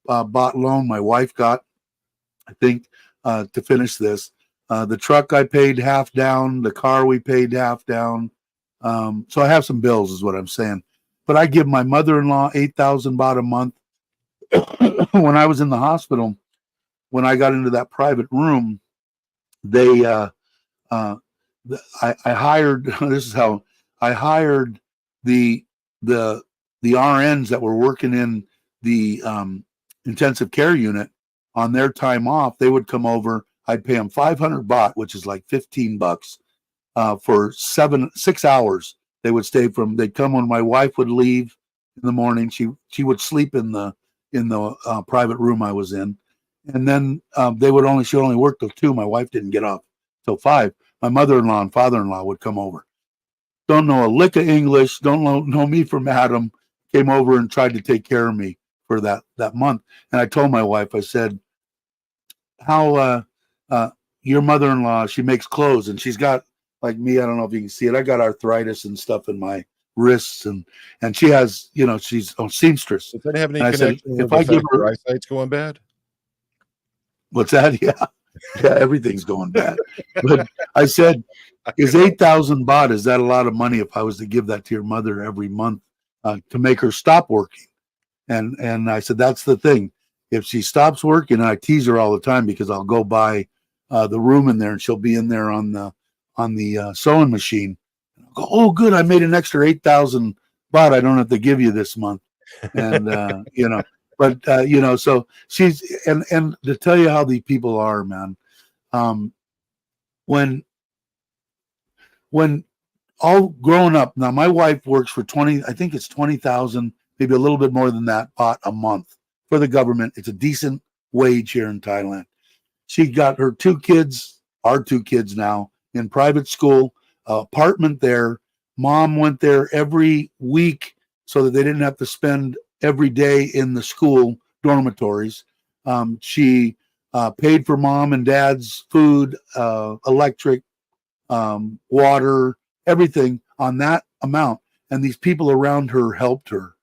baht loan my wife got, I think, to finish this. The truck I paid half down. The car we paid half down. So I have some bills, is what I'm saying. But I give my mother-in-law 8,000 baht a month, when I was in the hospital, when I got into that private room, they I hired. This is how I hired the the the RNs that were working in the intensive care unit on their time off. They would come over. I'd pay them 500 baht, which is like $15, for 6 hours. They would stay from. They'd come when my wife would leave in the morning. She would sleep in the private room I was in, and then she would only work till 2. My wife didn't get off till 5. My mother-in-law and father-in-law would come over. Don't know a lick of English. Don't know me from Adam. Came over and tried to take care of me for that month. And I told my wife, I said, "How your mother-in-law? She makes clothes, and she's got, like me. I don't know if you can see it. I got arthritis and stuff in my wrists, and she has, she's a seamstress." Does that have any And I said, connection if with I the give fact her, your eyesight's going bad? what's that? Yeah, everything's going bad. But I said, is 8,000 baht, is that a lot of money if I was to give that to your mother every month to make her stop working? And I said, that's the thing. If she stops working, and I tease her all the time because I'll go by the room in there and she'll be in there on the sewing machine. I'll go, oh, good, I made an extra 8,000 baht. I don't have to give you this month. And but so she's and to tell you how these people are, man. When all grown up, now my wife works for 20, I think it's 20,000, maybe a little bit more than that, baht a month for the government. It's a decent wage here in Thailand. She got her 2 kids, our 2 kids now, in private school, apartment there. Mom went there every week so that they didn't have to spend every day in the school dormitories. She paid for mom and dad's food, electric, water, everything on that amount. And these people around her helped her.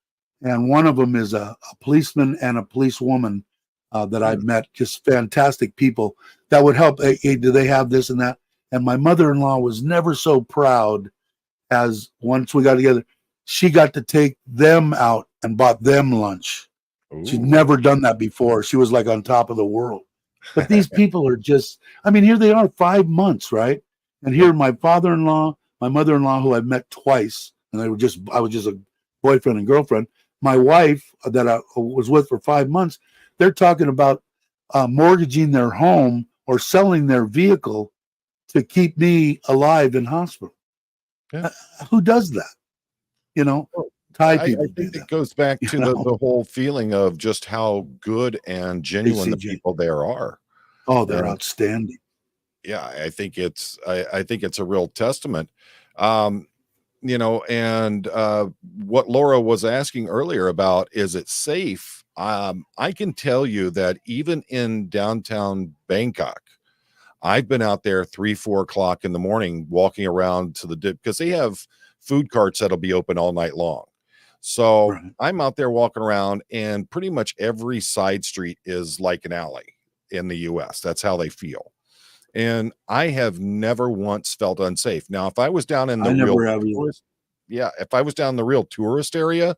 And one of them is a policeman and a policewoman that I've met, just fantastic people that would help. Hey, do they have this and that? And my mother-in-law was never so proud as once we got together, she got to take them out and bought them lunch. Ooh. She'd never done that before. She was like on top of the world. But these people are just, I mean, here they are 5 months, right? And here my father-in-law, my mother-in-law, who I've met twice, and I was just a boyfriend and girlfriend. My wife that I was with for 5 months, they're talking about mortgaging their home or selling their vehicle to keep me alive in hospital. Yeah. Who does that? Thai people I think it goes back to the whole feeling of just how good and genuine the people there are. Oh, they're outstanding. Yeah, I think it's a real testament. And what Laura was asking earlier about, is it safe? I can tell you that even in downtown Bangkok, I've been out there 3-4 o'clock in the morning walking around to because they have food carts that'll be open all night long. So right. I'm out there walking around, and pretty much every side street is like an alley in the US. That's how they feel. And I have never once felt unsafe. Now, if I was down in the if I was down in the real tourist area,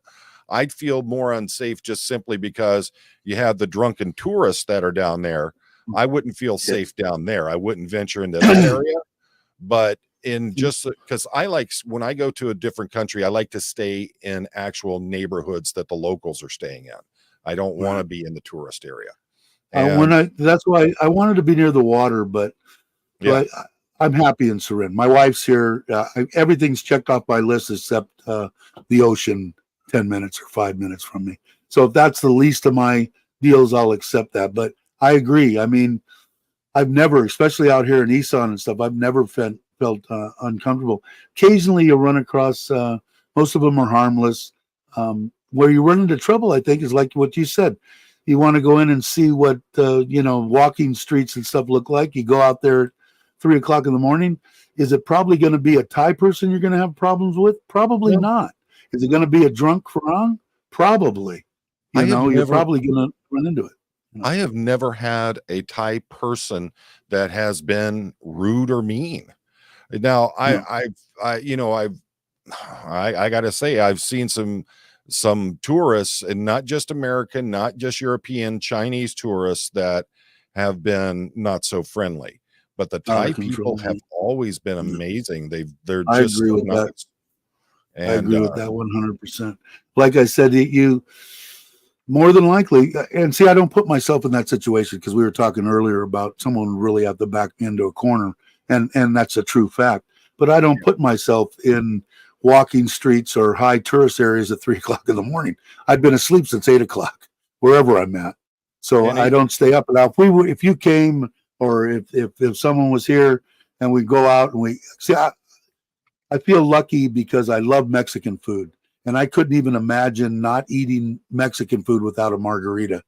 I'd feel more unsafe just simply because you have the drunken tourists that are down there. I wouldn't feel safe down there. I wouldn't venture into that area. But in just because I like, when I go to a different country, I like to stay in actual neighborhoods that the locals are staying in. I don't want to be in the tourist area. That's why I wanted to be near the water, but yeah. I'm happy in Surin. My wife's here. Everything's checked off my list except the ocean 10 minutes or 5 minutes from me. So if that's the least of my deals, I'll accept that. But I agree. I mean, I've never, especially out here in Isan and stuff, I've never felt uncomfortable. Occasionally you run across, most of them are harmless. Where you run into trouble, I think, is like what you said. You want to go in and see what, walking streets and stuff look like. You go out there at 3 o'clock in the morning. Is it probably going to be a Thai person you're going to have problems with? Probably not. Is it going to be a drunk Farang? Probably. You're probably going to run into it. I have never had a Thai person that has been rude or mean. Now, I gotta say, I've seen some some tourists, and not just American, not just European, Chinese tourists that have been not so friendly. But the Thai people have always been amazing. They're I just agree so with nice. that. And I agree with that 100%. Like I said, you more than likely, and see, I don't put myself in that situation because we were talking earlier about someone really have to back me into a corner, and that's a true fact. But I don't put myself in walking streets or high tourist areas at 3 o'clock in the morning. I've been asleep since 8 o'clock, wherever I'm at. So I don't stay up. Now, if you came, or if someone was here and we go out and we see, I feel lucky because I love Mexican food. And I couldn't even imagine not eating Mexican food without a margarita.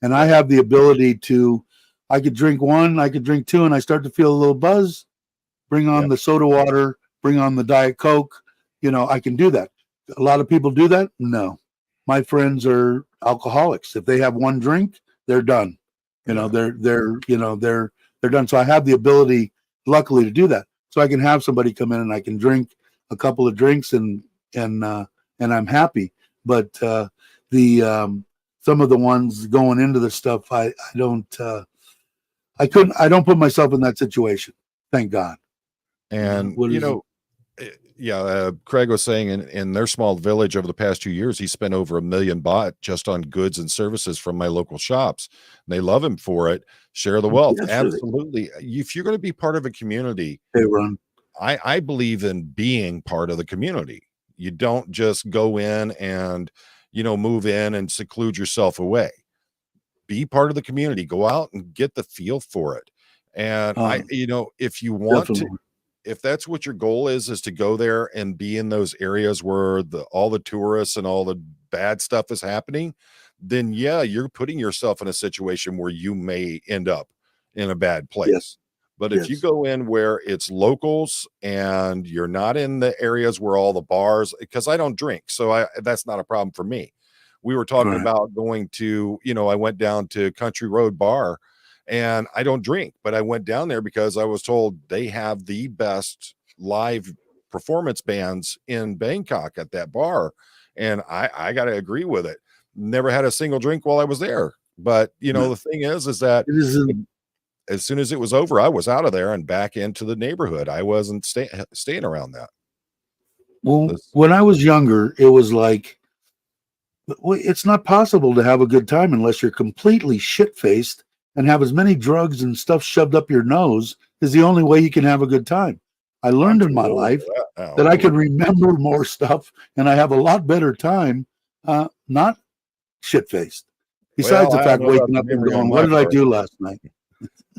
And I have the ability to, I could drink one, I could drink two, and I start to feel a little buzz. Bring on the soda water, bring on the Diet Coke. I can do that. A lot of people do that. No, my friends are alcoholics. If they have one drink, they're done. They're done. So I have the ability, luckily, to do that. So I can have somebody come in and I can drink a couple of drinks and I'm happy. But some of the ones going into the stuff, I don't put myself in that situation. Thank God. And Craig was saying in their small village over the past 2 years, he spent over $1 million baht just on goods and services from my local shops. And they love him for it. Share the wealth. Yes, absolutely. If you're going to be part of a community, hey, Ron, I believe in being part of the community. You don't just go in and, move in and seclude yourself away. Be part of the community. Go out and get the feel for it. And if you want to, if that's what your goal is to go there and be in those areas where all the tourists and all the bad stuff is happening, then you're putting yourself in a situation where you may end up in a bad place. Yes. But if you go in where it's locals and you're not in the areas where all the bars, because I don't drink, so that's not a problem for me. We were talking about going to, I went down to Country Road Bar. And I don't drink, but I went down there because I was told they have the best live performance bands in Bangkok at that bar. And I got to agree with it. Never had a single drink while I was there. But, the thing is that as soon as it was over, I was out of there and back into the neighborhood. I wasn't staying around that. Well, when I was younger, it was like, it's not possible to have a good time unless you're completely shit-faced and have as many drugs and stuff shoved up your nose is the only way you can have a good time. I learned in my life that I can remember more stuff and I have a lot better time, not shit-faced. Besides the fact waking up and going, what did I do last night?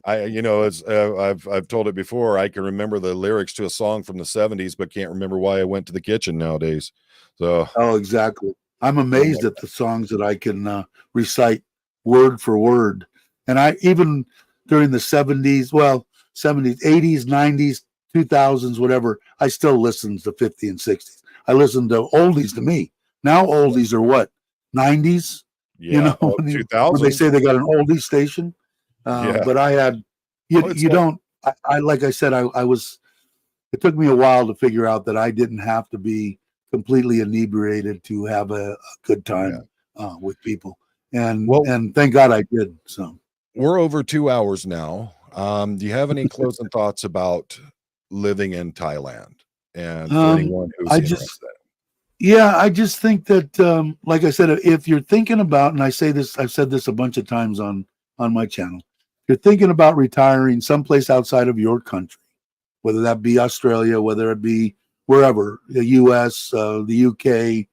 I've told it before. I can remember the lyrics to a song from the 70s, but can't remember why I went to the kitchen nowadays. So, exactly. I'm amazed at the songs that I can recite word for word. And I, even during the 70s, 80s, 90s, 2000s, whatever, I still listened to 50 and 60s. I listened to oldies to me. Now oldies are what? 90s? Yeah, when they say they got an oldie station. But I had, like I said, it took me a while to figure out that I didn't have to be completely inebriated to have a good time with people. And thank God I did. So. We're over 2 hours now. Do you have any closing thoughts about living in Thailand and for anyone who's interested? I just think that, like I said, if you're thinking about, and I've said this a bunch of times on my channel, if you're thinking about retiring someplace outside of your country, whether that be Australia, whether it be wherever, the US, the UK,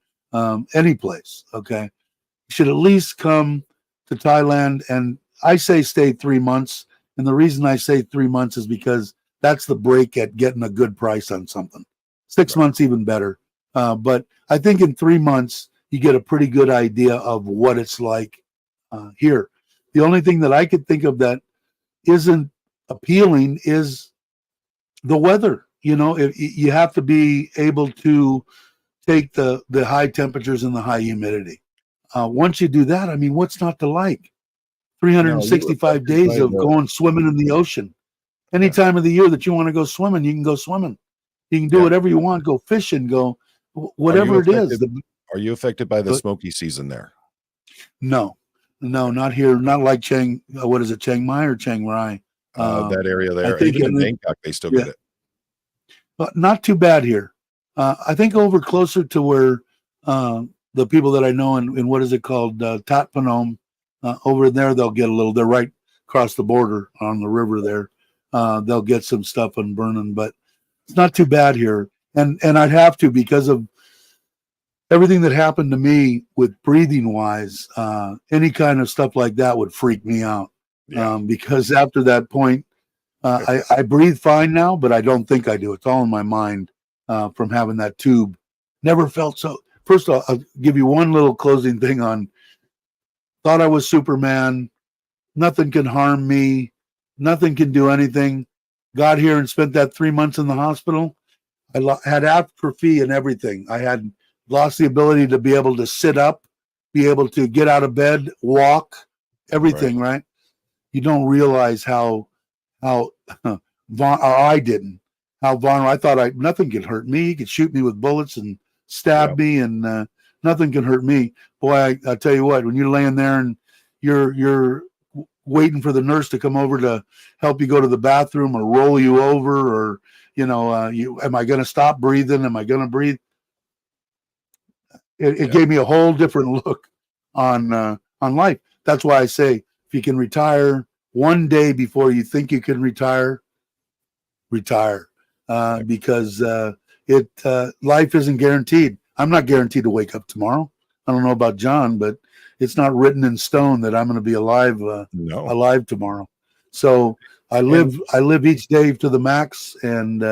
any place, okay, you should at least come to Thailand. And I say stay 3 months. And the reason I say 3 months is because that's the break at getting a good price on something. 6 months, even better. But I think in 3 months, you get a pretty good idea of what it's like here. The only thing that I could think of that isn't appealing is the weather. If you have to be able to take the high temperatures and the high humidity. Once you do that, I mean, what's not to like? 365 days of going swimming in the ocean. Any time of the year that you want to go swimming, you can go swimming. You can do whatever you want. Go fishing. Go whatever it is. Are you affected by the But smoky season there? no, not here. Not like what is it, Chiang Mai or Chiang Rai? That area I there, think, even in Bangkok, they still get yeah, it. but not too bad here. I think over closer to where the people that I know in what is it called, Tat Phnom, over there, they'll get a little. They're right across the border on the river there. They'll get some stuff on burning, but it's not too bad here. And I'd have to, because of everything that happened to me with breathing wise. Any kind of stuff like that would freak me out. Yeah. Because after that point, I breathe fine now, but I don't think I do. It's all in my mind from having that tube. Never felt so. First of all, I'll give you one little closing thing on. Thought I was Superman. Nothing can harm me. Nothing can do anything. Got here and spent that 3 months in the hospital. I had atrophy and everything. I had lost the ability to be able to sit up, be able to get out of bed, walk, everything, right? You don't realize how I didn't. How vulnerable. I thought nothing could hurt me. He could shoot me with bullets and stab me, and nothing can hurt me. Boy, I tell you what, when you're laying there and you're waiting for the nurse to come over to help you go to the bathroom or roll you over, or am I going to stop breathing? Am I going to breathe? It gave me a whole different look on life. That's why I say, if you can retire one day before you think you can retire, retire, because life isn't guaranteed. I'm not guaranteed to wake up tomorrow. I don't know about John, but it's not written in stone that I'm going to be alive alive tomorrow. So I live each day to the max and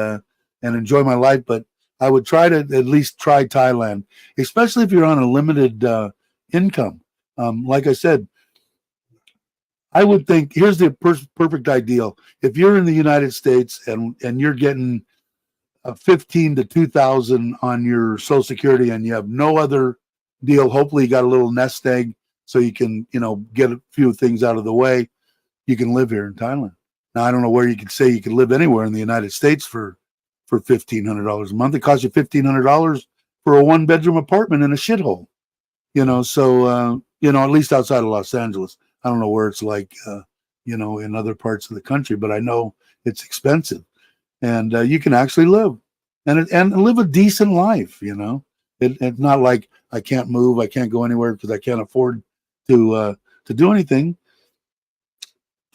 enjoy my life. But I would try to at least try Thailand, especially if you're on a limited income. Like I said, I would think here's the perfect ideal. If you're in the United States and you're getting 15 to 2,000 on your Social Security and you have no other deal, hopefully you got a little nest egg so you can get a few things out of the way. You can live here in Thailand. Now I don't know where you could say you could live anywhere in the United States for $1,500 a month. It costs you $1,500 for a 1-bedroom apartment in a shithole. So at least outside of Los Angeles. I don't know where it's like, in other parts of the country, but I know it's expensive, and you can actually live and live a decent life. It's not like I can't move, I can't go anywhere because I can't afford to do anything.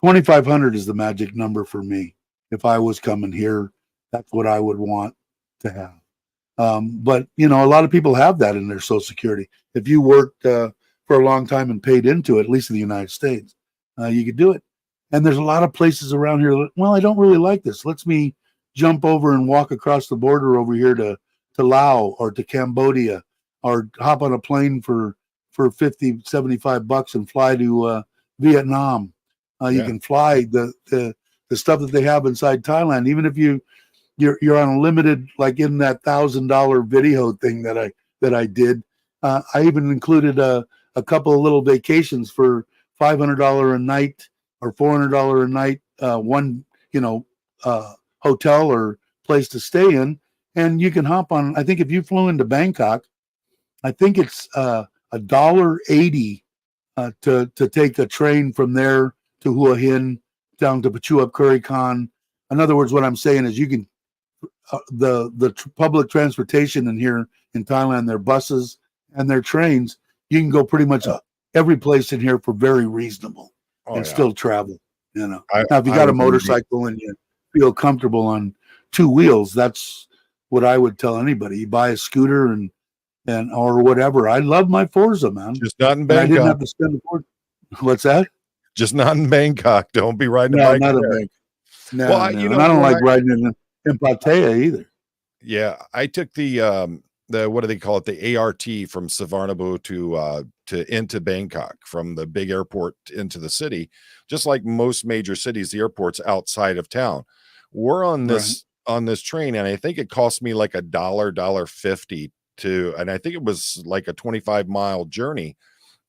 2,500 is the magic number for me. If I was coming here, that's what I would want to have. But a lot of people have that in their Social Security. If you worked for a long time and paid into it, at least in the United States, you could do it. And there's a lot of places around here. Well, I don't really like this. Let's me jump over and walk across the border over here to Laos or to Cambodia, or hop on a plane for $50, $75 and fly to Vietnam. You can fly the stuff that they have inside Thailand, even if you're on a limited, like in that $1,000 video thing that I did. I even included a couple of little vacations for $500 a night or $400 a night, one hotel or place to stay in, and you can hop on. I think if you flew into Bangkok, I think it's $1.80 to take a train from there to Hua Hin down to Pachuap Curry Khan. In other words, what I'm saying is you can the public transportation in here in Thailand, their buses and their trains, you can go pretty much every place in here for very reasonable still travel. Now, if you got a motorcycle and you feel comfortable on 2 wheels, that's what I would tell anybody. You buy a scooter and or whatever. I love my Forza, man. Just not in Bangkok. I didn't have to spend a fortune. What's that? Just not in Bangkok. Don't be riding a bike. Not in Bangkok. No, well, and I don't like riding in Pattaya either. Yeah, I took the what do they call it? The ART from Suvarnabhumi to into Bangkok, from the big airport into the city. Just like most major cities, the airport's outside of town. We're on this train, and I think it cost me like $1.50 and I think it was like a 25-mile journey.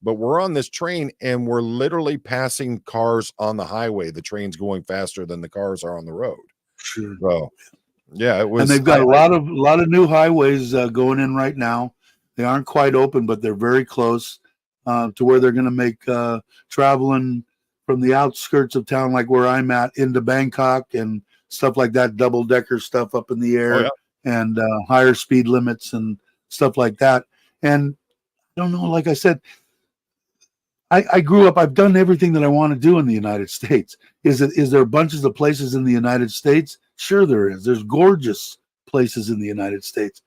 But we're on this train and we're literally passing cars on the highway. The train's going faster than the cars are on the road. Sure. So yeah, it was. And they've got a lot of new highways going in right now. They aren't quite open, but they're very close to where they're going to make traveling from the outskirts of town, like where I'm at, into Bangkok and stuff like that, double-decker stuff up in the air, and higher speed limits and stuff like that. And I don't know, like I said, I grew up, I've done everything that I want to do in the United States. Is there bunches of places in the United States? Sure there is. There's gorgeous places in the United States.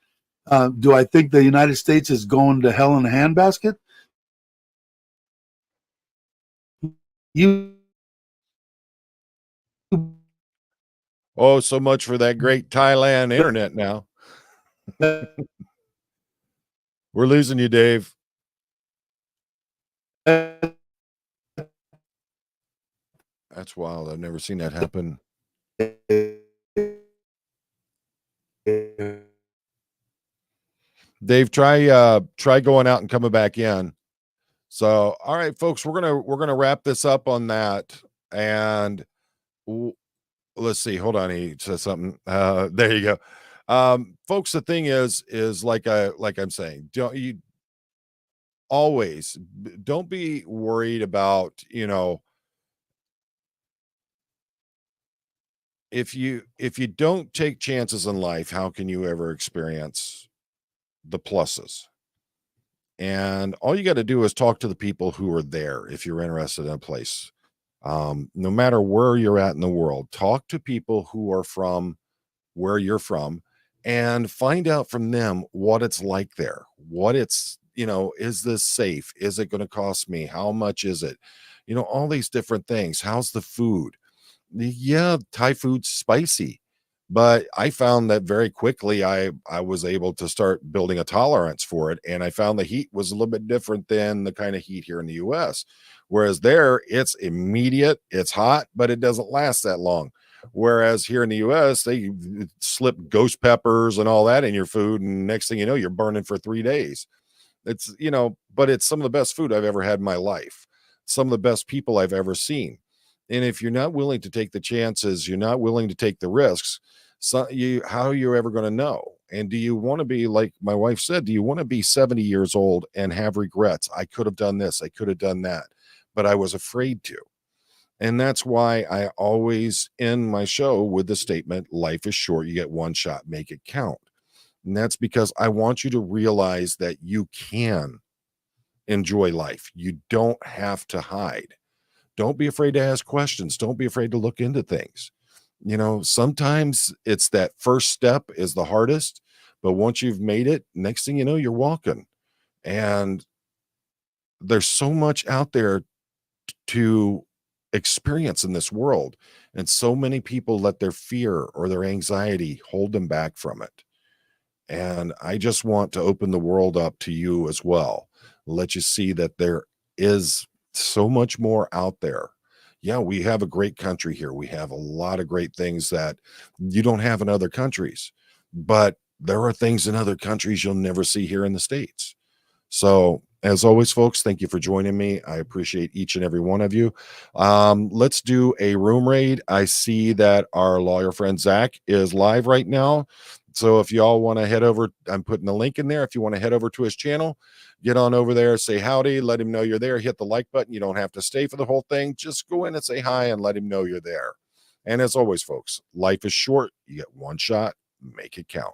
Do I think the United States is going to hell in a handbasket? Oh, so much for that great Thailand internet now. We're losing you, Dave. That's wild. I've never seen that happen. Dave, try going out and coming back in. So, all right, folks, we're gonna wrap this up on that. And let's see. Hold on, he says something. There you go. Folks, the thing is like I'm saying, don't be worried about, if you don't take chances in life, how can you ever experience the pluses? And all you got to do is talk to the people who are there. If you're interested in a place, no matter where you're at in the world, talk to people who are from where you're from and find out from them what it's like there, what it's, is this safe? Is it going to cost me? How much is it? All these different things. How's the food? Yeah, Thai food's spicy, but I found that very quickly I was able to start building a tolerance for it. And I found the heat was a little bit different than the kind of heat here in the US. Whereas there, it's immediate, it's hot, but it doesn't last that long. Whereas here in the US, they slip ghost peppers and all that in your food. And next thing you know, you're burning for 3 days. It's, but it's some of the best food I've ever had in my life. Some of the best people I've ever seen. And if you're not willing to take the chances, you're not willing to take the risks, how are you ever going to know? And do you want to be, like my wife said, do you want to be 70 years old and have regrets? I could have done this, I could have done that, but I was afraid to. And that's why I always end my show with the statement, life is short, you get one shot, make it count. And that's because I want you to realize that you can enjoy life. You don't have to hide. Don't be afraid to ask questions. Don't be afraid to look into things. Sometimes it's that first step is the hardest, but once you've made it, next thing you know, you're walking. And there's so much out there to experience in this world. And so many people let their fear or their anxiety hold them back from it. And I just want to open the world up to you as well. Let you see that there is so much more out there. Yeah, we have a great country here. We have a lot of great things that you don't have in other countries, but there are things in other countries you'll never see here in the States. So as always, folks, thank you for joining me. I appreciate each and every one of you. Let's do a room raid. I see that our lawyer friend Zach is live right now. So if y'all want to head over, I'm putting the link in there. If you want to head over to his channel, get on over there, say howdy, let him know you're there, hit the like button. You don't have to stay for the whole thing. Just go in and say hi and let him know you're there. And as always, folks, life is short. You get one shot, make it count.